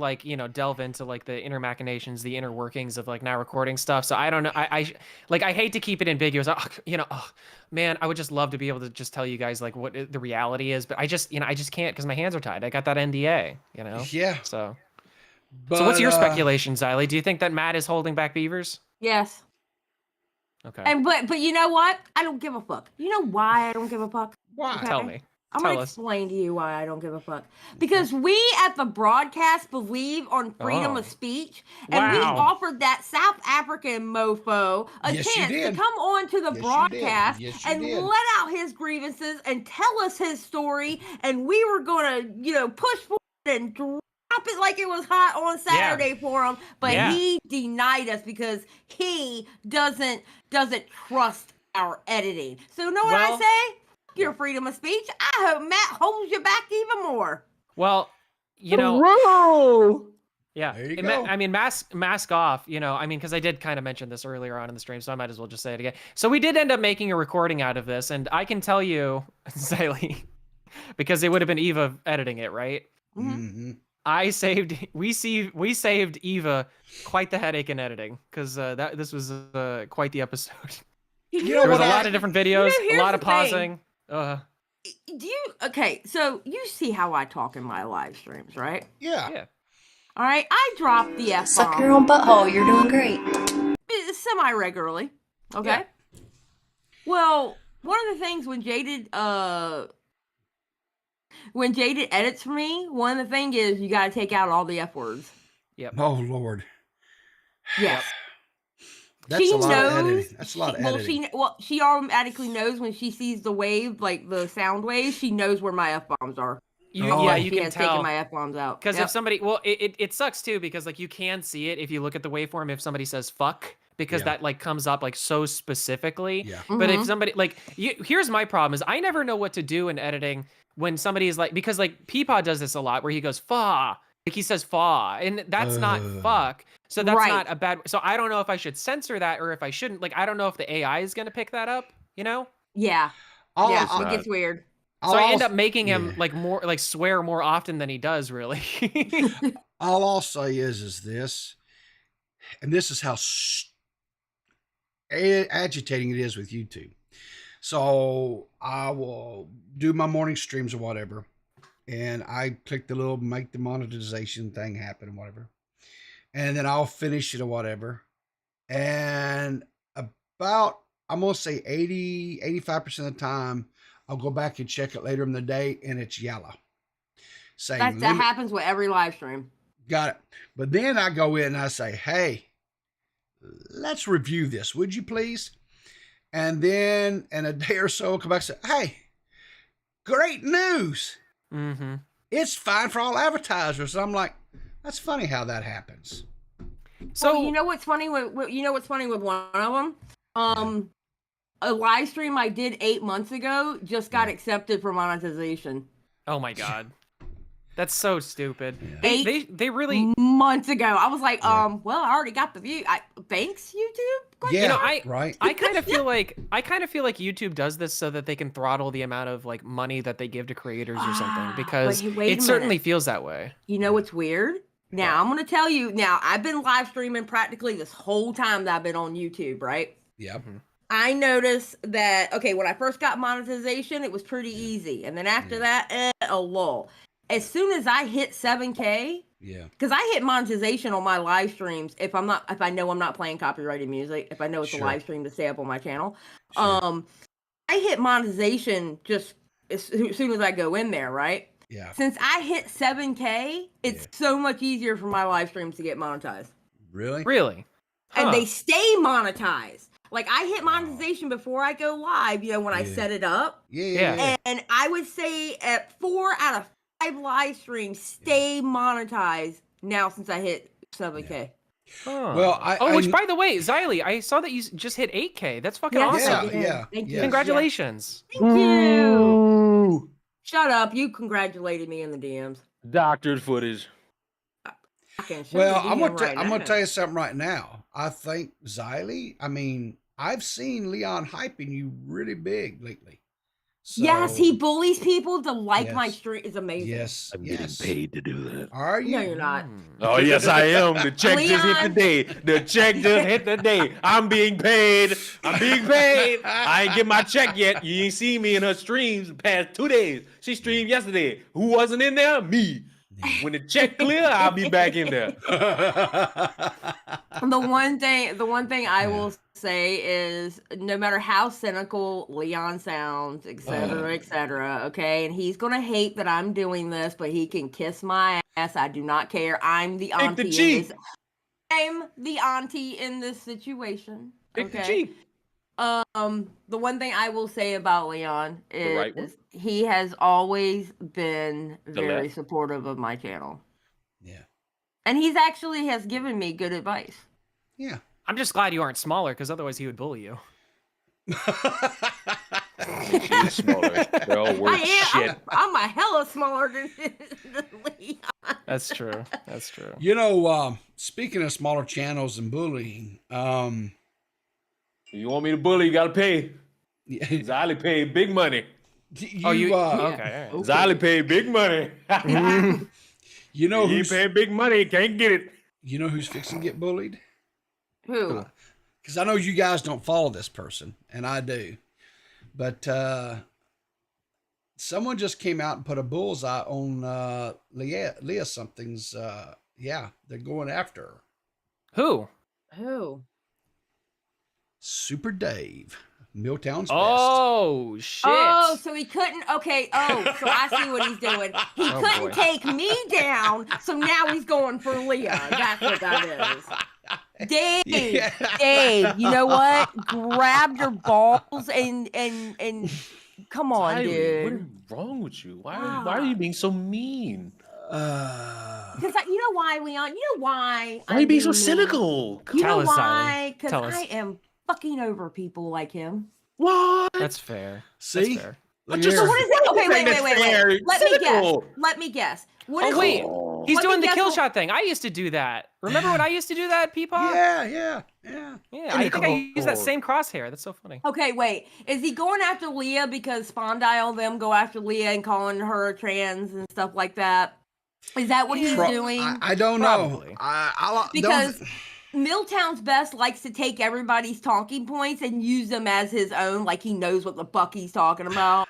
Speaker 8: delve into like the inner machinations, the inner workings of like now recording stuff. So I don't know. I hate to keep it ambiguous. Man, I would just love to be able to just tell you guys like what the reality is, but I just can't because my hands are tied. I got that NDA.
Speaker 2: yeah.
Speaker 8: So.
Speaker 2: But,
Speaker 8: So what's your speculation, Xylee? Do you think that Matt is holding back beavers?
Speaker 11: Yes.
Speaker 8: Okay.
Speaker 11: And but you know what? I don't give a fuck. You know why I don't give a fuck?
Speaker 2: Why?
Speaker 11: Okay?
Speaker 8: Tell me.
Speaker 11: I'm
Speaker 8: Tell
Speaker 11: gonna
Speaker 8: us.
Speaker 11: explain to you why I don't give a fuck. Because we at the broadcast believe on freedom of speech, and we
Speaker 8: Wow.
Speaker 11: offered that South African mofo a
Speaker 2: Yes, you
Speaker 11: chance to
Speaker 2: did.
Speaker 11: come on to the
Speaker 2: Yes, you did.
Speaker 11: broadcast
Speaker 2: Yes, you
Speaker 11: and
Speaker 2: did.
Speaker 11: let out his grievances and tell us his story, and we were gonna, push forward and drop it like it was hot on Saturday for him, but
Speaker 8: Yeah.
Speaker 11: he denied us because he doesn't trust our editing. So know what I
Speaker 8: Well-
Speaker 11: say? Fuck your freedom of speech. I hope Matt holds you back even more.
Speaker 8: Well, you know,
Speaker 11: Whoa.
Speaker 8: yeah.
Speaker 2: There you go.
Speaker 8: I mean, mask off. Because I did kind of mention this earlier on in the stream, so I might as well just say it again. So we did end up making a recording out of this, and I can tell you, Xylee, because it would have been Eva editing it, right?
Speaker 2: Mm-hmm.
Speaker 8: We saved Eva quite the headache in editing because this was quite the episode. There was a lot of different videos, a
Speaker 11: here's
Speaker 8: lot of
Speaker 11: the thing.
Speaker 8: pausing.
Speaker 11: So you see how I talk in my live streams, right?
Speaker 2: Yeah.
Speaker 8: Yeah.
Speaker 11: All right, I drop the F-bomb.
Speaker 12: Suck your own butthole. You're doing great.
Speaker 11: Semi-regularly, okay?
Speaker 8: Yeah.
Speaker 11: Well, one of the things when Jaded edits for me, one of the things is you got to take out all the F words.
Speaker 8: Yep.
Speaker 2: Oh Lord.
Speaker 11: Yes.
Speaker 2: That's
Speaker 11: She
Speaker 2: a lot
Speaker 11: knows-
Speaker 2: of editing. That's a lot of editing.
Speaker 11: She automatically knows when she sees the wave, like the sound wave, she knows where my F-bombs are.
Speaker 8: You
Speaker 11: She
Speaker 8: can
Speaker 11: has
Speaker 8: tell.
Speaker 11: taken my F-bombs out.
Speaker 8: Because
Speaker 11: Yep.
Speaker 8: if somebody, it sucks too because like you can see it if you look at the waveform if somebody says fuck because
Speaker 2: Yeah.
Speaker 8: that like comes up like so specifically.
Speaker 2: Yeah.
Speaker 8: But if
Speaker 11: Mhm.
Speaker 8: somebody here's my problem is I never know what to do in editing when somebody is like because like Peapod does this a lot where he goes fa like he says fa and that's not fuck so that's
Speaker 11: Right.
Speaker 8: not a bad so I don't know if I should censor that or if I shouldn't like I don't know if the AI is gonna pick that up
Speaker 11: Yeah.
Speaker 2: I'll-
Speaker 11: Yeah,
Speaker 2: I'll-
Speaker 11: it gets weird.
Speaker 8: so I end
Speaker 2: I'll-
Speaker 8: up making him
Speaker 2: yeah.
Speaker 8: like more like swear more often than he does really.
Speaker 2: All I'll say is this, and this is how agitating it is with YouTube. So I will do my morning streams or whatever, and I click the little make the monetization thing happen or whatever, and then I'll finish it or whatever. And about, I'm going to say 85% of the time, I'll go back and check it later in the day, and it's yellow. Saying,
Speaker 11: That happens with every live stream.
Speaker 2: got it. But then I go in and I say, hey, let's review this, would you please? And then in a day or so, I'll come back and say, hey, great news.
Speaker 8: Mm-hmm.
Speaker 2: It's fine for all advertisers. And I'm like, that's funny how that happens.
Speaker 11: So you know what's funny with one of them? A live stream I did 8 months ago just got accepted for monetization.
Speaker 8: Oh my god. That's so stupid.
Speaker 11: Yeah.
Speaker 8: They really
Speaker 11: months ago. I was like, well, I already got the view. Thanks, YouTube.
Speaker 2: Yeah,
Speaker 8: you know,
Speaker 2: right.
Speaker 8: I kind of feel like YouTube does this so that they can throttle the amount of like money that they give to creators or something because
Speaker 11: wait a
Speaker 8: it certainly
Speaker 11: minute.
Speaker 8: feels that way.
Speaker 11: You know what's weird? Now I'm gonna tell you. Now I've been live streaming practically this whole time that I've been on YouTube, right?
Speaker 2: Yep.
Speaker 11: I noticed that when I first got monetization, it was pretty easy, and then after that, a lull. As soon as I hit 7K,
Speaker 2: Yeah.
Speaker 11: because I hit monetization on my live streams if I know I'm not playing copyrighted music, if I know it's
Speaker 2: Sure.
Speaker 11: a live stream to stay up on my channel.
Speaker 2: Sure.
Speaker 11: I hit monetization just as soon as I go in there, right?
Speaker 2: Yeah.
Speaker 11: Since I hit 7K, it's so much easier for my live streams to get monetized.
Speaker 2: Really?
Speaker 8: Really?
Speaker 11: And
Speaker 8: Huh.
Speaker 11: they stay monetized. Like I hit monetization before I go live, when I set it up.
Speaker 2: Yeah.
Speaker 11: And I would say at 4 out of 5 live streams stay monetized now since I hit 7K.
Speaker 8: Huh.
Speaker 2: Well,
Speaker 8: which by the way, Xylee, I saw that you just hit 8K. That's fucking
Speaker 11: Yes, I
Speaker 8: awesome.
Speaker 11: did. Thank you.
Speaker 8: Congratulations.
Speaker 11: Thank you. Shut up. You congratulated me in the DMs.
Speaker 9: Doctored footage.
Speaker 11: I can show
Speaker 2: Well,
Speaker 11: you
Speaker 2: I'm
Speaker 11: the
Speaker 2: gonna
Speaker 11: DM right
Speaker 2: I'm gonna
Speaker 11: now.
Speaker 2: tell you something right now. I think Xylee. I mean, I've seen Leon hyping you really big lately.
Speaker 11: Yes,
Speaker 2: So-
Speaker 11: he bullies people to like my
Speaker 2: Yes.
Speaker 11: stream. It's amazing.
Speaker 2: Yes.
Speaker 9: I'm getting paid to do that.
Speaker 2: Are you?
Speaker 11: No, you're not.
Speaker 9: Oh, yes, I am. The check just hit
Speaker 11: Leon.
Speaker 9: today. The check just hit today. I'm being paid. I'm being paid. I ain't get my check yet. You ain't seen me in her streams the past 2 days. She streamed yesterday. Who wasn't in there? Me. When the check clear, I'll be back in there.
Speaker 11: The one thing I will say is, no matter how cynical Leon sounds, etc., okay, and he's gonna hate that I'm doing this, but he can kiss my ass. I do not care. I'm the
Speaker 9: Take the
Speaker 11: auntie in
Speaker 9: Jeep.
Speaker 11: this. I'm the auntie in this situation.
Speaker 9: Take the
Speaker 11: Okay.
Speaker 9: Jeep.
Speaker 11: The one thing I will say about Leon
Speaker 9: The right one?
Speaker 11: is he has always been very
Speaker 9: left?
Speaker 11: supportive of my channel.
Speaker 2: Yeah.
Speaker 11: And he's actually has given me good advice.
Speaker 2: Yeah.
Speaker 8: I'm just glad you aren't smaller, because otherwise he would bully you.
Speaker 9: She's smaller. They're all worth shit.
Speaker 11: I'm a hella smaller than Leon.
Speaker 8: That's true. That's true.
Speaker 2: You know, speaking of smaller channels and bullying,
Speaker 9: You want me to bully, you gotta pay.
Speaker 2: yeah,
Speaker 9: Zolly paid big money.
Speaker 8: Okay.
Speaker 9: Zolly paid big money.
Speaker 2: you know
Speaker 9: He
Speaker 2: who's
Speaker 9: paid big money, can't get it.
Speaker 2: you know who's fixing to get bullied?
Speaker 11: Who?
Speaker 2: Because I know you guys don't follow this person, and I do. But someone just came out and put a bullseye on Leah something's. Yeah, they're going after her.
Speaker 8: Who?
Speaker 11: Who?
Speaker 2: Super Dave, Milltown's
Speaker 8: Oh shit!
Speaker 11: Oh, so he couldn't. Okay. Oh, so I see what he's doing. He
Speaker 8: Oh,
Speaker 11: couldn't
Speaker 8: boy.
Speaker 11: take me down, so now he's going for Leah. That's what that is. Dave,
Speaker 2: Yeah.
Speaker 11: Dave, you know what? Grab your balls and come on,
Speaker 9: Zolly,
Speaker 11: dude.
Speaker 9: what is wrong with you? Why are you being so mean?
Speaker 11: Because you know why, Leon? You know why?
Speaker 9: Why are you being so
Speaker 11: mean?
Speaker 9: cynical?
Speaker 11: You
Speaker 8: Tell
Speaker 11: know
Speaker 8: us, Zolly.
Speaker 11: why?
Speaker 8: Tell
Speaker 11: Because
Speaker 8: us.
Speaker 11: I am fucking over people like him.
Speaker 9: What?
Speaker 8: That's fair.
Speaker 2: See?
Speaker 8: That's fair.
Speaker 2: Look
Speaker 9: Just-
Speaker 2: here.
Speaker 11: What is that? Okay, wait.
Speaker 9: fair.
Speaker 11: Let me guess.
Speaker 9: Cynical.
Speaker 11: Let me guess. What is
Speaker 8: Oh wait, he's
Speaker 11: Let me
Speaker 8: doing the
Speaker 11: guess
Speaker 8: kill
Speaker 11: what-
Speaker 8: shot thing. I used to do that. Remember when I used to do that, Peepaw?
Speaker 2: Yeah.
Speaker 8: Yeah, I think I used that same crosshair. That's so funny.
Speaker 11: Okay, wait. Is he going after Leah because Spondyle them go after Leah and calling her trans and stuff like that? Is that what he's doing?
Speaker 2: I don't
Speaker 8: Probably.
Speaker 2: know. I
Speaker 11: Because
Speaker 2: don't,
Speaker 11: Milltown's Best likes to take everybody's talking points and use them as his own, like he knows what the fuck he's talking about.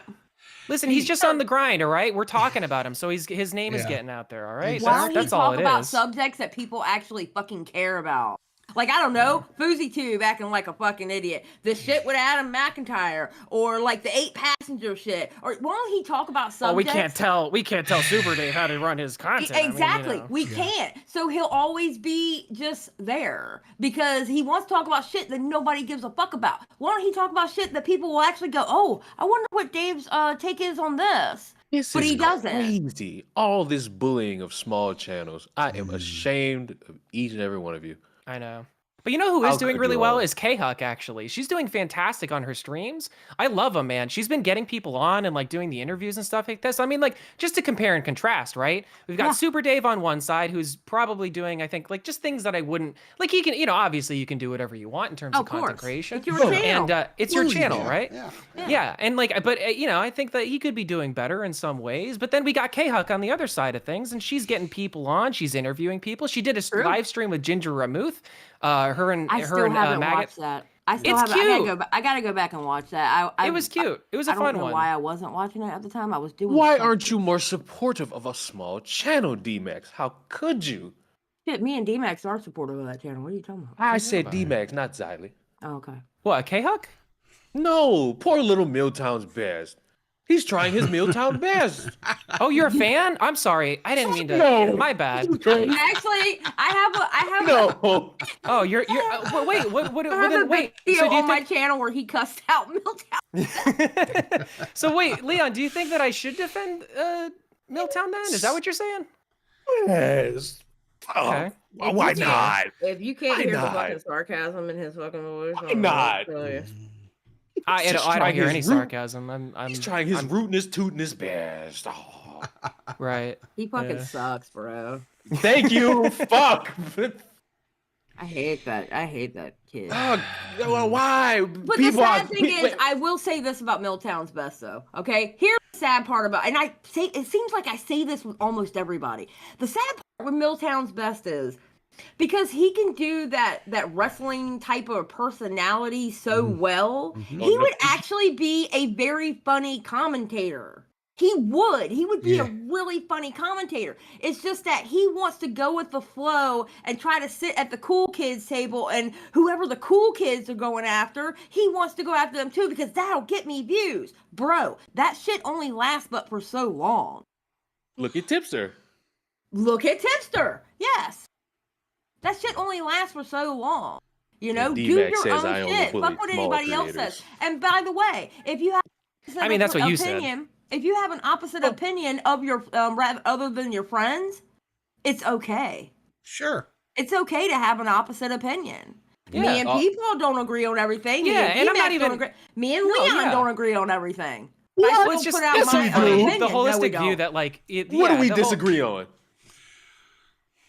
Speaker 8: Listen, he's just on the grind, all right? We're talking about him, so his name is
Speaker 2: Yeah.
Speaker 8: getting out there, all right?
Speaker 11: Why don't
Speaker 8: That's
Speaker 11: he
Speaker 8: all
Speaker 11: talk
Speaker 8: it
Speaker 11: about
Speaker 8: is.
Speaker 11: subjects that people actually fucking care about? Like, I don't know, FouseyTube acting like a fucking idiot. The shit with Adam McIntyre, or like the 8 passenger shit. Or why don't he talk about subjects?
Speaker 8: Oh, we can't tell Super Dave how to run his content. I mean, you
Speaker 11: Exactly.
Speaker 8: know.
Speaker 11: We can't. So he'll always be just there because he wants to talk about shit that nobody gives a fuck about. Why don't he talk about shit that people will actually go, oh, I wonder what Dave's take is on this. But he doesn't.
Speaker 9: Crazy. All this bullying of small channels. I am ashamed of each and every one of you.
Speaker 8: I know. But you know who is
Speaker 9: How
Speaker 8: doing
Speaker 9: could
Speaker 8: really
Speaker 9: you
Speaker 8: well
Speaker 9: all?
Speaker 8: is K-Huck, actually. She's doing fantastic on her streams. I love them, man. She's been getting people on and like doing the interviews and stuff like this. I mean, like, just to compare and contrast, right? We've got Super Dave on one side, who's probably doing, I think, like, just things that I wouldn't, like, he can, you know, obviously you can do whatever you want in terms of content
Speaker 11: course.
Speaker 8: creation.
Speaker 11: It's your channel.
Speaker 8: And it's your channel,
Speaker 2: yeah,
Speaker 8: right?
Speaker 2: Yeah.
Speaker 8: And like, but you know, I think that he could be doing better in some ways. But then we got K-Huck on the other side of things, and she's getting people on. She's interviewing people. She did a live stream with Ginger Ramuth. Her and
Speaker 11: I still haven't
Speaker 8: Maggot.
Speaker 11: watched that. I still
Speaker 8: It's
Speaker 11: haven't.
Speaker 8: cute.
Speaker 11: I gotta go back and watch that.
Speaker 8: It was cute. It was a
Speaker 11: I
Speaker 8: fun
Speaker 11: don't know
Speaker 8: one.
Speaker 11: why I wasn't watching it at the time. I was doing.
Speaker 9: Why
Speaker 11: something.
Speaker 9: aren't you more supportive of a small channel, D-Max? How could you?
Speaker 11: Shit, me and D-Max are supportive of that channel. What are you talking about?
Speaker 9: I said D-Max, not Ziley.
Speaker 11: Oh, okay.
Speaker 8: What, K-Huck?
Speaker 9: No, poor little Milltown's best. He's trying his Milltown best.
Speaker 8: Oh, you're a fan? I'm sorry. I didn't mean to.
Speaker 9: No.
Speaker 8: My bad.
Speaker 11: Actually, I have
Speaker 9: No.
Speaker 8: Oh, you're. Wait. What?
Speaker 11: I have a
Speaker 8: Wait.
Speaker 11: video
Speaker 8: So do you
Speaker 11: on my
Speaker 8: think?
Speaker 11: channel where he cussed out Milltown.
Speaker 8: So wait, Leon, do you think that I should defend Milltown then? Is that what you're saying?
Speaker 9: Yes.
Speaker 8: Okay.
Speaker 9: Oh, why not?
Speaker 11: If you can't
Speaker 9: Why
Speaker 11: hear the
Speaker 9: not?
Speaker 11: fucking sarcasm in his fucking voice,
Speaker 9: Why not?
Speaker 8: I
Speaker 9: just
Speaker 8: don't
Speaker 9: trying
Speaker 8: hear
Speaker 9: his
Speaker 8: any
Speaker 9: root-
Speaker 8: sarcasm. I'm
Speaker 9: He's trying his rootinest, tootinest best. Oh.
Speaker 8: right.
Speaker 11: He fucking
Speaker 8: Yeah.
Speaker 11: sucks, bro.
Speaker 9: Thank you. Fuck.
Speaker 11: I hate that. I hate that kid.
Speaker 9: Well, why?
Speaker 11: But the sad thing is, I will say this about Milltown's Best, though. Okay, here's the sad part about, and I say it seems like I say this with almost everybody. The sad part with Milltown's Best is because he can do that wrestling type of personality so well. He would actually be a very funny commentator. He would be a
Speaker 2: Yeah.
Speaker 11: really funny commentator. It's just that he wants to go with the flow and try to sit at the cool kids table, and whoever the cool kids are going after, he wants to go after them too, because that'll get me views. Bro, that shit only lasts but for so long.
Speaker 9: Look at Tipster.
Speaker 11: Look at Tipster. Yes. That shit only lasts for so long. You know,
Speaker 9: And
Speaker 11: do
Speaker 9: D-Mac
Speaker 11: your
Speaker 9: says,
Speaker 11: own
Speaker 9: "I only
Speaker 11: shit.
Speaker 9: bully
Speaker 11: Fuck what
Speaker 9: small
Speaker 11: anybody else
Speaker 9: creators."
Speaker 11: says. And by the way, if you have
Speaker 8: I mean, that's what you said.
Speaker 11: opinion, if you have an opposite opinion of your other than your friends, it's okay.
Speaker 2: Sure.
Speaker 11: It's okay to have an opposite opinion.
Speaker 8: Yeah.
Speaker 11: Me and people don't agree on everything.
Speaker 8: Yeah, and I'm not
Speaker 11: D-Mac
Speaker 8: even-
Speaker 11: don't agree. Me and
Speaker 8: No,
Speaker 11: Leon
Speaker 8: yeah.
Speaker 11: don't agree on everything.
Speaker 8: Well,
Speaker 11: I
Speaker 8: it's
Speaker 11: still
Speaker 8: just
Speaker 11: put out
Speaker 8: yes,
Speaker 11: my
Speaker 8: we
Speaker 11: own
Speaker 8: do.
Speaker 11: opinion.
Speaker 8: The
Speaker 11: No, we
Speaker 8: holistic view
Speaker 11: don't.
Speaker 8: that like
Speaker 9: What do we
Speaker 8: the whole-
Speaker 9: disagree on?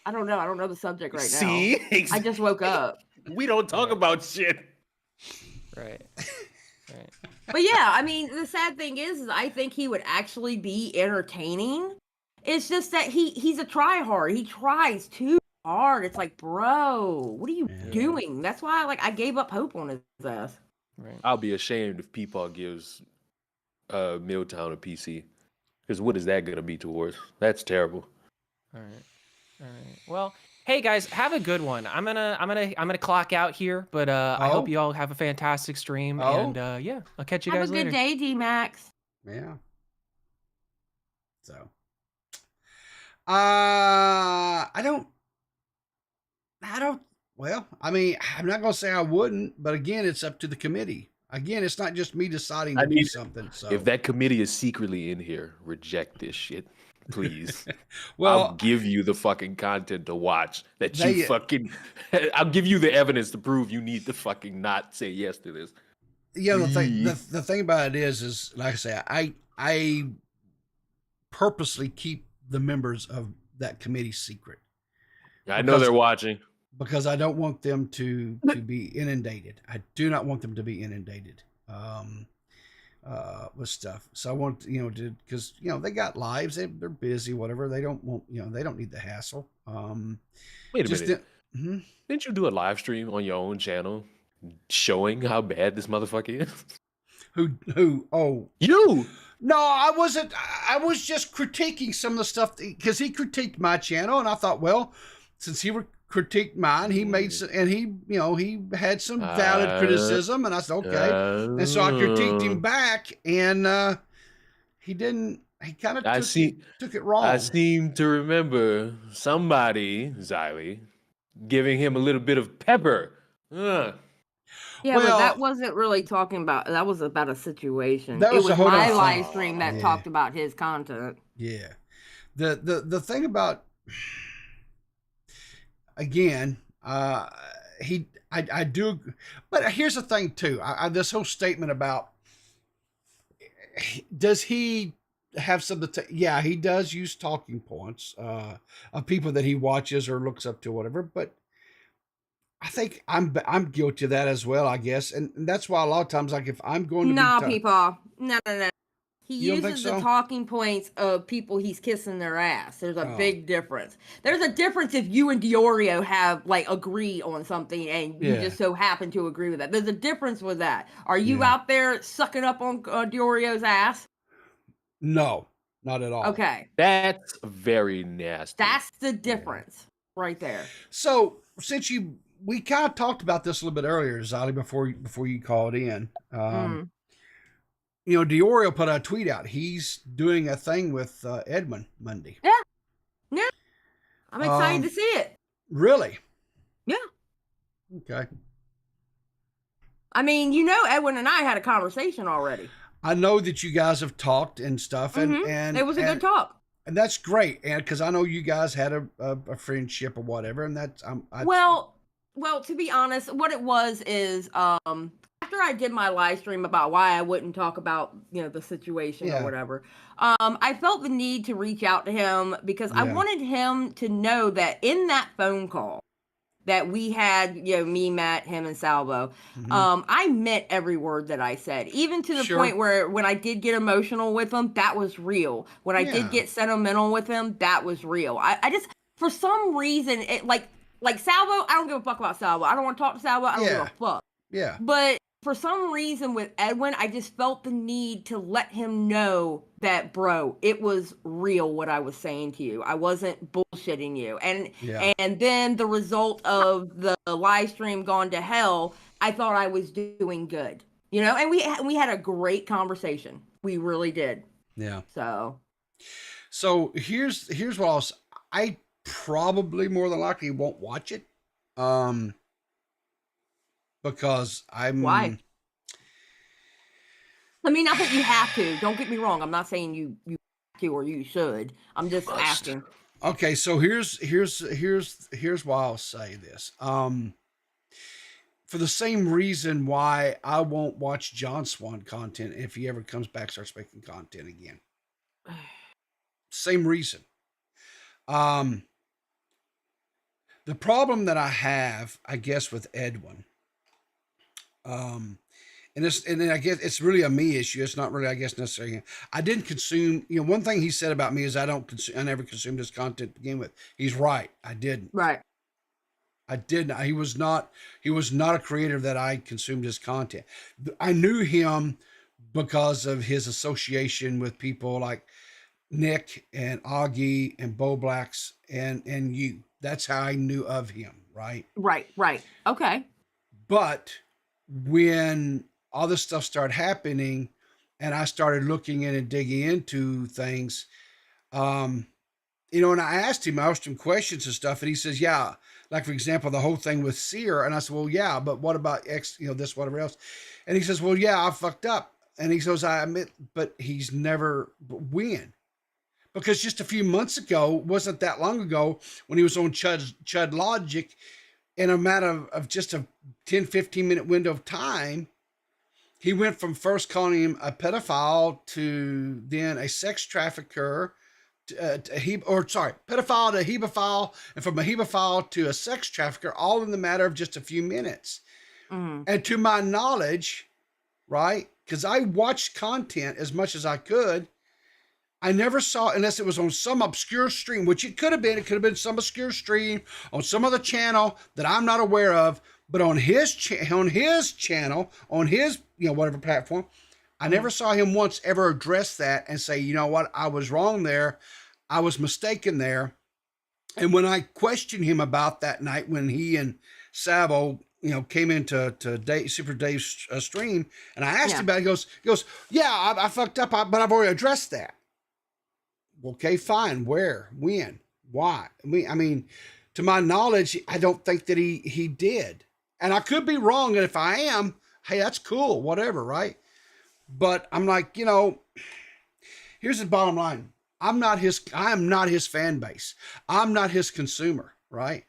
Speaker 11: I don't know. I don't know the subject right now.
Speaker 9: See?
Speaker 11: I just woke up.
Speaker 9: We don't talk about shit.
Speaker 8: Right. Right.
Speaker 11: But yeah, I mean, the sad thing is I think he would actually be entertaining. It's just that he's a try-hard. He tries too hard. It's like, bro, what are you doing? That's why I gave up hope on his ass.
Speaker 8: Right.
Speaker 9: I'll be ashamed if Peepaw gives Milltown a PC. Because what is that going to be towards? That's terrible.
Speaker 8: All right. All right. Well, hey guys, have a good one. I'm gonna clock out here, but I hope you all have a fantastic stream, and yeah, I'll catch you
Speaker 11: Have
Speaker 8: guys
Speaker 11: a good
Speaker 8: later.
Speaker 11: day, D-Max.
Speaker 2: Yeah. So, I don't. Well, I mean, I'm not gonna say I wouldn't, but again, it's up to the committee. Again, it's not just me deciding to do something. So,
Speaker 9: If that committee is secretly in here, reject this shit, please.
Speaker 2: well,
Speaker 9: I'll give you the fucking content to watch that
Speaker 2: They-
Speaker 9: you fucking. I'll give you the evidence to prove you need to fucking not say yes to this.
Speaker 2: yeah, the thing about it is like I say, I purposely keep the members of that committee secret.
Speaker 9: I know they're watching.
Speaker 2: Because I don't want them to be inundated. I do not want them to be inundated with stuff. So I want because they got lives, they're busy, whatever. They don't want they don't need the hassle.
Speaker 9: Wait a minute.
Speaker 2: Mhm.
Speaker 9: Didn't you do a live stream on your own channel showing how bad this motherfucker is?
Speaker 2: Who? Oh,
Speaker 9: you?
Speaker 2: No, I wasn't. I was just critiquing some of the stuff because he critiqued my channel, and I thought, well, since he critiqued mine, he made some, and he had some valid criticism, and I said, okay, and so I critiqued him back, and he didn't. He kind of took it wrong.
Speaker 9: I seem to remember somebody, Xylee, giving him a little bit of pepper.
Speaker 11: Yeah,
Speaker 2: Well-
Speaker 11: but that wasn't really talking about. That was about a situation.
Speaker 2: That
Speaker 11: It
Speaker 2: was a
Speaker 11: was
Speaker 2: whole
Speaker 11: my
Speaker 2: nother
Speaker 11: live
Speaker 2: thing.
Speaker 11: stream that
Speaker 2: Yeah.
Speaker 11: talked about his content.
Speaker 2: Yeah. The thing about again, I do, but here's the thing too. This whole statement about does he have something to yeah, he does use talking points of people that he watches or looks up to, whatever, but I think I'm guilty of that as well, I guess. And that's why a lot of times, like if I'm going to
Speaker 11: No,
Speaker 2: be
Speaker 11: people. No. He
Speaker 2: You don't think
Speaker 11: uses the
Speaker 2: so?
Speaker 11: talking points of people he's kissing their ass. There's a
Speaker 2: Oh.
Speaker 11: big difference. There's a difference if you and Diorio have agree on something and you
Speaker 2: Yeah.
Speaker 11: just so happen to agree with that. There's a difference with that. Are you
Speaker 2: Yeah.
Speaker 11: out there sucking up on Diorio's ass?
Speaker 2: No, not at all.
Speaker 11: Okay.
Speaker 9: That's very nasty.
Speaker 11: That's the difference right there.
Speaker 2: So since we kind of talked about this a little bit earlier, Zali, before you called in. Diorio put a tweet out. He's doing a thing with Edmund Monday.
Speaker 11: Yeah. I'm excited to see it.
Speaker 2: Really?
Speaker 11: Yeah.
Speaker 2: Okay.
Speaker 11: I mean, Edwin and I had a conversation already.
Speaker 2: I know that you guys have talked and stuff, and
Speaker 11: It was a good talk.
Speaker 2: and that's great. And because I know you guys had a friendship or whatever, and that's
Speaker 11: Well, to be honest, what it was is after I did my live stream about why I wouldn't talk about the situation
Speaker 2: Yeah.
Speaker 11: or whatever, I felt the need to reach out to him because I
Speaker 2: Yeah.
Speaker 11: wanted him to know that in that phone call that we had, me, Matt, him, and Salvo, I meant every word that I said, even to the
Speaker 2: Sure.
Speaker 11: point where when I did get emotional with him, that was real. When I
Speaker 2: Yeah.
Speaker 11: did get sentimental with him, that was real. I just, for some reason, it like Salvo, I don't give a fuck about Salvo. I don't want to talk to Salvo. I don't give a fuck.
Speaker 2: Yeah.
Speaker 11: But for some reason with Edwin, I just felt the need to let him know that, bro, it was real what I was saying to you. I wasn't bullshitting you. And then the result of the live stream gone to hell, I thought I was doing good. You know, and we had a great conversation. We really did.
Speaker 2: Yeah.
Speaker 11: So
Speaker 2: here's what else. I probably more than likely won't watch it. Because
Speaker 11: why? I mean, not that you have to. Don't get me wrong. I'm not saying you have to or you should. I'm just asking.
Speaker 2: Okay, so here's why I'll say this. For the same reason why I won't watch John Swan content if he ever comes back, starts making content again. Same reason. The problem that I have, I guess, with Edwin, and then I guess it's really a me issue. It's not really, I guess, necessarily. I didn't consume. You know, one thing he said about me is I never consumed his content to begin with. He's right. I didn't.
Speaker 11: Right.
Speaker 2: I didn't. He was not a creator that I consumed his content. I knew him because of his association with people like Nick and Augie and Bo Blacks and you. That's how I knew of him, right?
Speaker 11: Right. Okay.
Speaker 2: But when all this stuff started happening and I started looking in and digging into things, you know, and I asked him questions and stuff, and he says, yeah, like, for example, the whole thing with Sear. And I said, well, yeah, but what about X, you know, this, whatever else? And he says, well, yeah, I fucked up. And he says, I admit, but he's never win. Because just a few months ago, wasn't that long ago, when he was on Chud Logic, in a matter of just a 10, 15-minute window of time, he went from first calling him a pedophile to then a sex trafficker, pedophile to hebephile, and from a hebephile to a sex trafficker, all in the matter of just a few minutes.
Speaker 11: Mm-hmm.
Speaker 2: And to my knowledge, right, because I watched content as much as I could, I never saw, unless it was on some obscure stream, which it could have been some obscure stream on some other channel that I'm not aware of, but on his channel, on his, you know, whatever platform, I never saw him once ever address that and say, you know what, I was wrong there. I was mistaken there. And when I questioned him about that night, when he and Savo, you know, came into Super Dave's stream, and I asked him about it, he goes, yeah, I fucked up, but I've already addressed that. Okay, fine. Where, when, why? I mean, to my knowledge, I don't think that he did. And I could be wrong. And if I am, hey, that's cool, whatever, right? But I'm like, you know, here's the bottom line. I am not his fan base. I'm not his consumer, right?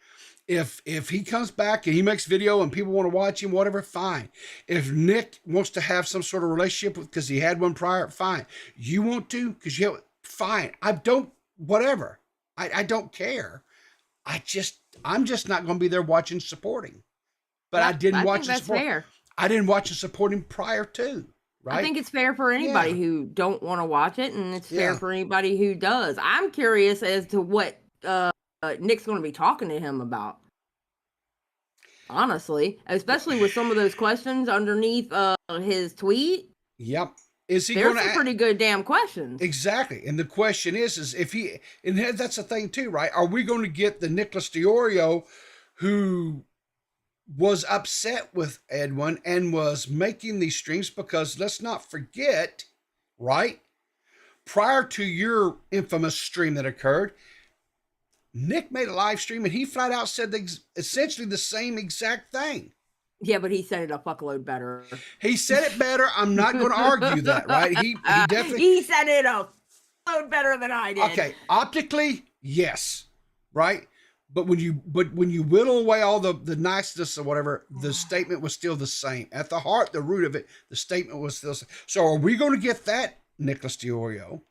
Speaker 2: If he comes back and he makes video and people want to watch him, whatever, fine. If Nick wants to have some sort of relationship with, because he had one prior, fine. You want to, because you have, fine. I don't, whatever. I don't care. I'm just not going to be there watching, supporting. But I didn't watch
Speaker 11: that's fair.
Speaker 2: I didn't watch and supporting prior to. Right?
Speaker 11: I think it's fair for anybody who don't want to watch it, and it's fair for anybody who does. I'm curious as to what Nick's going to be talking to him about. Honestly, especially with some of those questions underneath his tweet.
Speaker 2: Yep. Is he
Speaker 11: There's
Speaker 2: going to
Speaker 11: some pretty good damn questions.
Speaker 2: Exactly. And the question is if he, and that's the thing too, right? Are we going to get the Nicholas DeOrio who was upset with Edwin and was making these streams? Because let's not forget, right? Prior to your infamous stream that occurred, Nick made a live stream and he flat out said essentially the same exact thing.
Speaker 11: Yeah, but he said it a fuckload better.
Speaker 2: He said it better. I'm not going to argue that, right? He definitely...
Speaker 11: He said it a fuckload better than I did.
Speaker 2: Okay, optically, yes, right? But when you whittle away all the niceness or whatever, the statement was still the same. At the heart, the root of it, the statement was still the same. So are we going to get that, Nicholas DeOrio,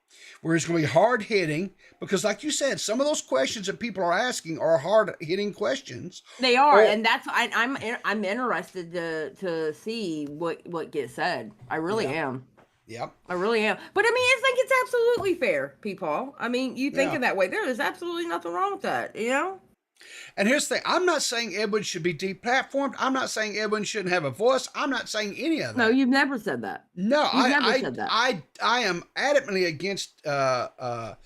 Speaker 2: where it's going to be hard-hitting? Because like you said, some of those questions that people are asking are hard-hitting questions.
Speaker 11: They are, and that's I'm interested to see what gets said. I really am.
Speaker 2: Yep.
Speaker 11: I really am. But I mean, I think it's absolutely fair, people. I mean, you thinking that way, there is absolutely nothing wrong with that, you know?
Speaker 2: And here's the thing. I'm not saying Edwin should be deplatformed. I'm not saying Edwin shouldn't have a voice. I'm not saying any of that.
Speaker 11: No, you've never said that.
Speaker 2: No,
Speaker 11: You've never said that.
Speaker 2: I am adamantly against a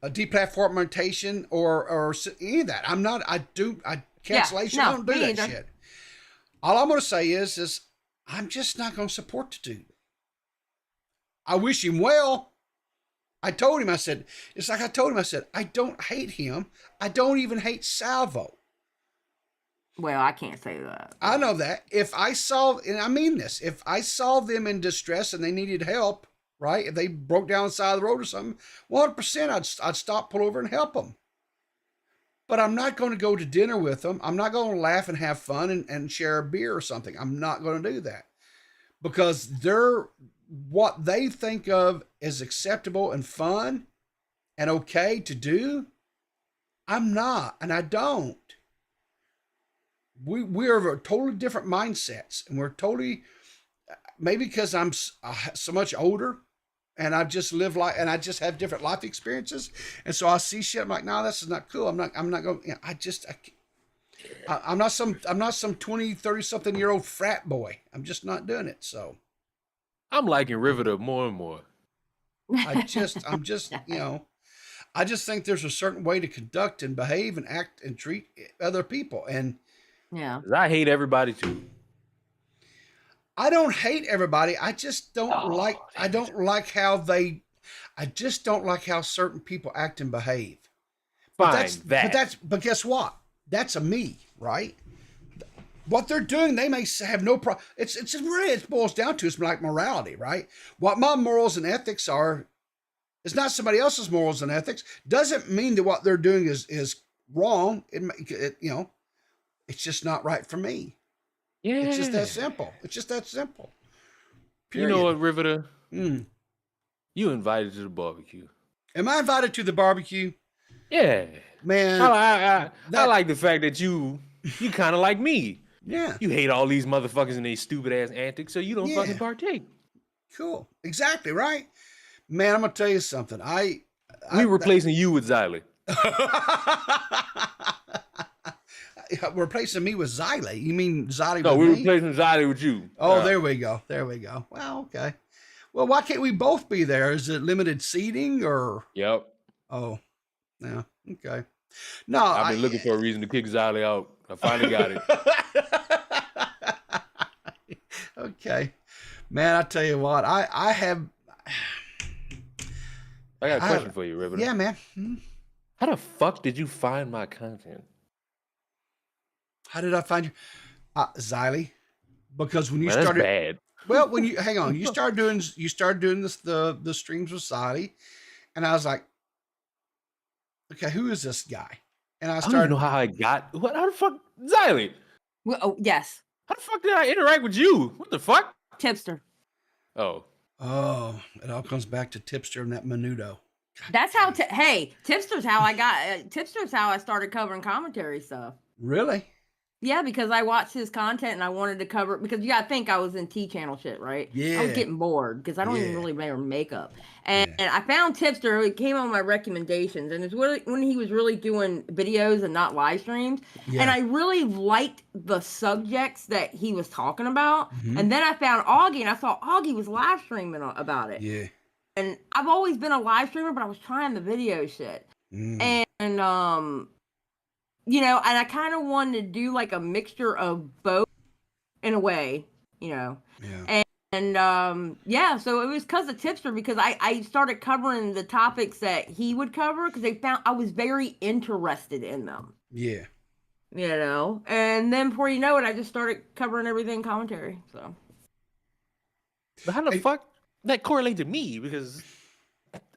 Speaker 2: deplatformation or any of that. I'm not. Cancellation.
Speaker 11: no,
Speaker 2: I don't do
Speaker 11: me
Speaker 2: that
Speaker 11: either.
Speaker 2: shit. All I'm going to say is I'm just not going to support the dude. I wish him well. I told him, I said, it's like I told him, I said, I don't hate him. I don't even hate Salvo.
Speaker 11: Well, I can't say that.
Speaker 2: I know that. If I saw, and I mean this, if I saw them in distress and they needed help, right? If they broke down the side of the road or something, 100% I'd stop, pull over and help them. But I'm not going to go to dinner with them. I'm not going to laugh and have fun and share a beer or something. I'm not going to do that. Because they're what they think of as acceptable and fun and okay to do. I'm not, and I don't. We are totally different mindsets, and we're totally, maybe because I'm so much older and I've just lived life and I just have different life experiences. And so I see shit. I'm like, no, this is not cool. I'm not going, you know, I'm not some 20, 30 something year old frat boy. I'm just not doing it. So
Speaker 9: I'm liking Riverter more and more.
Speaker 2: I'm just, you know, I just think there's a certain way to conduct and behave and act and treat other people. And
Speaker 11: yeah,
Speaker 9: I hate everybody too.
Speaker 2: I don't hate everybody. I just don't I just don't like how certain people act and behave. But but guess what? That's a me, right? What they're doing, they may have no problem. It boils down to it's like morality, right? What my morals and ethics are, it's not somebody else's morals and ethics. Doesn't mean that what they're doing is wrong. It you know, it's just not right for me.
Speaker 9: Yeah,
Speaker 2: it's just that simple. It's just that simple. Period.
Speaker 9: You know what, Riverter? You invited to the barbecue.
Speaker 2: Am I invited to the barbecue?
Speaker 9: Yeah,
Speaker 2: man.
Speaker 9: I like the fact that you kind of like me.
Speaker 2: Yeah.
Speaker 9: You hate all these motherfuckers and they stupid ass antics, so you don't fucking partake.
Speaker 2: Cool. Exactly, right? Man, I'm going to tell you something.
Speaker 9: We're replacing you with Xylee.
Speaker 2: Replacing me with Xylee? You mean Xylee
Speaker 9: No,
Speaker 2: with
Speaker 9: we're
Speaker 2: me?
Speaker 9: replacing Xylee with you.
Speaker 2: Oh, there we go. There we go. Well, okay. Well, why can't we both be there? Is it limited seating or?
Speaker 9: Yep.
Speaker 2: Oh, yeah. Okay. No,
Speaker 9: I've been looking for a reason to kick Xylee out. I finally got it.
Speaker 2: Okay. Man, I tell you what, I
Speaker 9: got a question for you, Riverter.
Speaker 2: Yeah, man.
Speaker 9: How the fuck did you find my content?
Speaker 2: How did I find you? Xylee. Because when you
Speaker 9: Man,
Speaker 2: started,
Speaker 9: that's bad.
Speaker 2: Well, when you hang on, you started doing this the streams with Xylee, and I was like, okay, who is this guy? And I
Speaker 9: I
Speaker 2: started.
Speaker 9: don't even know how I got. How the fuck, Xylee?
Speaker 11: Well, oh, yes.
Speaker 9: How the fuck did I interact with you? What the fuck?
Speaker 11: Tipster.
Speaker 2: Oh, it all comes back to Tipster and that Menudo.
Speaker 11: That's how. Tipster's how I got. Tipster's how I started covering commentary stuff.
Speaker 2: Really?
Speaker 11: Yeah, because I watched his content and I wanted to cover because you gotta think I was in T channel shit, right?
Speaker 2: Yeah.
Speaker 11: I was getting bored because I don't even really wear makeup. And I found Tipster, it came on my recommendations, and it's really when he was really doing videos and not live streams.
Speaker 2: Yeah.
Speaker 11: And I really liked the subjects that he was talking about.
Speaker 2: Mhm.
Speaker 11: And then I found Augie and I saw Augie was live streaming about it.
Speaker 2: Yeah.
Speaker 11: And I've always been a live streamer, but I was trying the video shit. And you know, and I kind of wanted to do like a mixture of both in a way, you know.
Speaker 2: Yeah.
Speaker 11: And yeah, so it was because of Tipster, because I started covering the topics that he would cover because they found I was very interested in them.
Speaker 2: Yeah.
Speaker 11: You know, and then before you know it, I just started covering everything commentary. So.
Speaker 9: But how the fuck that correlate to me? Because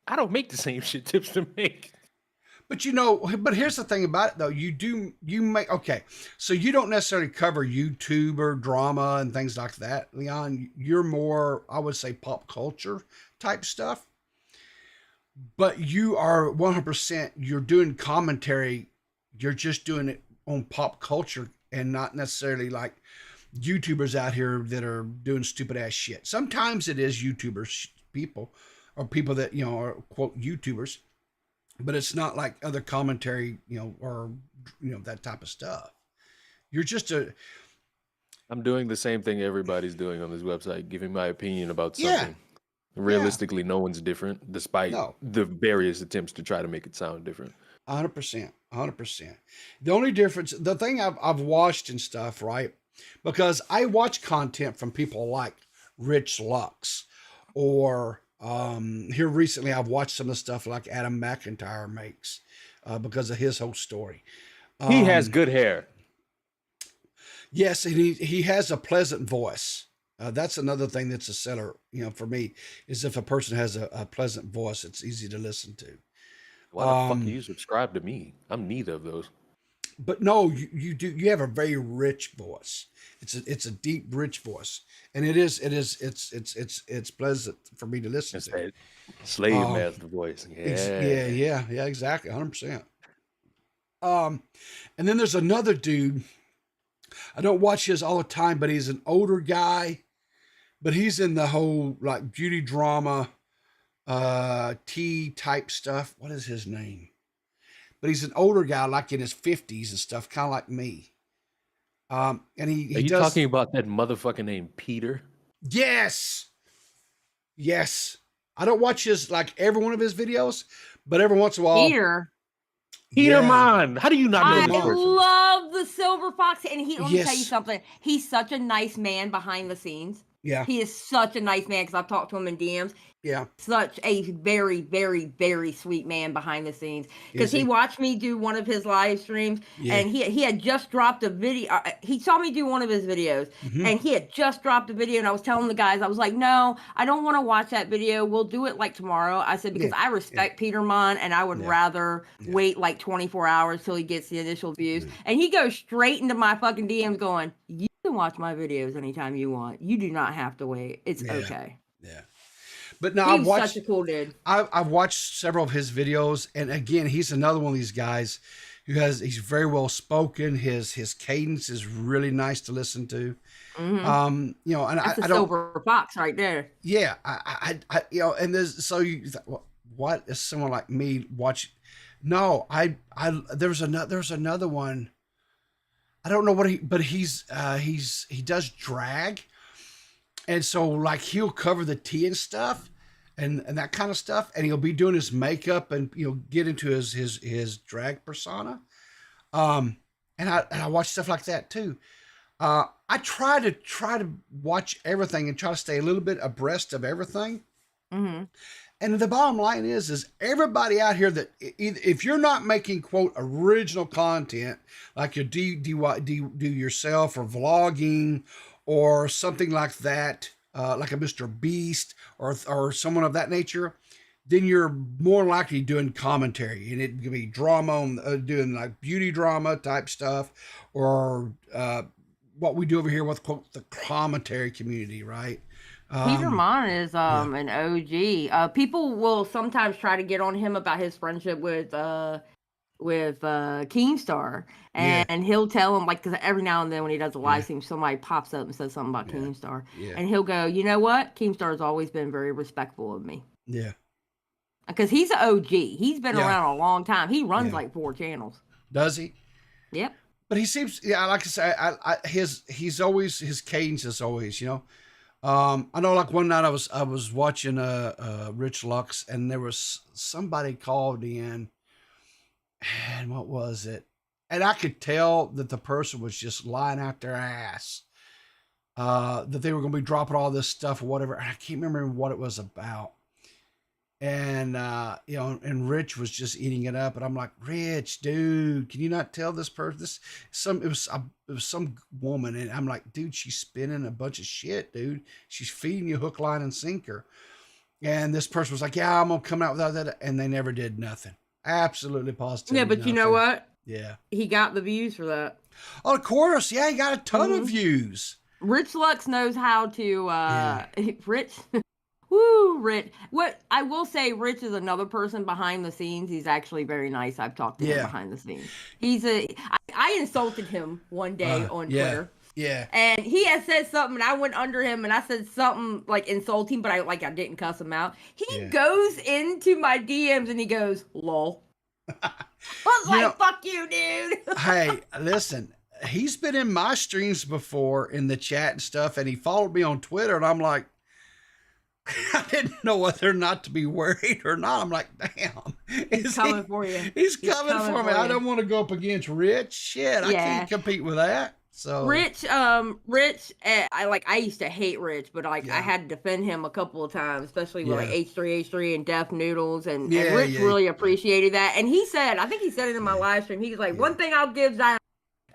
Speaker 9: I don't make the same shit Tipster make.
Speaker 2: But you know, but here's the thing about it though. You make, okay, so you don't necessarily cover YouTuber drama and things like that, Leon. You're more, I would say, pop culture type stuff. But you are 100%, you're doing commentary. You're just doing it on pop culture and not necessarily like YouTubers out here that are doing stupid ass shit. Sometimes it is YouTubers, people that, you know, are quote YouTubers. But it's not like other commentary, you know, or that type of stuff. You're just a
Speaker 9: I'm doing the same thing everybody's doing on this website, giving my opinion about
Speaker 2: Yeah.
Speaker 9: something. Realistically, no one's different, despite
Speaker 2: No.
Speaker 9: the various attempts to try to make it sound different.
Speaker 2: 100%. The only difference, the thing I've watched and stuff, right? Because I watch content from people like Rich Lux, or here recently I've watched some of the stuff like Adam McIntyre makes because of his whole story.
Speaker 9: He has good hair.
Speaker 2: Yes, and he has a pleasant voice. That's another thing that's a seller, for me, is if a person has a pleasant voice, it's easy to listen to.
Speaker 9: Why the fuck do you subscribe to me? I'm neither of those.
Speaker 2: But no, you do. You have a very rich voice. It's a deep, rich voice, and it's pleasant for me to listen to.
Speaker 9: That slave master voice.
Speaker 2: Yeah, exactly, 100%. And then there's another dude. I don't watch his all the time, but he's an older guy, but he's in the whole like beauty drama, tea type stuff. What is his name? But he's an older guy, like in his 50s and stuff, kind of like me. And he
Speaker 9: Are you
Speaker 2: does.
Speaker 9: talking about that motherfucker named Peter?
Speaker 2: Yes. I don't watch every one of his videos, but every once in a while.
Speaker 11: Peter
Speaker 9: Man, how do you not know
Speaker 11: I
Speaker 9: this person?
Speaker 11: love the silver fox, and let me tell you
Speaker 2: Yes.
Speaker 11: something. He's such a nice man behind the scenes.
Speaker 2: Yeah.
Speaker 11: He is such a nice man because I've talked to him in DMs.
Speaker 2: Yeah.
Speaker 11: Such a very, very, very sweet man behind the scenes. Because
Speaker 2: Is he?
Speaker 11: he watched me do one of his live streams,
Speaker 2: Yeah.
Speaker 11: and he had just dropped a video. He saw me do one of his videos,
Speaker 2: Mhm.
Speaker 11: and he had just dropped a video. And I was telling the guys, I was like, "No, I don't want to watch that video. We'll do it like tomorrow." I said because
Speaker 2: Yeah,
Speaker 11: I respect Peter Mon, and I would
Speaker 2: Yeah.
Speaker 11: rather wait like 24 hours till he gets the initial views. And he goes straight into my fucking DMs, going, "You can watch my videos anytime you want. You do not have to wait. It's
Speaker 2: Yeah.
Speaker 11: okay."
Speaker 2: Yeah. But now
Speaker 11: He
Speaker 2: I've
Speaker 11: was
Speaker 2: watched
Speaker 11: such a cool dude.
Speaker 2: I've watched several of his videos, and again, he's another one of these guys he's very well spoken. His cadence is really nice to listen to.
Speaker 11: Mhm.
Speaker 2: And
Speaker 11: That's
Speaker 2: I
Speaker 11: a
Speaker 2: don't.
Speaker 11: silver fox right there.
Speaker 2: Yeah, I and there's so you what is someone like me watch? No, there's another one. I don't know what but he does drag, and so like he'll cover the tea and stuff, and that kind of stuff, and he'll be doing his makeup and get into his drag persona, and I watch stuff like that too. I try to watch everything and try to stay a little bit abreast of everything.
Speaker 11: Mm-hmm.
Speaker 2: And the bottom line is everybody out here that if you're not making quote original content like you do yourself or vlogging or something like that, like a Mr. Beast or someone of that nature, then you're more likely doing commentary, and it could be drama, doing like beauty drama type stuff, or what we do over here with quote the commentary community, right?
Speaker 11: Peter Mon is an OG. People will sometimes try to get on him about his friendship with Keemstar, and he'll tell him because every now and then when he does a live stream, somebody pops up and says something about Keemstar, and he'll go, "You know what? Keemstar has always been very respectful of me."
Speaker 2: Yeah,
Speaker 11: because he's an OG. He's been around a long time. He runs
Speaker 2: Yeah.
Speaker 11: like 4 channels.
Speaker 2: Does he?
Speaker 11: Yep.
Speaker 2: But he seems, like I say, his cadence is always, I know like one night I was watching Rich Lux, and there was somebody called in, and what was it? And I could tell that the person was just lying out their ass, that they were going to be dropping all this stuff or whatever. And I can't remember what it was about. And, and Rich was just eating it up. And I'm like, Rich, dude, can you not tell this person it was some woman. And I'm like, dude, she's spinning a bunch of shit, dude. She's feeding you hook, line, and sinker. And this person was like, yeah, I'm going to come out without that. And they never did nothing. Absolutely positive.
Speaker 11: Yeah, but you know what?
Speaker 2: Yeah.
Speaker 11: He got the views for that.
Speaker 2: Oh, of course. Yeah, he got a ton of views.
Speaker 11: Rich Lux knows how to, Rich... Woo, Rich. What I will say, Rich is another person behind the scenes. He's actually very nice. I've talked to him behind the scenes. I insulted him one day on Twitter.
Speaker 2: Yeah.
Speaker 11: And he had said something, and I went under him, and I said something like insulting, but I didn't cuss him out. He goes into my DMs and he goes, "Lol." I was like, "Fuck fuck you, dude.
Speaker 2: Hey, listen, he's been in my streams before in the chat and stuff, and he followed me on Twitter, and I'm like, I didn't know whether or not to be worried or not. I'm like, damn.
Speaker 11: He's coming for you.
Speaker 2: He's coming for me. I don't want to go up against Rich. Shit, I can't compete with that. So
Speaker 11: Rich, I used to hate Rich, but I had to defend him a couple of times, especially with like H3 and Deaf Noodles, and Rich really appreciated that. And he said, I think he said it in my live stream. He was like, one thing I'll give Zion.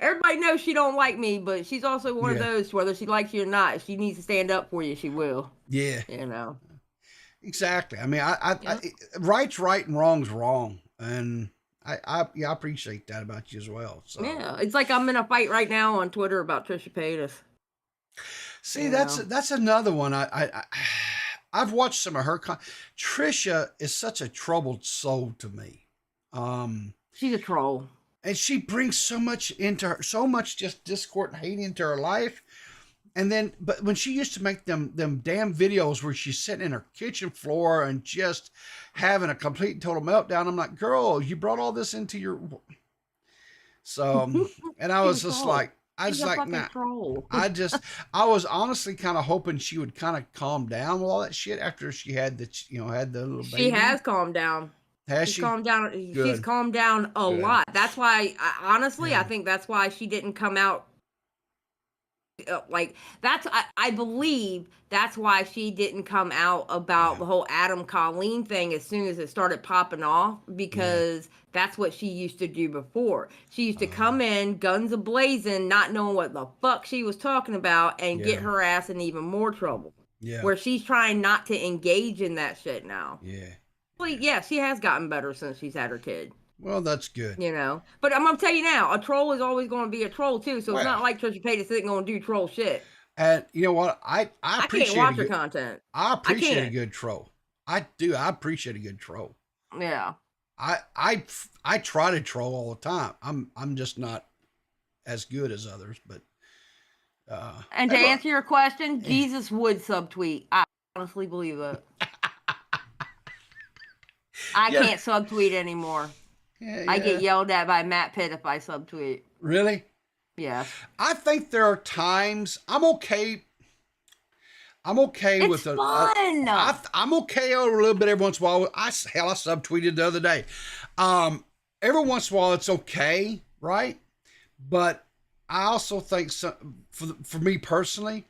Speaker 11: Everybody knows she don't like me, but she's also one of those, whether she likes you or not, if she needs to stand up for you, she will.
Speaker 2: Yeah.
Speaker 11: You know.
Speaker 2: Exactly. I mean, I right's right and wrong's wrong. And I appreciate that about you as well. So
Speaker 11: yeah, it's like I'm in a fight right now on Twitter about Trisha Paytas.
Speaker 2: See, that's another one. I've watched some of her. Trisha is such a troubled soul to me.
Speaker 11: She's a troll.
Speaker 2: And she brings so much into her, so much just discord and hate into her life. And then, but when she used to make them damn videos where she's sitting in her kitchen floor and just having a complete and total meltdown, I'm like, girl, you brought all this into your. So, and I was just like, nah. I was honestly kind of hoping she would kind of calm down with all that shit after she had the little baby.
Speaker 11: She has calmed down.
Speaker 2: Has she?
Speaker 11: Calmed down.
Speaker 2: Good.
Speaker 11: She's calmed down a lot. That's why, I think that's why she didn't come out. I believe that's why she didn't come out about the whole Adam Colleen thing as soon as it started popping off, because that's what she used to do before. She used to come in guns a-blazing, not knowing what the fuck she was talking about, and get her ass in even more trouble. Yeah. Where she's trying not to engage in that shit now.
Speaker 2: Yeah.
Speaker 11: Well, yeah, she has gotten better since she's had her kid.
Speaker 2: Well, that's good.
Speaker 11: You know, but I'm gonna tell you now, a troll is always going to be a troll too. So it's not like Trisha Paytas isn't going to do troll shit.
Speaker 2: And you know what? I appreciate
Speaker 11: can't watch her content.
Speaker 2: I appreciate a good troll. I do. I appreciate a good troll.
Speaker 11: Yeah.
Speaker 2: I try to troll all the time. I'm just not as good as others, but.
Speaker 11: And to answer your question, Jesus would subtweet. I honestly believe it. I can't subtweet anymore. I get yelled at by Matt Pitt if I subtweet.
Speaker 2: Really?
Speaker 11: Yeah.
Speaker 2: I think there are times I'm okay.
Speaker 11: It's
Speaker 2: with
Speaker 11: fun.
Speaker 2: I'm okay a little bit every once in a while. I subtweeted the other day. Every once in a while it's okay, right? But I also think for me personally,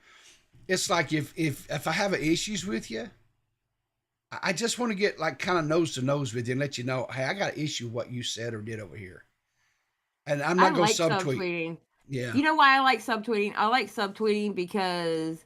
Speaker 2: it's like if I have issues with you, I just want to get like kind of nose to nose with you and let you know, hey, I got an issue with what you said or did over here. And I'm not going to subtweet. Yeah.
Speaker 11: You know why I like subtweeting? I like subtweeting because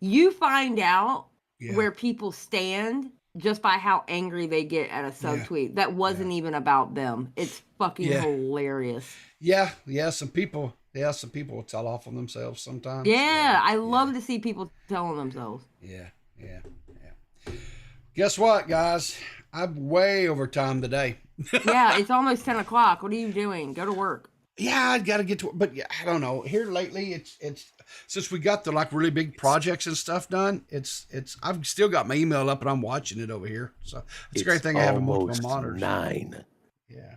Speaker 11: you find out where people stand just by how angry they get at a subtweet. That wasn't even about them. It's fucking hilarious.
Speaker 2: Yeah. Some people will tell off on themselves sometimes.
Speaker 11: Yeah. I love to see people telling themselves.
Speaker 2: Yeah. Guess what, guys? I'm way over time today.
Speaker 11: Yeah, it's almost 10 o'clock. What are you doing? Go to work.
Speaker 2: Yeah, I got to get to work. But I don't know. Here lately, it's since we got the like really big projects and stuff done, it's I've still got my email up and I'm watching it over here. So it's a great thing I have multiple monitors.
Speaker 9: 9.
Speaker 2: Yeah.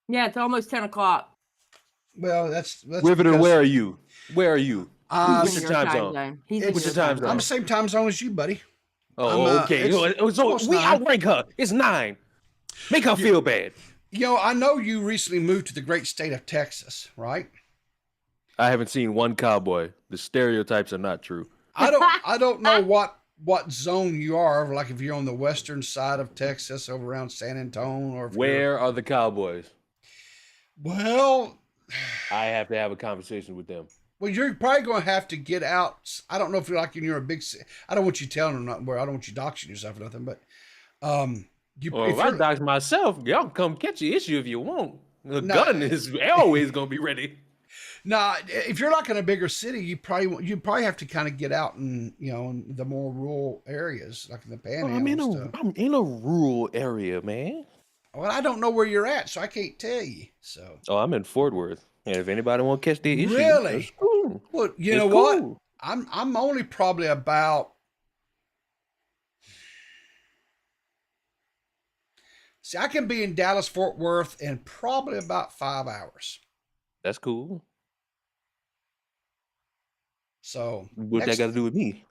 Speaker 11: Yeah, it's almost 10 o'clock.
Speaker 2: Well, that's
Speaker 9: Riverter, where are you? Where are you?
Speaker 11: What's your time zone?
Speaker 9: What's your time zone?
Speaker 2: I'm the same time zone as you, buddy.
Speaker 9: Oh, okay. So we outrank her. It's 9. Make her feel bad.
Speaker 2: I know you recently moved to the great state of Texas, right?
Speaker 9: I haven't seen one cowboy. The stereotypes are not true.
Speaker 2: I don't know what zone you are. Like if you're on the western side of Texas, over around San Antonio, or
Speaker 9: where are the cowboys?
Speaker 2: Well,
Speaker 9: I have to have a conversation with them.
Speaker 2: Well, you're probably going to have to get out. I don't know if you're a big. I don't want you telling them nothing. I don't want you doxing yourself or nothing. But
Speaker 9: if I dox myself, y'all can come catch your issue if you want. The gun is always going to be ready.
Speaker 2: Nah, if you're like in a bigger city, you probably have to kind of get out in in the more rural areas, like in the Panhandle.
Speaker 9: I'm in a rural area, man.
Speaker 2: Well, I don't know where you're at, so I can't tell you. So.
Speaker 9: Oh, I'm in Fort Worth. And if anybody want to catch the issue,
Speaker 2: really?
Speaker 9: Cool.
Speaker 2: Well, you know what? I'm only probably about See, I can be in Dallas, Fort Worth in probably about 5 hours.
Speaker 9: That's cool.
Speaker 2: So
Speaker 9: What that got to do with me?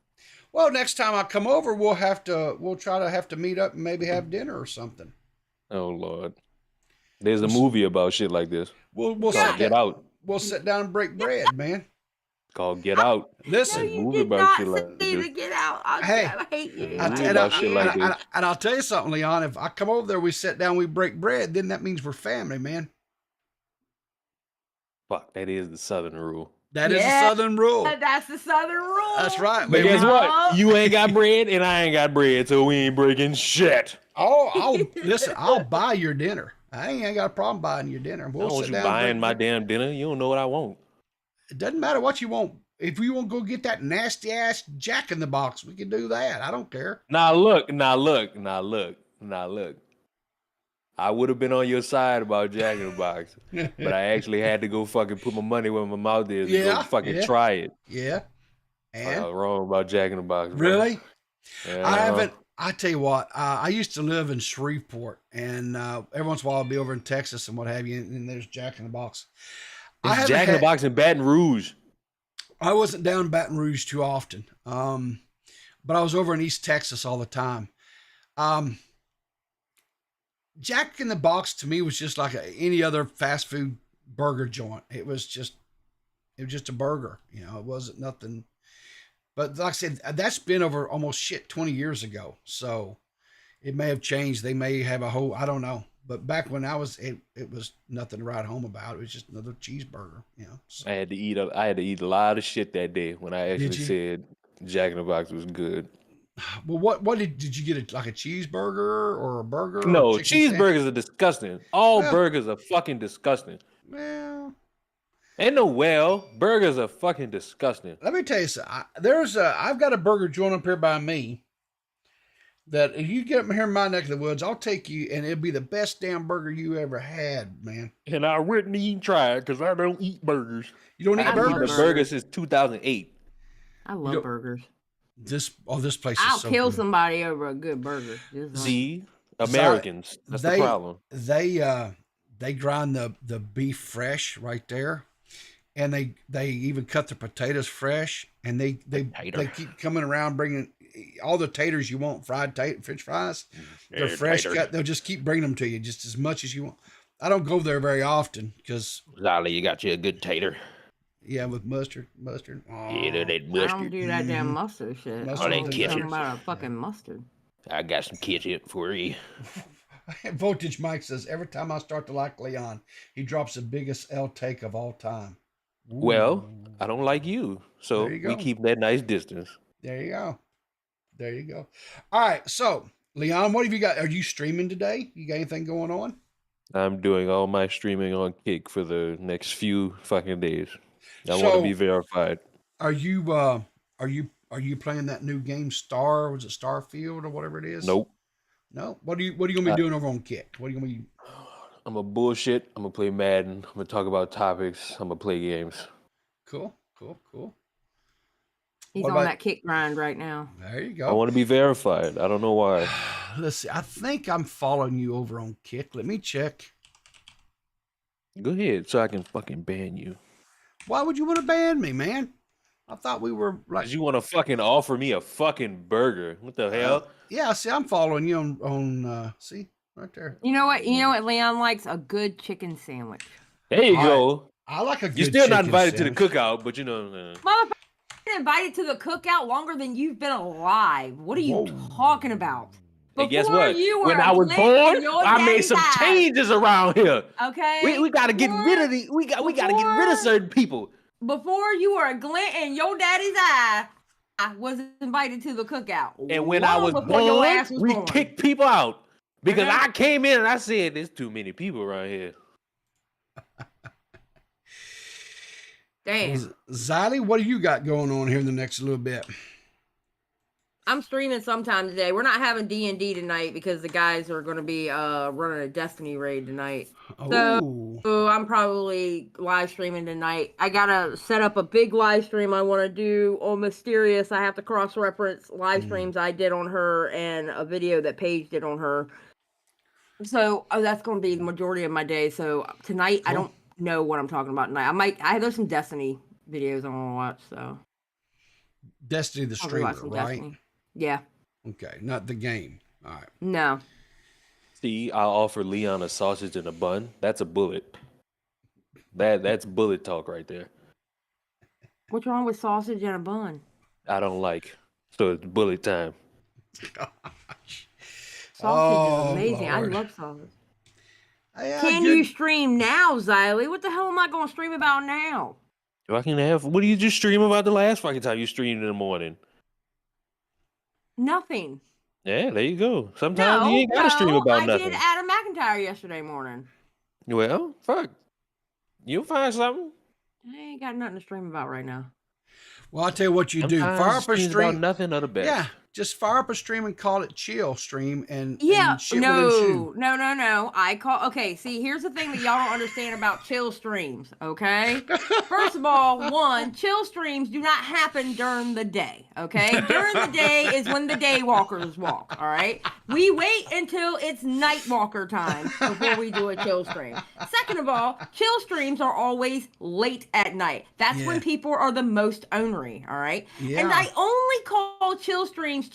Speaker 2: Well, next time I come over, we'll try to have to meet up and maybe have dinner or something.
Speaker 9: Oh Lord, there's a movie about shit like this.
Speaker 2: We'll
Speaker 9: called Get Out.
Speaker 2: We'll sit down and break bread, man.
Speaker 9: Called Get Out.
Speaker 2: Listen,
Speaker 9: There's a movie about shit like this.
Speaker 11: Get out.
Speaker 2: Hey,
Speaker 11: I hate you.
Speaker 2: and I'll tell you something, Leon. If I come over there, we sit down, we break bread, then that means we're family, man.
Speaker 9: Fuck, that is the Southern rule.
Speaker 2: That is the Southern rule.
Speaker 11: That's the Southern rule.
Speaker 2: That's right.
Speaker 9: But guess what? You ain't got bread and I ain't got bread, so we ain't breaking shit.
Speaker 2: Oh, listen, I'll buy your dinner. I ain't got a problem buying your dinner.
Speaker 9: I don't want you buying my damn dinner. You don't know what I want.
Speaker 2: It doesn't matter what you want. If you want to go get that nasty ass Jack in the Box, we can do that. I don't care.
Speaker 9: Now look. I would have been on your side about Jack in the Box, but I actually had to go fucking put my money where my mouth is and go fucking try it.
Speaker 2: Yeah. And
Speaker 9: I was wrong about Jack in the Box. Bro.
Speaker 2: Really?
Speaker 9: Yeah,
Speaker 2: I haven't. I tell you what, I used to live in Shreveport, and every once in a while I'll be over in Texas and what have you, and there's Jack in the Box.
Speaker 9: It's Jack in the Box in Baton Rouge.
Speaker 2: I wasn't down in Baton Rouge too often, but I was over in East Texas all the time. Jack in the Box to me was just like any other fast food burger joint. It was just a burger, you know. It wasn't nothing. But like I said, that's been over almost 20 years ago. So it may have changed. They may have I don't know. But back when I was, it was nothing to write home about. It was just another cheeseburger, you know. So.
Speaker 9: I had to eat a lot of shit that day when I actually said Jack in the Box was good.
Speaker 2: Well, what did you get? Like a cheeseburger or a burger?
Speaker 9: No, cheeseburgers are disgusting. All burgers are fucking disgusting.
Speaker 2: Well,
Speaker 9: ain't no burgers are fucking disgusting.
Speaker 2: Let me tell you something. I've got a burger joint up here by me that if you get up here in my neck of the woods, I'll take you, and it'll be the best damn burger you ever had, man.
Speaker 9: And I wouldn't even try it because I don't eat burgers.
Speaker 2: You don't eat burgers?
Speaker 9: The burgers since 2008.
Speaker 11: I love burgers.
Speaker 2: This place is
Speaker 11: I'll
Speaker 2: so
Speaker 11: kill
Speaker 2: good.
Speaker 11: somebody over a good burger.
Speaker 9: See, Americans. That's the problem.
Speaker 2: They grind the beef fresh right there, and they even cut the potatoes fresh, and they keep coming around bringing all the taters you want, fried French fries. They're fresh cut. They'll just keep bringing them to you just as much as you want. I don't go there very often because
Speaker 9: Lolly, you got you a good tater.
Speaker 2: Yeah, with mustard. Oh.
Speaker 9: Yeah, that mustard.
Speaker 11: I don't do that damn mustard shit.
Speaker 2: Mustard
Speaker 11: I'm
Speaker 9: ketchup.
Speaker 11: talking about a fucking mustard.
Speaker 9: I got some ketchup for you.
Speaker 2: Voltage Mike says, every time I start to like Leon, he drops the biggest L take of all time. Ooh.
Speaker 9: Well, I don't like you. So we keep that nice distance.
Speaker 2: There you go. All right. So, Leon, what have you got? Are you streaming today? You got anything going on?
Speaker 9: I'm doing all my streaming on Kick for the next few fucking days. I want to be verified.
Speaker 2: Are you playing that new game Star? Was it Starfield or whatever it is?
Speaker 9: Nope.
Speaker 2: No. What are you gonna be doing over on Kick? What are you gonna be?
Speaker 9: I'm gonna bullshit. I'm gonna play Madden. I'm gonna talk about topics. I'm gonna play games.
Speaker 2: Cool.
Speaker 11: He's on that Kick grind right now.
Speaker 2: There you go.
Speaker 9: I want to be verified. I don't know why.
Speaker 2: Let's see. I think I'm following you over on Kick. Let me check.
Speaker 9: Go ahead, so I can fucking ban you.
Speaker 2: Why would you want to ban me, man? I thought we were like.
Speaker 9: You want to fucking offer me a fucking burger? What the hell?
Speaker 2: Yeah, see, I'm following you on see, right there.
Speaker 11: You know what Leon likes? A good chicken sandwich.
Speaker 9: There you go.
Speaker 2: I like a good
Speaker 9: You're still not
Speaker 2: chicken
Speaker 9: invited
Speaker 2: sandwich.
Speaker 9: to the cookout, but you know.
Speaker 11: Motherfucker, been invited to the cookout longer than you've been alive. What are you talking about?
Speaker 9: And guess
Speaker 11: Before
Speaker 9: what?
Speaker 11: you were
Speaker 9: When I was
Speaker 11: a
Speaker 9: born,
Speaker 11: glint in your
Speaker 9: I made
Speaker 11: daddy's
Speaker 9: some
Speaker 11: eye.
Speaker 9: changes around here.
Speaker 11: Okay.
Speaker 9: We gotta get rid of the we gotta get rid of certain people.
Speaker 11: Before you were a glint in your daddy's eye, I was invited to the cookout.
Speaker 9: And when I was
Speaker 11: before your ass
Speaker 9: born,
Speaker 11: was
Speaker 9: we
Speaker 11: born.
Speaker 9: kicked people out because I came in and I said, "There's too many people around here."
Speaker 11: Damn.
Speaker 2: Xylee, what do you got going on here in the next little bit?
Speaker 11: I'm streaming sometime today. We're not having D&D tonight because the guys are going to be running a Destiny raid tonight. So I'm probably live streaming tonight. I got to set up a big live stream I want to do on Mysterious. I have to cross-reference live streams I did on her and a video that Paige did on her. So that's going to be the majority of my day. So tonight, I don't know what I'm talking about tonight. There's some Destiny videos I want to watch. So
Speaker 2: Destiny the
Speaker 11: I'll be watching
Speaker 2: streamer, right?
Speaker 11: Destiny. Yeah.
Speaker 2: Okay, not the game. All right.
Speaker 11: No.
Speaker 9: See, I'll offer Leon a sausage and a bun. That's a bullet. That's bullet talk right there.
Speaker 11: What's wrong with sausage and a bun?
Speaker 9: I don't like. So it's bullet time.
Speaker 11: Sausage is amazing.
Speaker 2: Lord.
Speaker 11: I love sausage.
Speaker 2: Yeah,
Speaker 11: Can you stream now, Xylee? What the hell am I going to stream about now?
Speaker 9: What do you just stream about the last fucking time you streamed in the morning?
Speaker 11: Nothing.
Speaker 9: Yeah, there you go. Sometimes you ain't got to stream about nothing.
Speaker 11: I did Adam McIntyre yesterday morning.
Speaker 9: Well, fuck. You'll find something.
Speaker 11: I ain't got nothing to stream about right now.
Speaker 2: Well, I'll tell you what you do.
Speaker 9: Sometimes
Speaker 2: Fire up a
Speaker 9: streams
Speaker 2: stream.
Speaker 9: about nothing other best.
Speaker 2: Yeah, just fire up a stream and call it chill stream and
Speaker 11: Yeah,
Speaker 2: shit will ensue.
Speaker 11: no. Okay, see, here's the thing that y'all don't understand about chill streams, okay? First of all, one, chill streams do not happen during the day, okay? During the day is when the day walkers walk, all right? We wait until it's night walker time before we do a chill stream. Second of all, chill streams are always late at night. That's when people are the most ornery, all right?
Speaker 2: Yeah.
Speaker 11: And I only call chill streams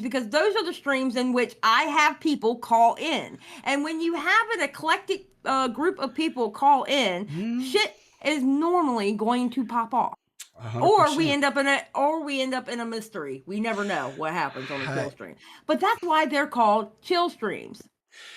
Speaker 11: because those are the streams in which I have people call in. And when you have an eclectic group of people call in, shit is normally going to pop off.
Speaker 2: 100%.
Speaker 11: Or we end up in a mystery. We never know what happens on a chill stream. But that's why they're called chill streams.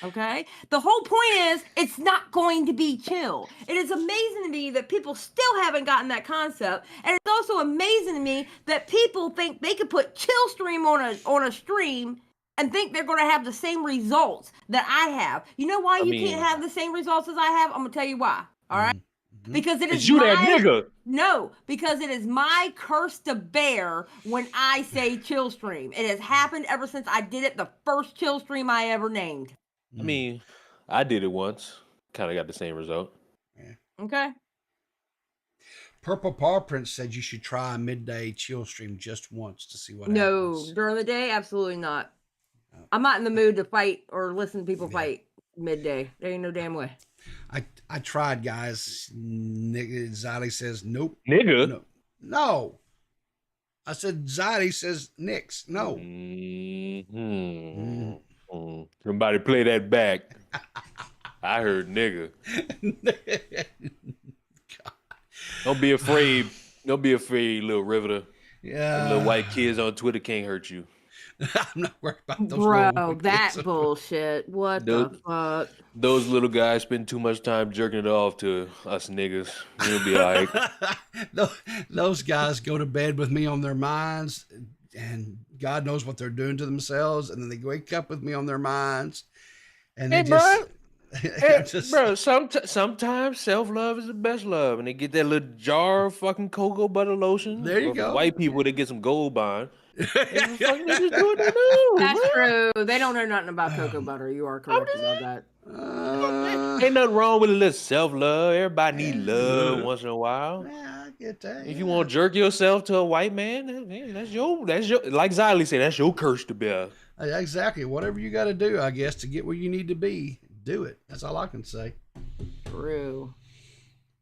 Speaker 11: Okay? The whole point is it's not going to be chill. It is amazing to me that people still haven't gotten that concept. And it's also amazing to me that people think they could put chill stream on a stream and think they're going to have the same results that I have. You know why can't have the same results as I have? I'm going to tell you why. All right? Because it is
Speaker 9: that nigga.
Speaker 11: No, because it is my curse to bear when I say chill stream. It has happened ever since I did it the first chill stream I ever named.
Speaker 9: I mean, I did it once. Kind of got the same result.
Speaker 2: Yeah.
Speaker 11: Okay.
Speaker 2: Purple Paw Prince said you should try a midday chill stream just once to see what
Speaker 11: No,
Speaker 2: happens.
Speaker 11: during the day, absolutely not. I'm not in the mood to fight or listen to people fight midday. There ain't no damn way.
Speaker 2: I tried, guys. Ziley says nope.
Speaker 9: Nigga?
Speaker 2: No. I said Ziley says nix. No.
Speaker 9: Somebody play that back. I heard nigga. Don't be afraid. Don't be afraid, little Riverter.
Speaker 2: Yeah.
Speaker 9: Them little white kids on Twitter can't hurt you.
Speaker 2: I'm not worried about those.
Speaker 11: Bro, that bullshit. What the fuck?
Speaker 9: Those little guys spend too much time jerking it off to us niggas. You'll be all right.
Speaker 2: Those guys go to bed with me on their minds, and God knows what they're doing to themselves, and then they wake up with me on their minds, and they
Speaker 9: Bro, sometimes self-love is the best love, and they get that little jar of fucking cocoa butter lotion.
Speaker 2: There you
Speaker 9: Or
Speaker 2: go.
Speaker 9: White people, they get some Gold Bond.
Speaker 11: That's true. They don't know nothing about cocoa butter. You are correct about that.
Speaker 9: Ain't nothing wrong with a little self-love. Everybody need love once in a while.
Speaker 2: Yeah, I get that.
Speaker 9: If you want to jerk yourself to a white man, that's your like Xylee said, that's your curse to bear.
Speaker 2: Exactly. Whatever you got to do, I guess, to get where you need to be, do it. That's all I can say.
Speaker 11: True.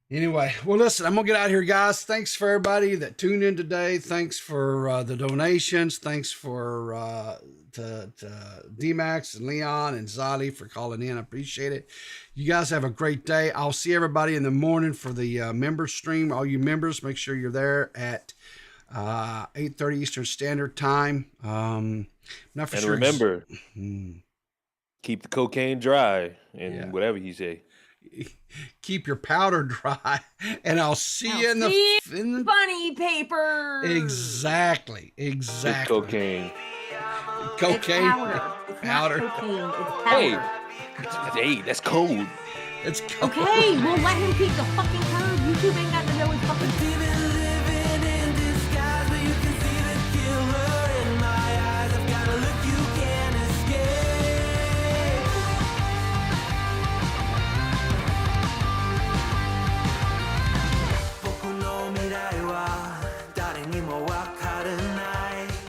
Speaker 2: Anyway, well, listen, I'm going to get out of here, guys. Thanks for everybody that tuned in today. Thanks for the donations. Thanks for to D-Max and Leon and Zali for calling in. I appreciate it. You guys have a great day. I'll see everybody in the morning for the member stream. All you members, make sure you're there at 8:30 Eastern Standard Time. Not for
Speaker 9: And
Speaker 2: sure.
Speaker 9: remember, keep the cocaine dry and whatever he say.
Speaker 2: Keep your powder dry, and I'll see you in the
Speaker 11: funny paper.
Speaker 2: Exactly.
Speaker 9: It's cocaine.
Speaker 2: Cocaine.
Speaker 11: It's powder. It's not cocaine. It's powder.
Speaker 9: Hey, that's cold.
Speaker 2: It's cold.
Speaker 11: Okay, we'll let him keep the fucking curve. YouTube ain't got to know his fucking